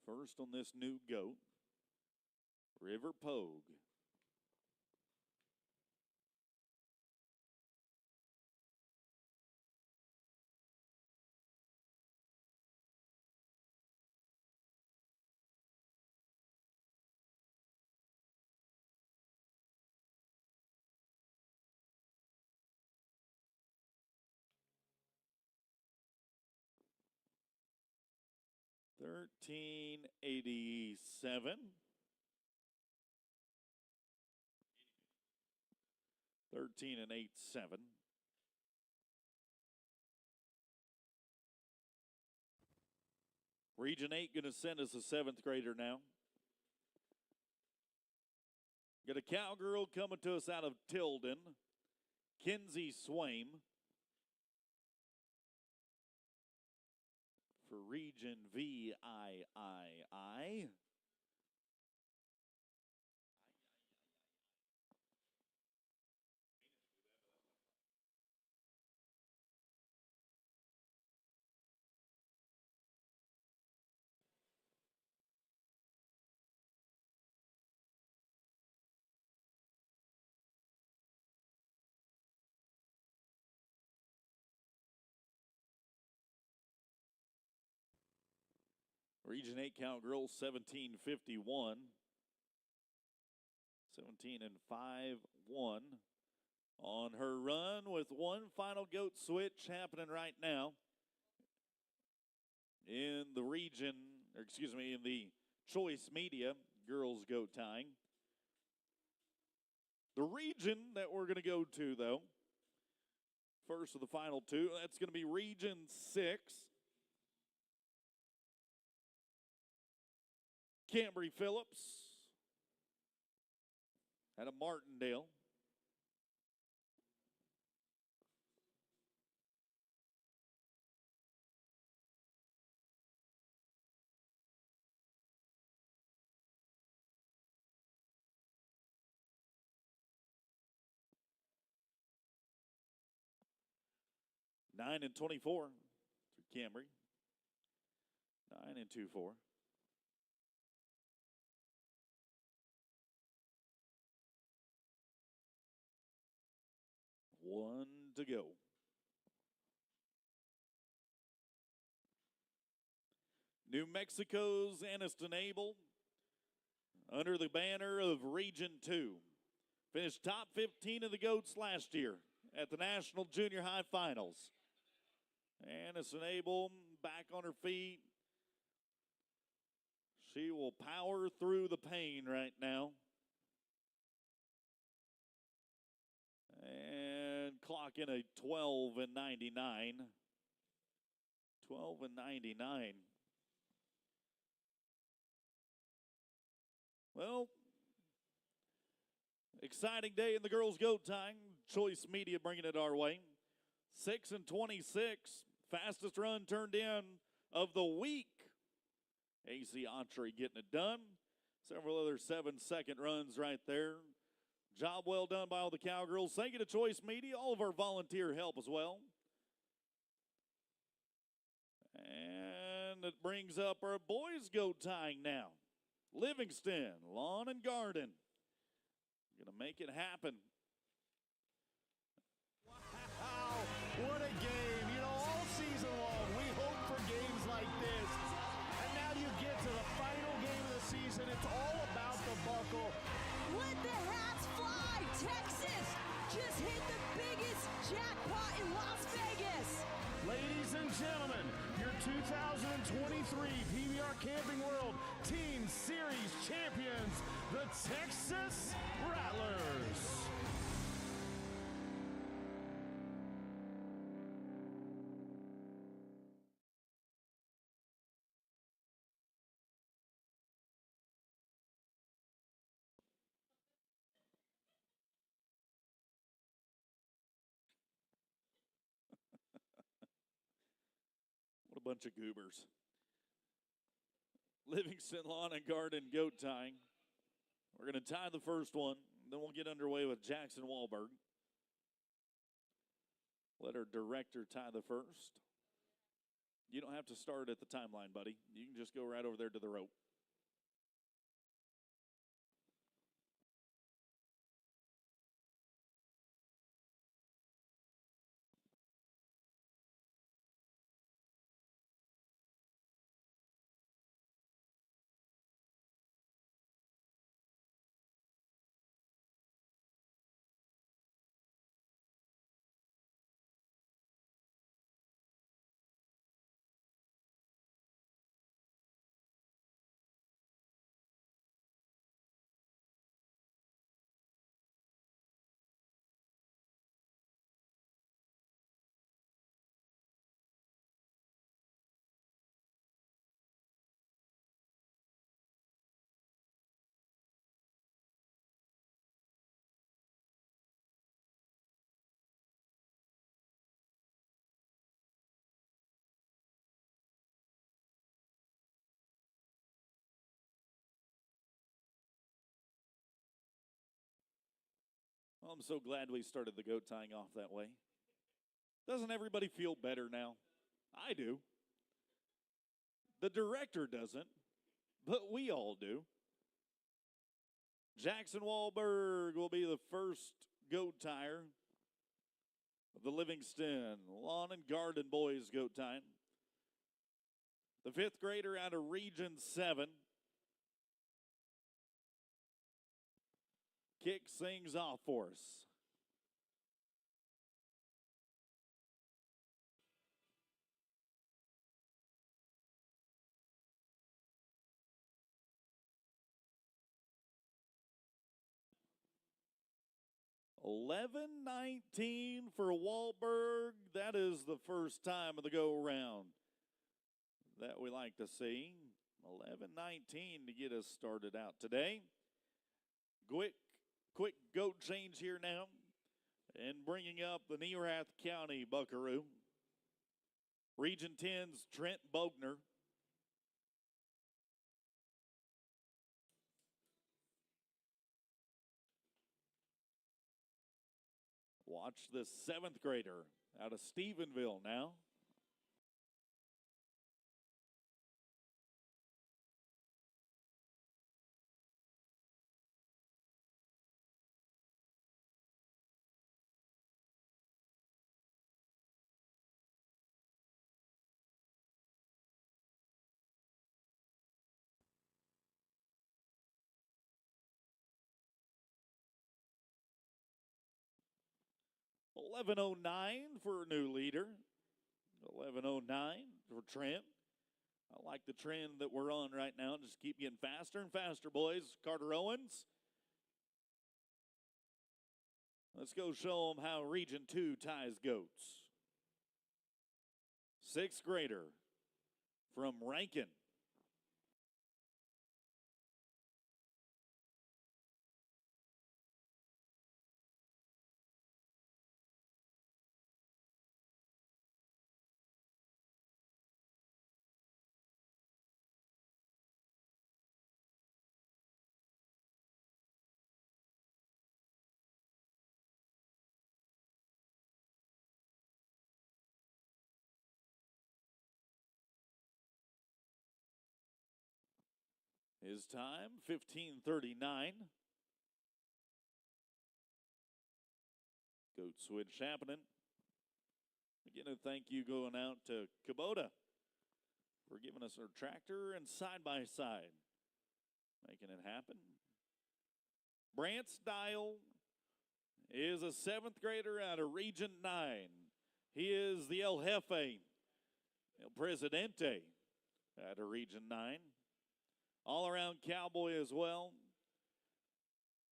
Speaker 1: First on this new goat, River Pogue. $13.87. 13 and 8-7. Region 8 going to send us a 7th grader now. Got a cowgirl coming to us out of Tilden, Kinsey Swaim. For Region VIII. Region 8 Cowgirls 1751. 17 and 5-1 on her run with one final goat switch happening right now in the region, or excuse me, in the Choice Media girls goat tying. The region that we're going to go to, though, first of the final two, that's going to be Region 6. Cambry Phillips out of Martindale. Nine and 24 through Cambry. 9 and 2-4. One to go. New Mexico's Aniston Abel, under the banner of Region 2, finished top 15 of the GOATs last year at the National Junior High Finals. Aniston Abel back on her feet. She will power through the pain right now. And clock in a 12 and 99. 12 and 99. Well, exciting day in the girls' goat tying. Choice Media bringing it our way. 6 and 26. Fastest run turned in of the week. TJHRA getting it done. Several other 7-second runs right there. Job well done by all the Cowgirls. Thank you to Choice Media, all of our volunteer help as well. And it brings up our boys' goat tying now. Livingston, Lawn and Garden. Gonna make it happen.
Speaker 4: Wow, what a game. You know, all season long, we hope for games like this. And now you get to the final game of the season. It's all about the buckle.
Speaker 5: Let the hats fly! Texas just hit the biggest jackpot in Las Vegas!
Speaker 4: Ladies and gentlemen, your 2023 PBR Camping World Team Series champions, the Texas Rattlers.
Speaker 1: What a bunch of goobers. Livingston Lawn and Garden goat tying. We're going to tie the first one, then we'll get underway with Jackson Wahlberg. Let our director tie the first. You don't have to start at the timeline, buddy. You can just go right over there to the rope. Well, I'm so glad we started the goat tying off that way. Doesn't everybody feel better now? I do. The director doesn't, but we all do. Jackson Wahlberg will be the first goat tyer of the Livingston Lawn and Garden boys goat tying. The fifth grader out of Region 7 kicks things off for us. $11.19 for Wahlberg. That is the first time of the go-around that we like to see. $11.19 to get us started out today. Quick goat change here now. And bringing up the Neerath County Buckaroo. Region 10's Trent Bogner. Watch the seventh grader out of Stephenville now. $11.09 for a new leader. $11.09 for Trent. I like the trend that we're on right now. Just keep getting faster and faster, boys. Carter Owens. Let's go show them how Region 2 ties goats. Sixth grader from Rankin. His time, 15:39. Goat switch happening. Again, a thank you going out to Kubota for giving us our tractor and side-by-side, making it happen. Brant Style is a seventh grader out of Region 9. He is the El Jefe, El Presidente out of Region 9. All-around cowboy as well.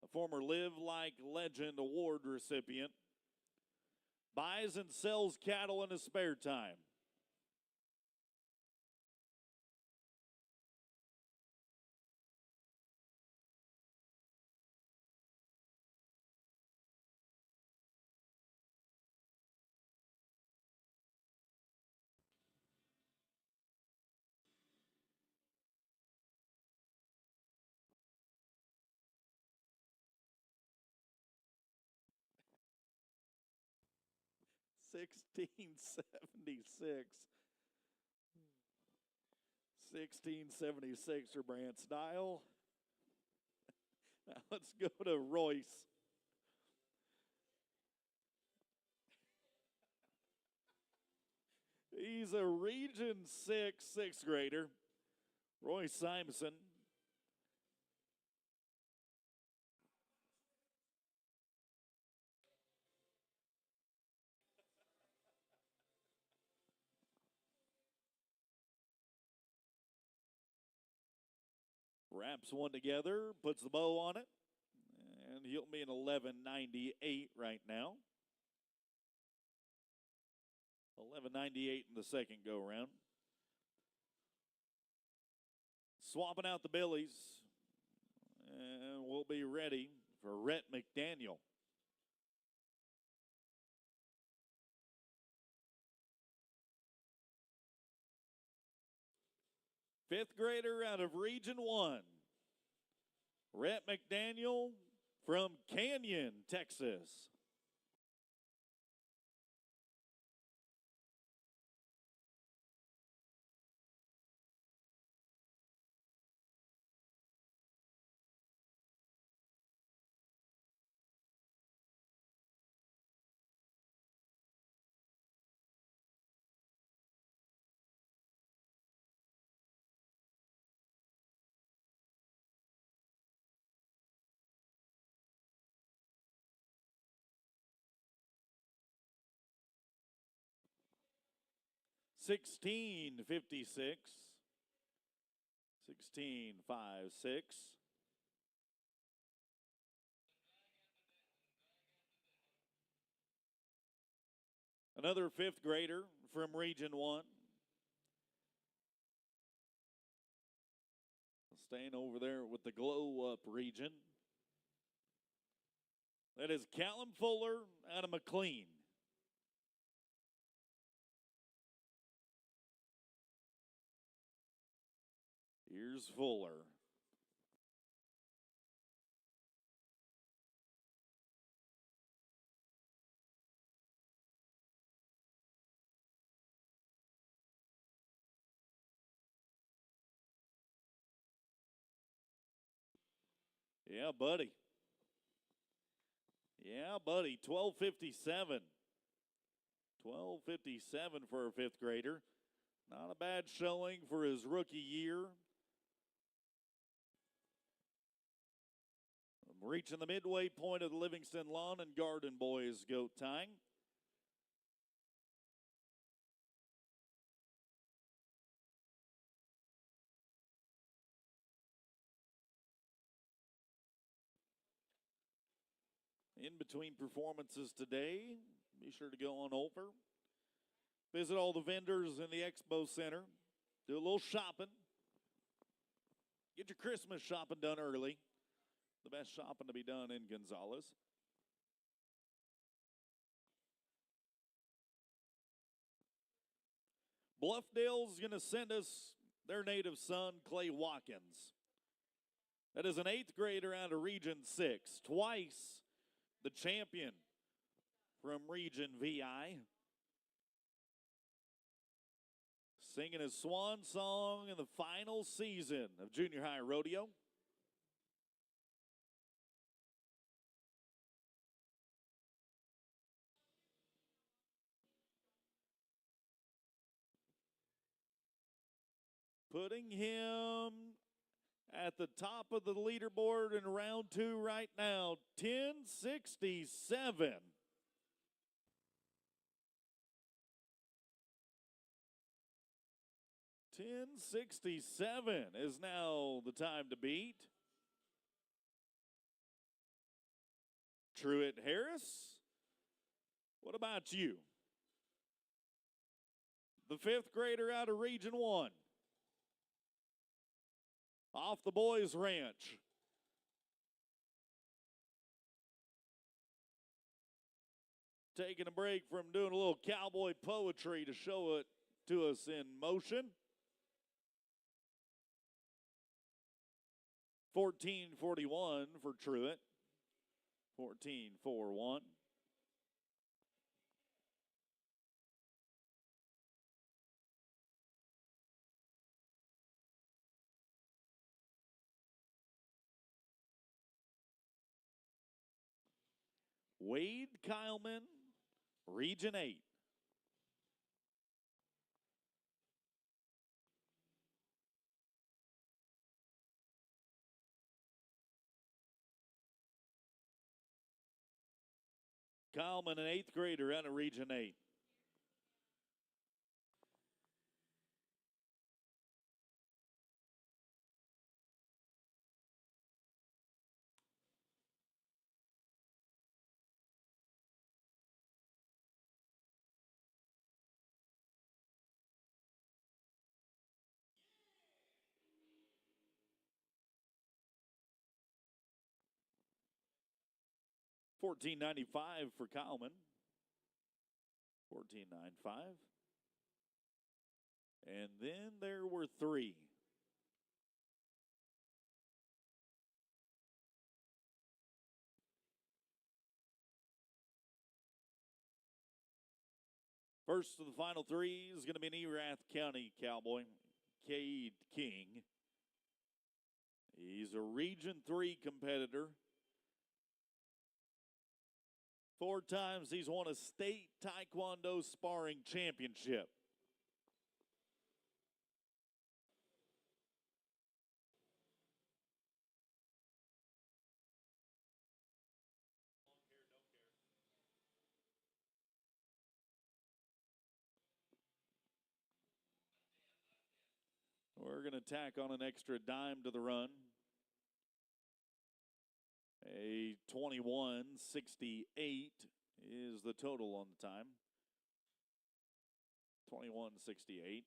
Speaker 1: A former Live Like Legend Award recipient. Buys and sells cattle in his spare time. $16.76. $16.76 for Brant Style. Now let's go to Royce. He's a Region 6 sixth grader. Royce Simonson. Wraps one together, puts the bow on it, and he'll be an 11.98 right now. 11.98 in the second go-around. Swapping out the billies, and we'll be ready for Rhett McDaniel. Fifth grader out of Region 1, Rhett McDaniel from Canyon, Texas. 16:56. 16:56. Another fifth grader from Region 1. Staying over there with the Glow Up region. That is Callum Fuller out of McLean. Here's Fuller. Yeah, buddy. Yeah, buddy. 12:57. 12:57 for a fifth grader. Not a bad showing for his rookie year. Reaching the midway point of the Livingston Lawn and Garden Boys goat tying. In between performances today, be sure to go on over. Visit all the vendors in the Expo Center. Do a little shopping. Get your Christmas shopping done early. The best shopping to be done in Gonzales. Bluffdale's going to send us their native son, Clay Watkins. That is an eighth grader out of Region 6. Twice the champion from Region VI. Singing his swan song in the final season of junior high rodeo. Putting him at the top of the leaderboard in round 2 right now, 10:67. $10.67 is now the time to beat. Truett Harris, what about you? The fifth grader out of Region 1. Off the boys' ranch. Taking a break from doing a little cowboy poetry to show it to us in motion. 14:41 for Truett. 14:41. Wade Kyleman, Region 8. Kyleman, an eighth grader out of Region 8. $14.95 for Kyleman. $14.95. And then there were 3. First of the final 3 is going to be an Erath County Cowboy, Cade King. He's a Region 3 competitor. 4 times he's won a state taekwondo sparring championship. going to tack on an extra dime to the run. A 21.68 is the total on the time. 21.68.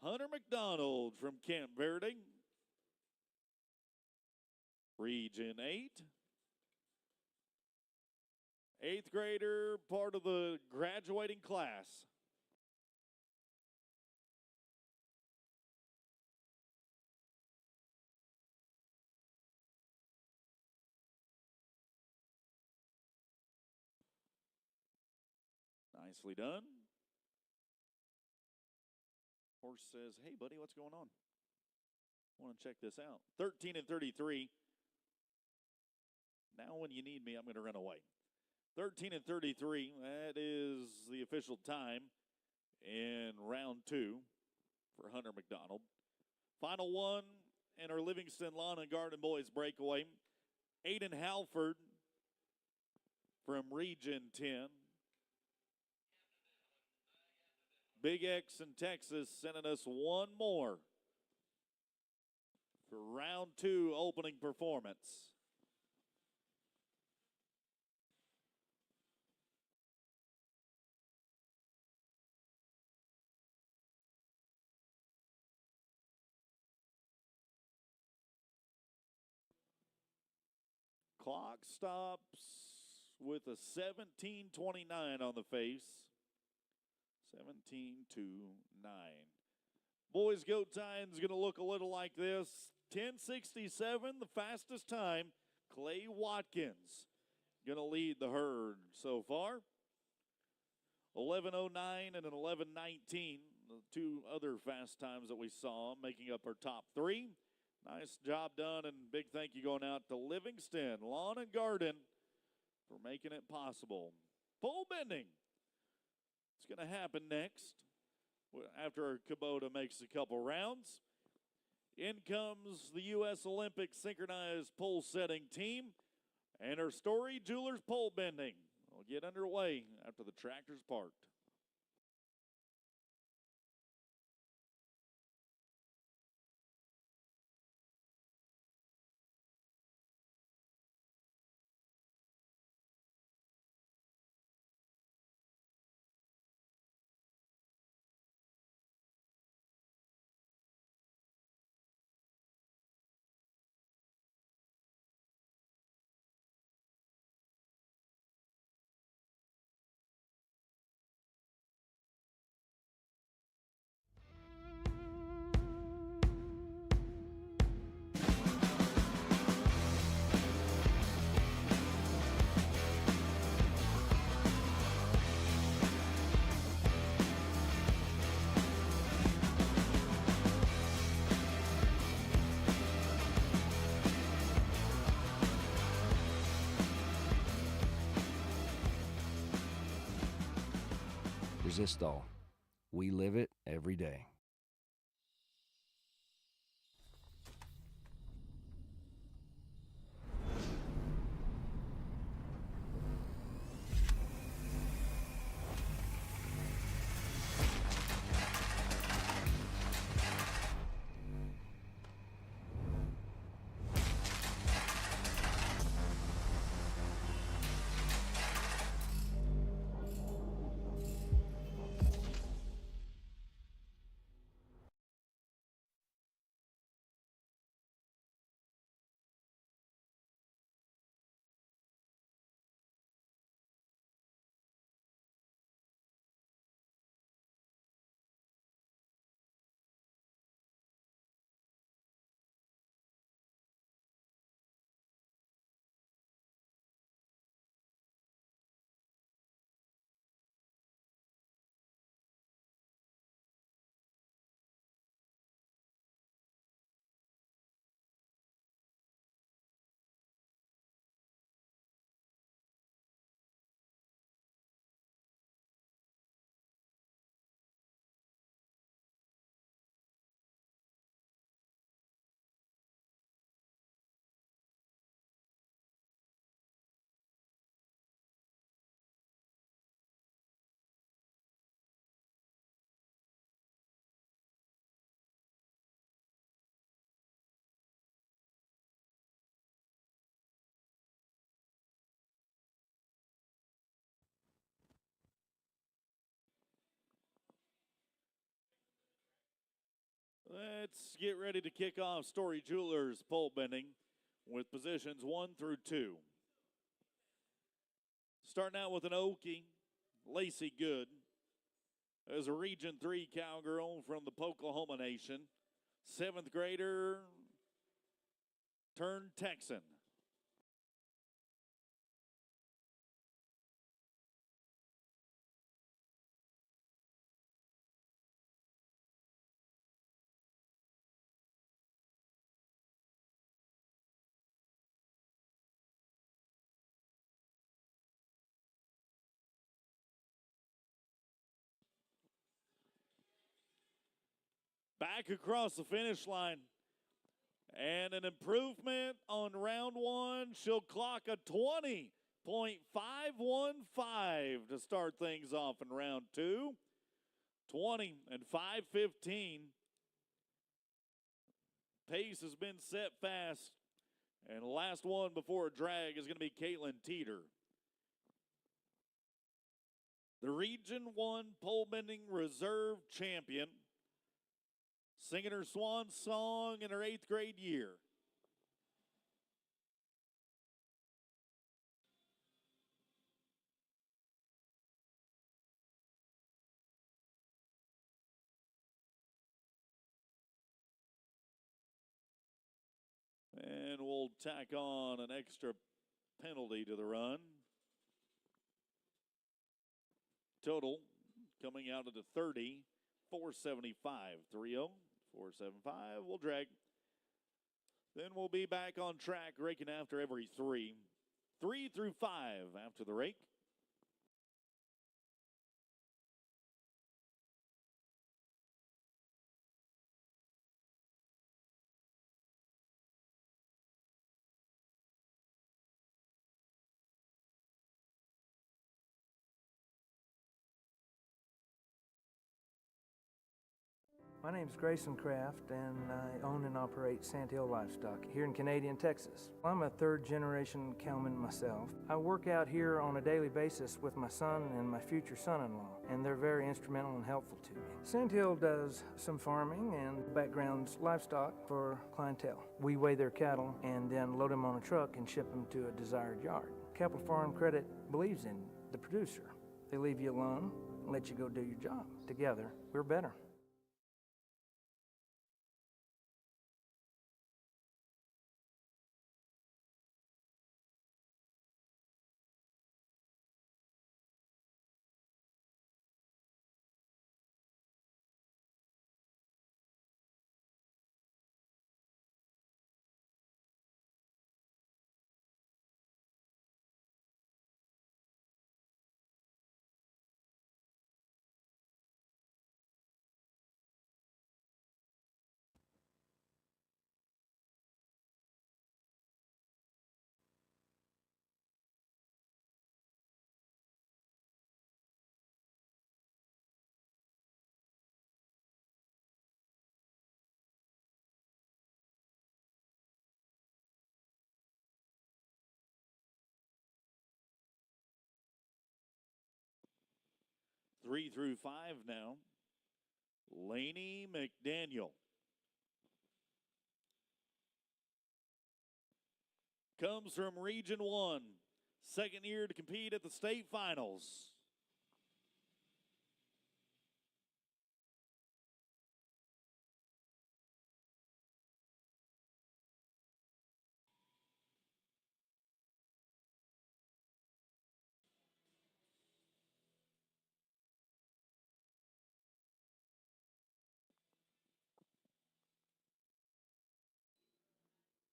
Speaker 1: Hunter McDonald from Camp Verde. Region 8. 8th grader, part of the graduating class. Nicely done. Horse says, hey, buddy, what's going on? I want to check this out. 13-33. Now when you need me, I'm going to run away. 13-33, that is the official time in round 2 for Hunter McDonald. Final one in our Livingston Lawn and Garden Boys breakaway. Aiden Halford from Region 10. Big X in Texas sending us one more for round 2 opening performance. Clock stops with a 17:29 on the face. 17:29. Boys' goat time's going to look a little like this. 10:67, the fastest time. Clay Watkins going to lead the herd so far. 11:09 and an 11:19, the two other fast times that we saw, making up our top 3. Nice job done, and big thank you going out to Livingston Lawn and Garden for making it possible. Pole bending. It's going to happen next after Kubota makes a couple rounds. In comes the U.S. Olympic synchronized pole setting team and our Story Jewelers pole bending. We'll get underway after the tractor's parked.
Speaker 6: Resistol. We live it every day.
Speaker 1: Let's get ready to kick off Story Jewelers pole bending with positions 1 through 2. Starting out with an Okie, Lacey Good. As a Region 3 cowgirl from the Poklahoma Nation, 7th grader turned Texan. Back across the finish line. And an improvement on round 1. She'll clock a 20.515 to start things off in round 2. 20 and 5:15. Pace has been set fast. And the last one before a drag is going to be Caitlin Teeter. The Region 1 pole bending reserve champion, singing her swan song in her 8th grade year. And we'll tack on an extra penalty to the run. Total coming out at a 30, 475, 3-0, 475. We'll drag. Then we'll be back on track, raking after every 3. 3 through 5 after the rake.
Speaker 7: My name is Grayson Kraft, and I own and operate Sandhill Livestock here in Canadian, Texas. I'm a third-generation cowman myself. I work out here on a daily basis with my son and my future son-in-law, and they're very instrumental and helpful to me. Sandhill does some farming and backgrounds livestock for clientele. We weigh their cattle and then load them on a truck and ship them to a desired yard. Capital Farm Credit believes in the producer. They leave you alone and let you go do your job. Together, we're better. Three through 5 now. Laney McDaniel. Comes from Region 1. 2nd year to compete at the state finals.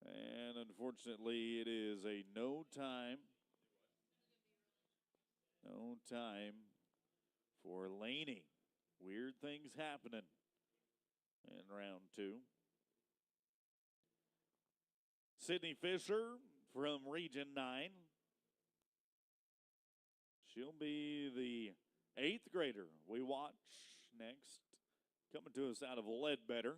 Speaker 7: And unfortunately, it is a no time. No time for Laney. Weird things happening in round 2. Sydney Fisher from Region 9. She'll be the 8th grader we watch next. Coming to us out of Ledbetter.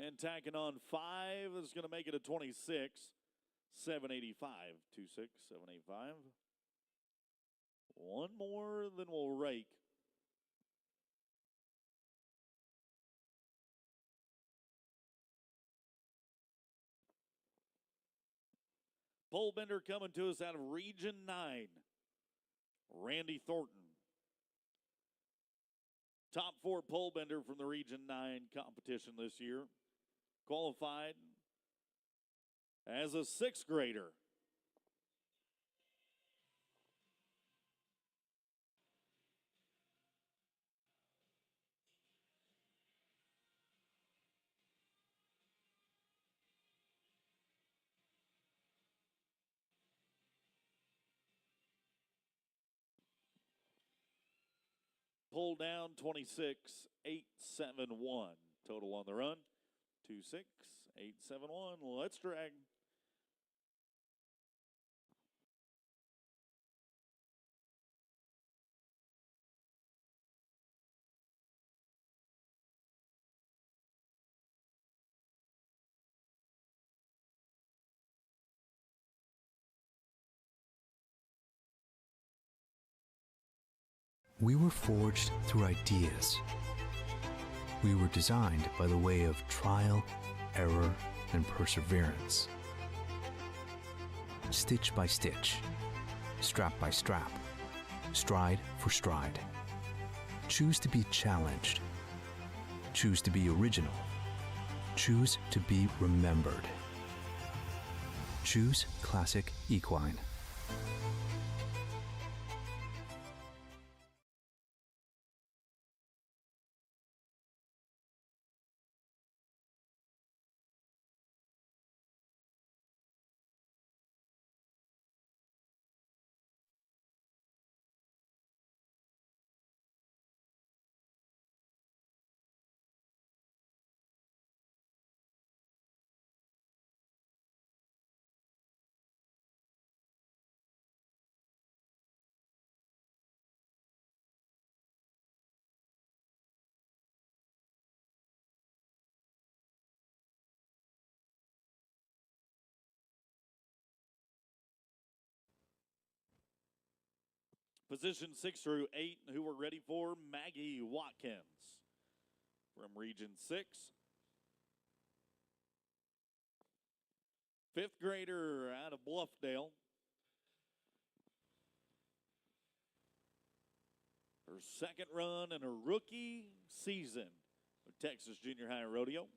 Speaker 1: And tacking on 5 is going to make it a 26. 785. 26, 785. One more, then we'll rake. Pole bender coming to us out of Region 9. Randy Thornton. Top 4 pole bender from the Region 9 competition this year. Qualified as a 6th grader. Pull down 26,871. Total on the run 26,871. Let's drag.
Speaker 8: We were forged through ideas. We were designed by the way of trial, error, and perseverance. Stitch by stitch, strap by strap, stride for stride. Choose to be challenged. Choose to be original. Choose to be remembered. Choose Classic Equine.
Speaker 1: Position 6 through 8, who we're ready for, Maggie Watkins from Region 6. 5th grader out of Bluffdale. Her 2nd run in her rookie season with Texas Junior High Rodeo.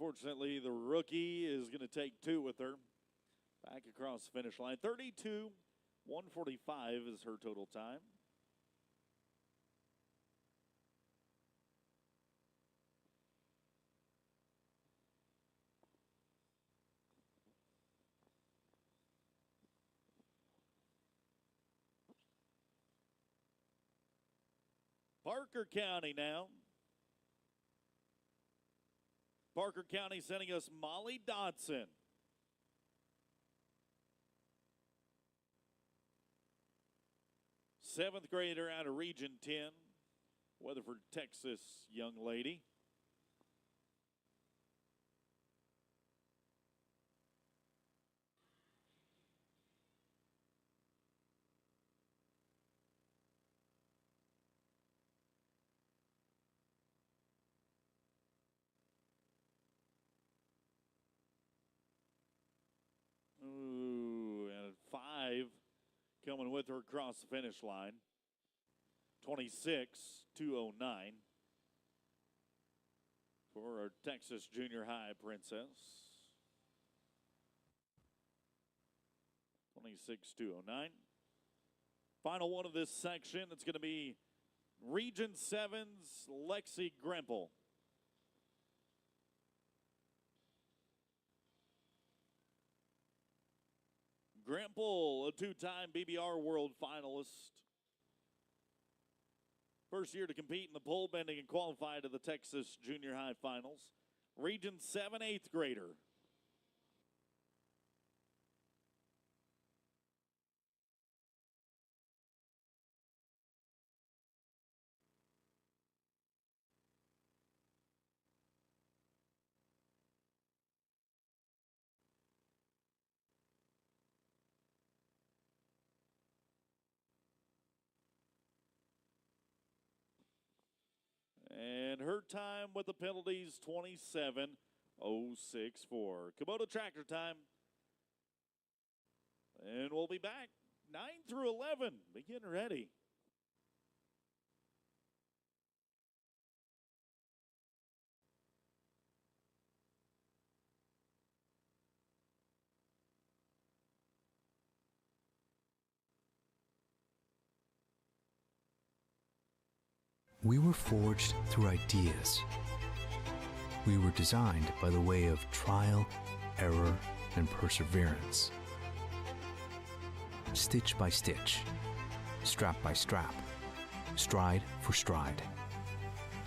Speaker 1: Unfortunately, the rookie is going to take 2 with her. Back across the finish line. 32:145 is her total time. Parker County now. Parker County sending us Molly Dodson. Seventh grader out of Region 10. Weatherford, Texas young lady. Ooh, and 5 coming with her across the finish line. 26,209 for our Texas Junior High Princess. 26,209. Final one of this section, it's going to be Region 7's Lexi Grempel. Grimple, a two-time BBR World finalist. First year to compete in the pole bending and qualify to the Texas Junior High Finals. Region 7 8th grader. And her time with the penalties, 27.064. Kubota tractor time. And we'll be back 9 through 11. Be getting ready.
Speaker 8: We were forged through ideas. We were designed by the way of trial, error, and perseverance. Stitch by stitch, strap by strap, stride for stride.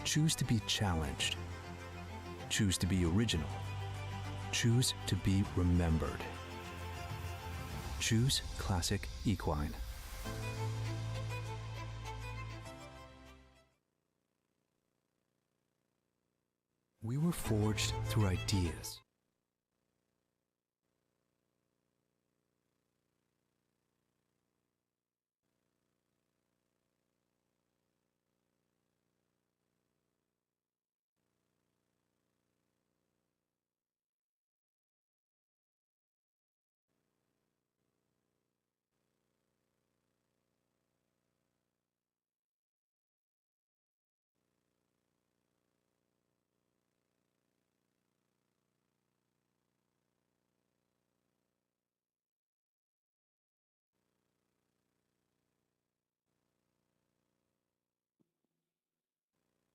Speaker 8: Choose to be challenged. Choose to be original. Choose to be remembered. Choose Classic Equine. We were forged through ideas.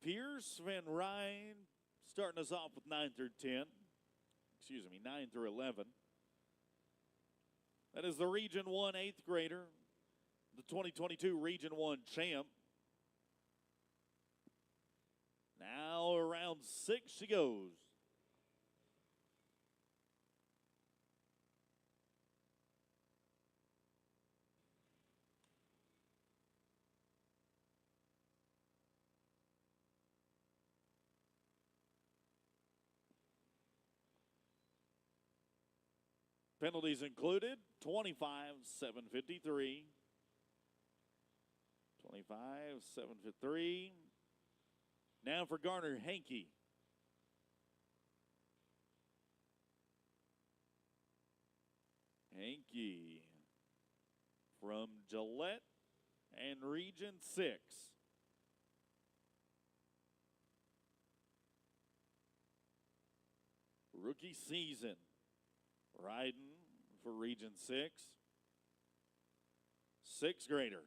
Speaker 1: Pierce Van Ryn starting us off with 9 through 10. Excuse me, 9 through 11. That is the Region 1 8th grader, the 2022 Region 1 champ. Now around 6 she goes. Penalties included, 25-753. 25-753. Now for Garner Hankey. Hankey from Gillette and Region 6. Rookie season. Riding for Region 6. 6th grader.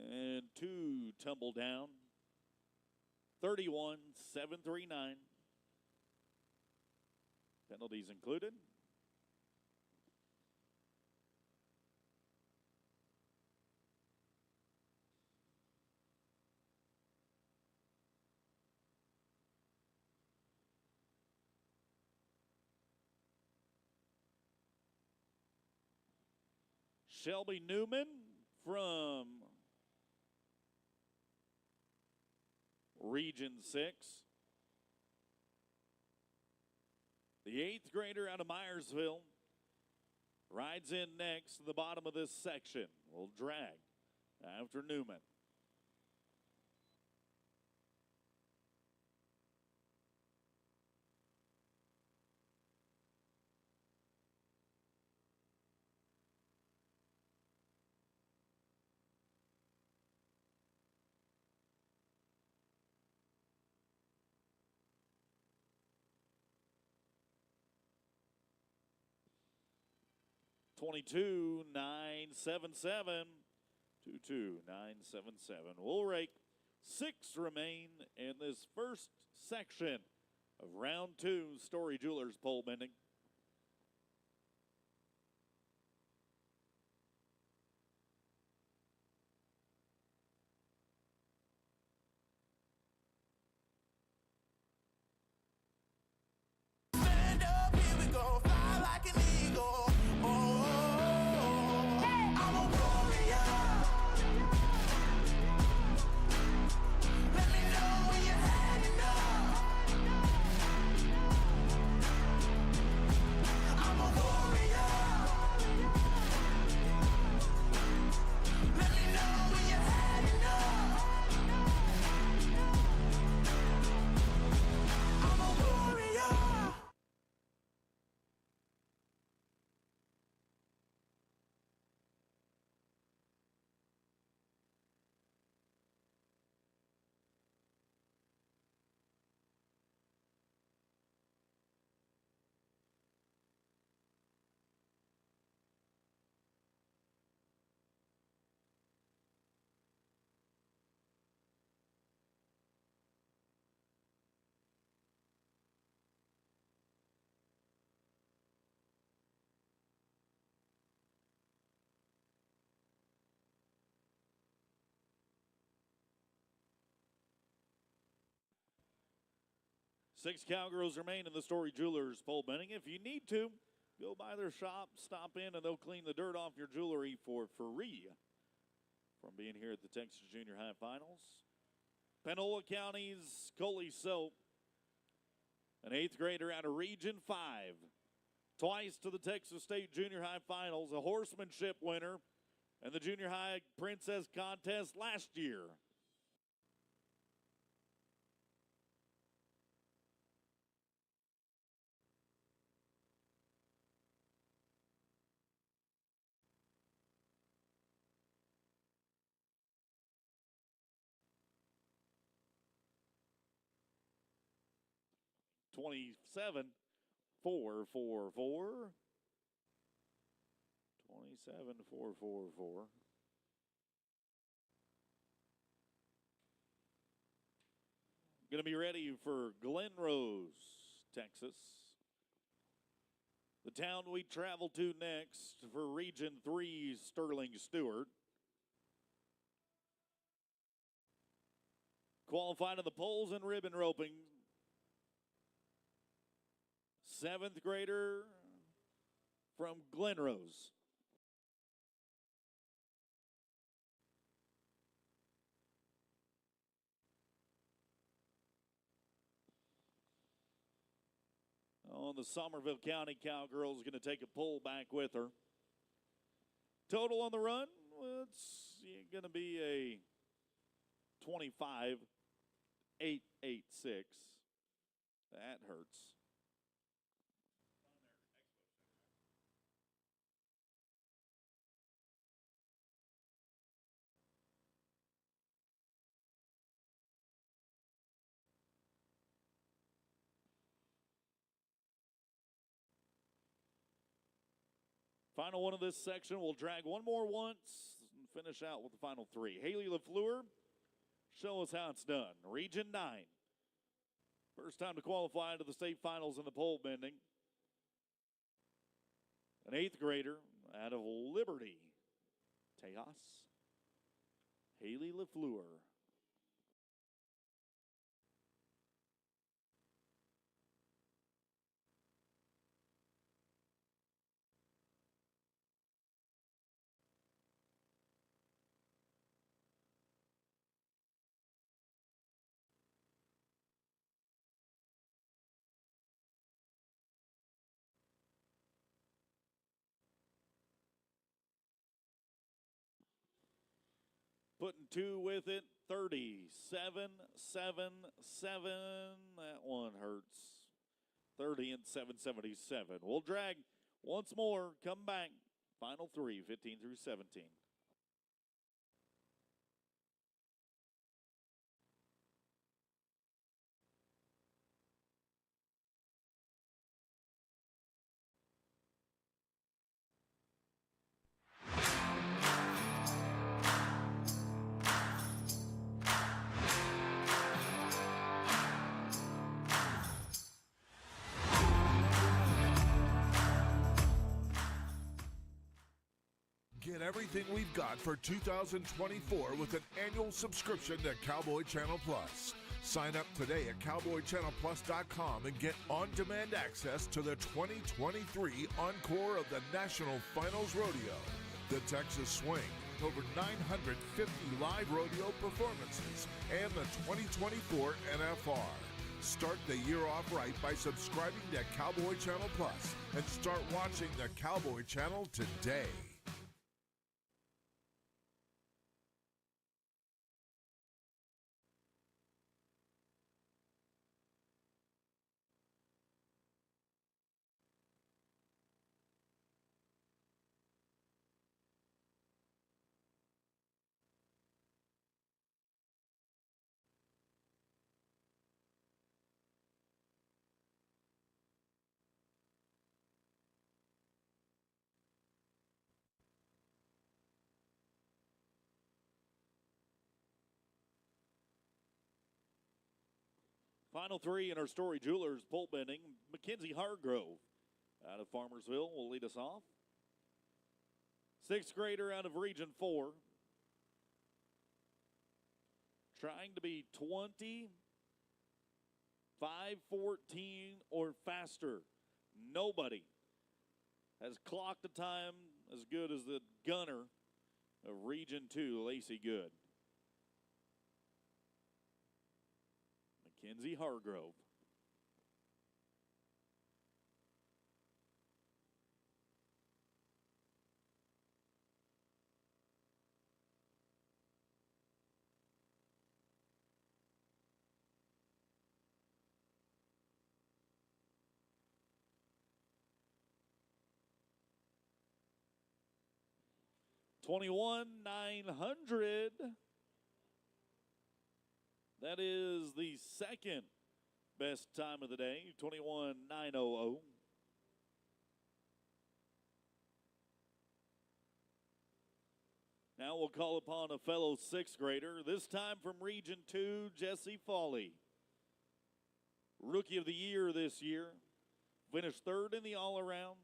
Speaker 1: And 2 tumble down. 31-739. Penalties included. Shelby Newman from Region 6. The 8th grader out of Myersville rides in next to the bottom of this section. Will drag after Newman. 22,977. 22,977. We'll rake 6 remain in this first section of round 2 Story Jewelers pole bending. Six cowgirls remain in the Story Jewelers pole bending. If you need to, go by their shop, stop in, and they'll clean the dirt off your jewelry for free from being here at the Texas Junior High Finals. Panola County's Coley Soap, an 8th grader out of Region 5. Twice to the Texas State Junior High Finals, a horsemanship winner, and the Junior High Princess Contest last year. $27,444. 27,444. Going to be ready for Glen Rose, Texas. The town we travel to next for Region 3, Sterling Stewart. Qualified in the poles and ribbon roping. 7th grader from Glen Rose. Oh, the Somerville County Cowgirl is going to take a pole back with her. Total on the run, well, it's going to be a 25,886. That hurts. Final one of this section. We'll drag one more once and finish out with the final 3. Haley LaFleur, show us how it's done. Region 9. First time to qualify to the state finals in the pole bending. An 8th grader out of Liberty, Tejas. Haley LaFleur. Putting 2 with it, 30,777. That one hurts. 30 and 777. We'll drag once more, come back. Final 3, 15 through 17.
Speaker 9: everything we've got for 2024 with an annual subscription to Cowboy Channel Plus. Sign up today at CowboyChannelPlus.com and get on-demand access to the 2023 encore of the National Finals Rodeo, the Texas Swing, over 950 live rodeo performances, and the 2024 NFR. Start the year off right by subscribing to Cowboy Channel Plus and start watching the Cowboy Channel today.
Speaker 1: Final three in our Story Jewelers pole bending. Mackenzie Hargrove out of Farmersville will lead us off. Sixth grader out of Region 4. Trying to be 20, 5:14 or faster. Nobody has clocked a time as good as the gunner of Region 2, Lacey Good. Mackenzie Hargrove. $21,900. That is the second best time of the day, 21,900. Now we'll call upon a fellow sixth grader, this time from Region 2, Jesse Foley. Rookie of the Year this year, finished third in the all-around,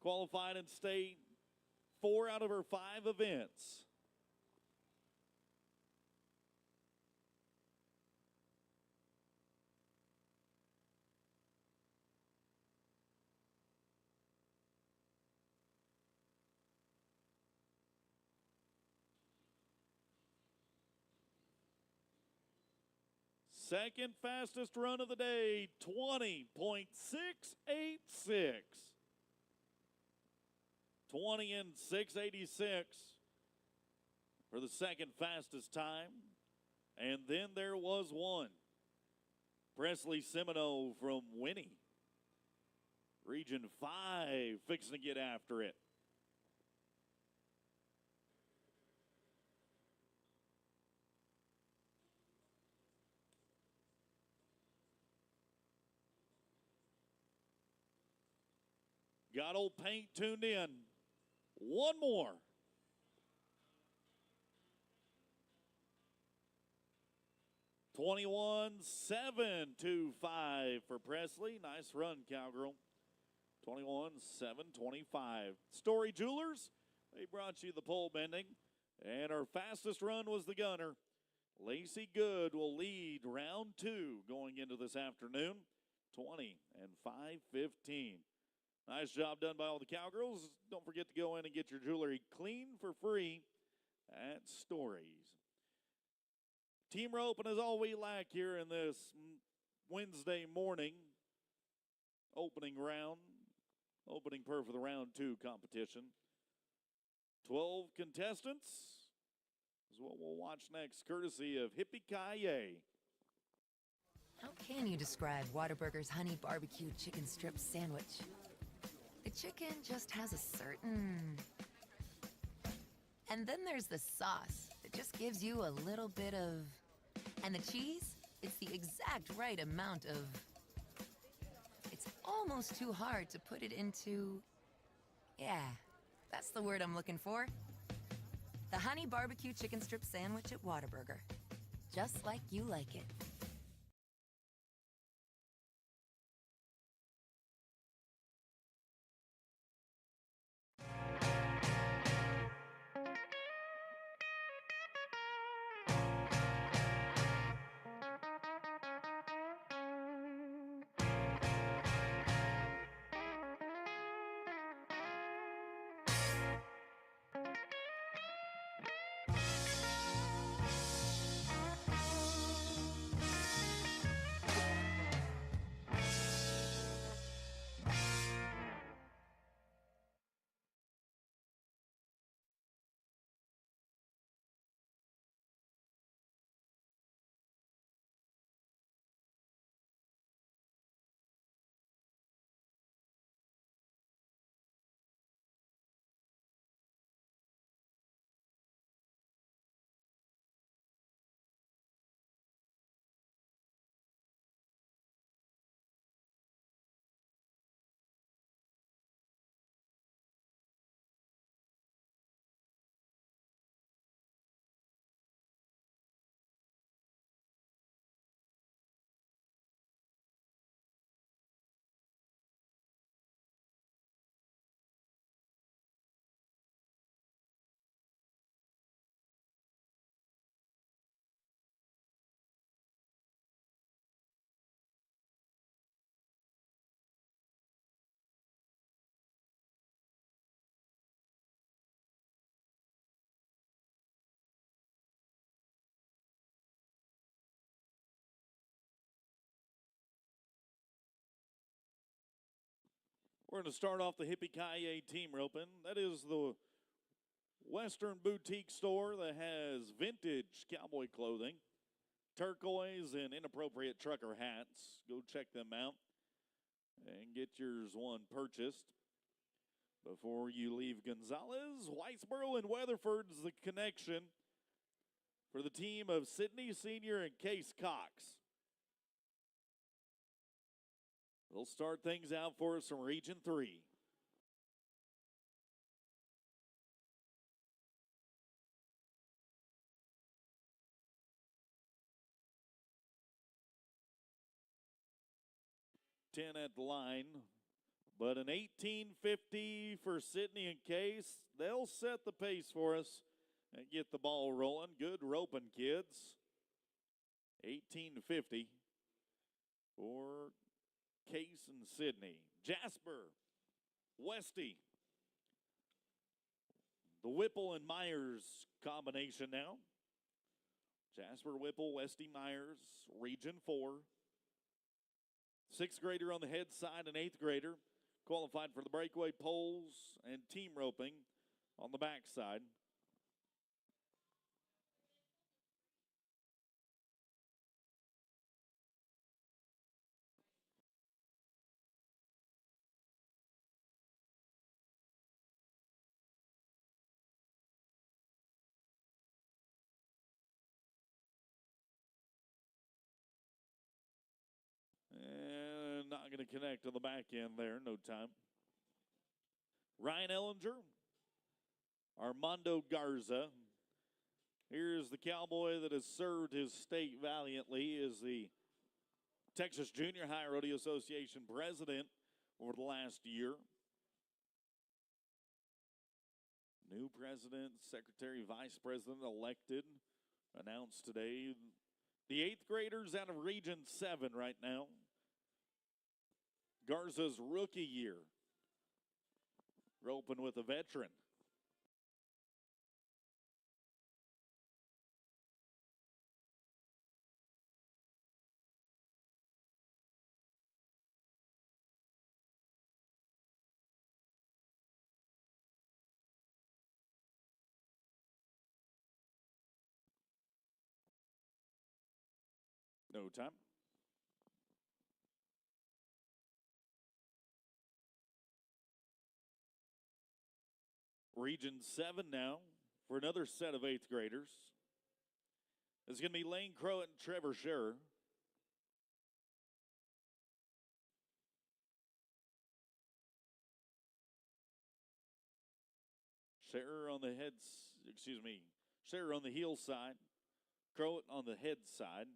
Speaker 1: qualified in state 4 out of her 5 events. Second fastest run of the day, 20.686. 20 and 686 for the second fastest time. And then there was one. Presley Semino from Winnie. Region 5 fixing to get after it. Got old paint tuned in. One more. $21,725 for Presley. Nice run, Cowgirl. 21,725. Story Jewelers, they brought you the pole bending. And our fastest run was the gunner. Lacey Good will lead round 2 going into this afternoon. 20 and 5:15. Nice job done by all the Cowgirls. Don't forget to go in and get your jewelry clean for free at Stories. Team roping is all we lack here in this Wednesday morning opening round, opening per for the round 2 competition. 12 contestants is what we'll watch next, courtesy of Hippie Kaye.
Speaker 10: How can you describe Whataburger's honey barbecue chicken strip sandwich? The chicken just has a certain... And then there's the sauce that just gives you a little bit of... And the cheese, it's the exact right amount of... It's almost too hard to put it into... Yeah, that's the word I'm looking for. The honey barbecue chicken strip sandwich at Whataburger. Just like you like it.
Speaker 1: We're going to start off the Hippie-Ki-Yay team roping. That is the Western boutique store that has vintage cowboy clothing, turquoise, and inappropriate trucker hats. Go check them out and get yours one purchased. Before you leave Gonzales, Whitesboro and Weatherford's the connection for the team of Sidney Sr. and Case Cox. They'll start things out for us from Region 3. Ten at the line, but an 1850 for Sidney and Case. They'll set the pace for us and get the ball rolling. Good roping, kids. 1850 for Case and Sidney. Jasper, Westy. The Whipple and Myers combination now. Jasper, Whipple, Westy, Myers, Region 4. Sixth grader on the head side and eighth grader qualified for the breakaway poles and team roping on the back side. And not going to connect on the back end there, no time. Ryan Ellinger, Armando Garza. Here's the cowboy that has served his state valiantly as the Texas Junior High Rodeo Association president over the last year. New president, secretary, vice president elected, announced today. The eighth graders out of Region 7 right now. Garza's rookie year. Roping with a veteran. No time. Region 7 now for another set of eighth graders. It's going to be Lane Crowett and Trevor Scherer. Scherer on the Scherer on the heel side. Crowett on the head side.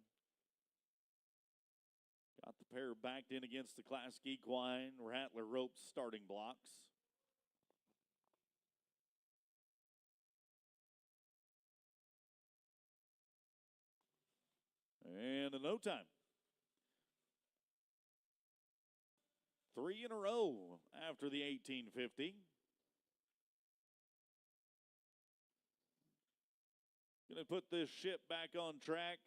Speaker 1: Got the pair backed in against the Classic Equine Rattler Ropes starting blocks. And a no time. 3 in a row after the 1850. Going to put this ship back on track.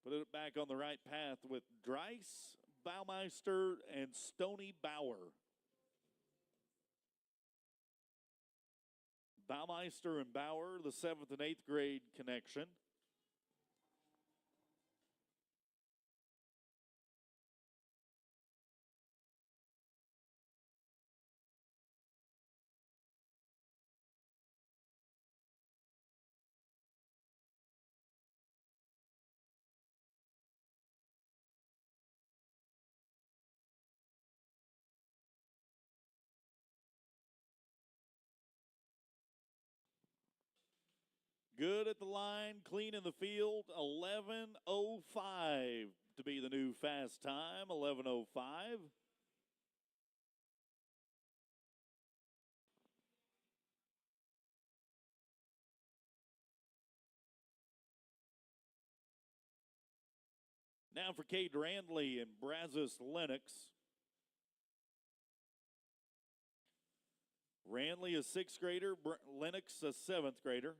Speaker 1: Put it back on the right path with Dryce, Baumeister, and Stony Bauer. Baumeister and Bauer, the 7th and 8th grade connection. Good at the line, clean in the field, 11:05 to be the new fast time, 11:05. Now for Cade Randley and Brazos Lennox. Randley a 6th grader, Lennox a 7th grader.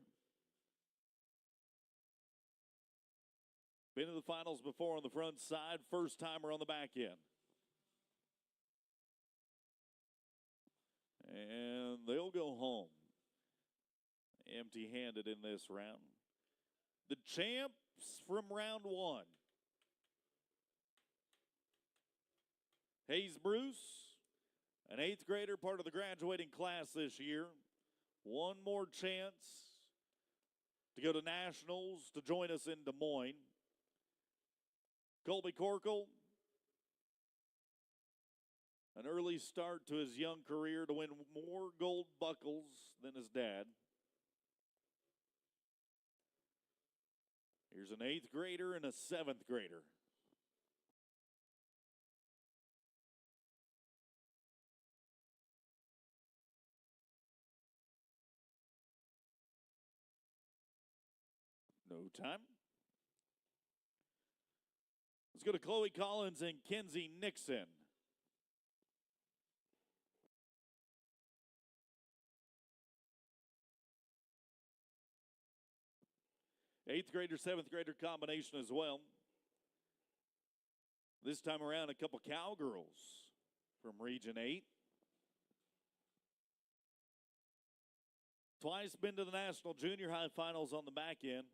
Speaker 1: Been to the finals before on the front side, first timer on the back end. empty-handed in this round. The champs from round one. Hayes Bruce, an 8th grader, part of the graduating class this year. One more chance to go to nationals to join us in Des Moines. Colby Corkle, an early start to his young career to win more gold buckles than his dad. Here's an 8th grader and a 7th grader. No time. Let's go to Chloe Collins and Kenzie Nixon. Eighth grader, 7th grader combination as well. This time around, a couple cowgirls from Region 8. Twice been to the National Junior High Finals on the back end.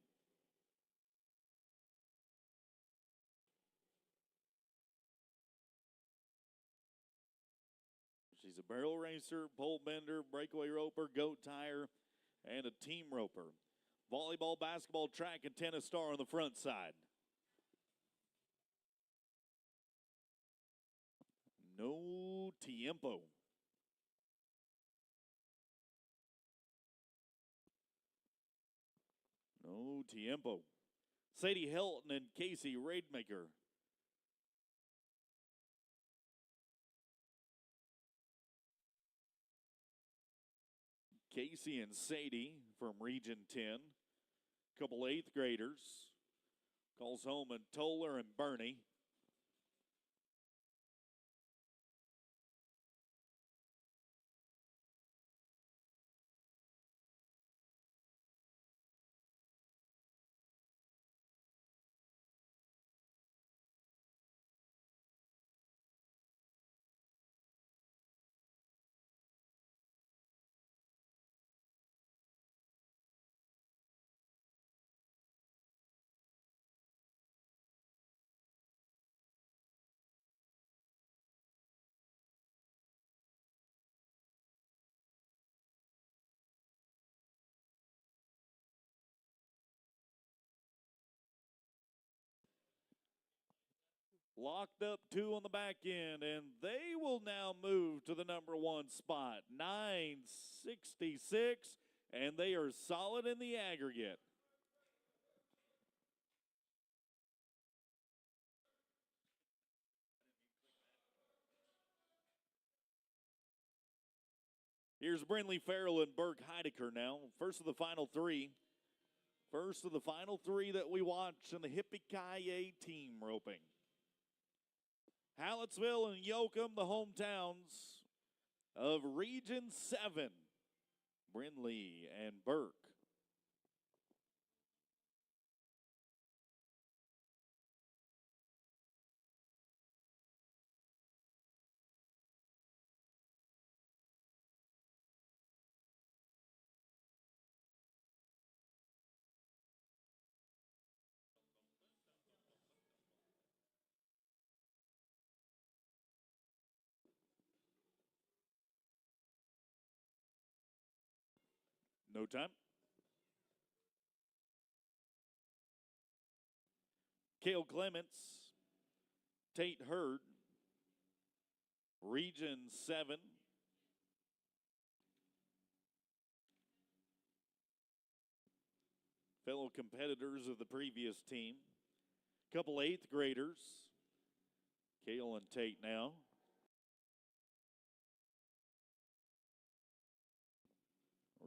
Speaker 1: She's a barrel racer, pole bender, breakaway roper, goat tire, and a team roper. Volleyball, basketball, track, and tennis star on the front side. No tiempo. No tiempo. Sadie Helton and Casey Raidmaker. Casey and Sadie from Region 10. Couple 8th graders. Calls home and Toller and Bernie. Locked up 2 on the back end, and they will now move to the number 1 spot. 966, and they are solid in the aggregate. Here's Brinley Farrell and Burke Heidecker now. First of the final 3. First of the final 3 that we watch in the Hippie-Ki-Yay team roping. Hallettsville and Yoakum, the hometowns of Region 7. Brinley and Burke. No time. Cale Clements, Tate Hurd, Region 7. Fellow competitors of the previous team. Couple 8th graders, Cale and Tate now.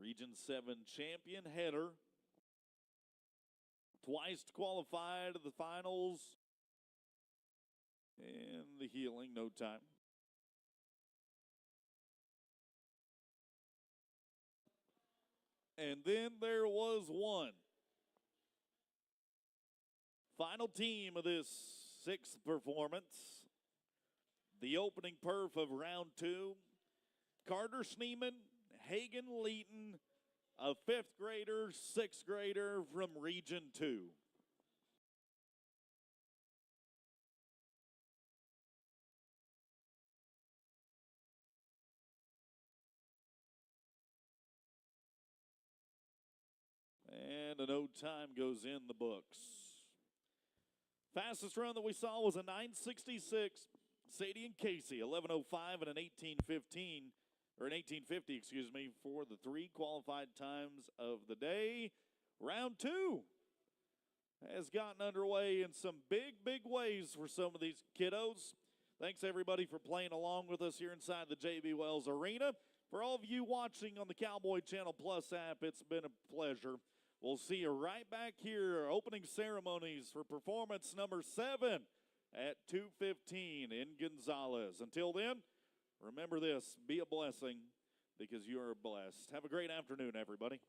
Speaker 1: Region 7 champion header. Twice qualified to the finals. And the healing, no time. And then there was one. Final team of this 6th performance. The opening perf of round 2. Carter Schneeman, Hagen Leeton, a 5th grader, 6th grader from Region 2. And a no time goes in the books. Fastest run that we saw was a 966. Sadie and Casey, 11:05 and an 18:15, or an 18:50, excuse me, for the 3 qualified times of the day. Round 2 has gotten underway in some big ways for some of these kiddos. Thanks, everybody, for playing along with us here inside the J.B. Wells Arena. For all of you watching on the Cowboy Channel Plus app, it's been a pleasure. We'll see you right back here, opening ceremonies for performance number 7 at 2:15 in Gonzales. Until then, remember this, be a blessing because you are blessed. Have a great afternoon, everybody.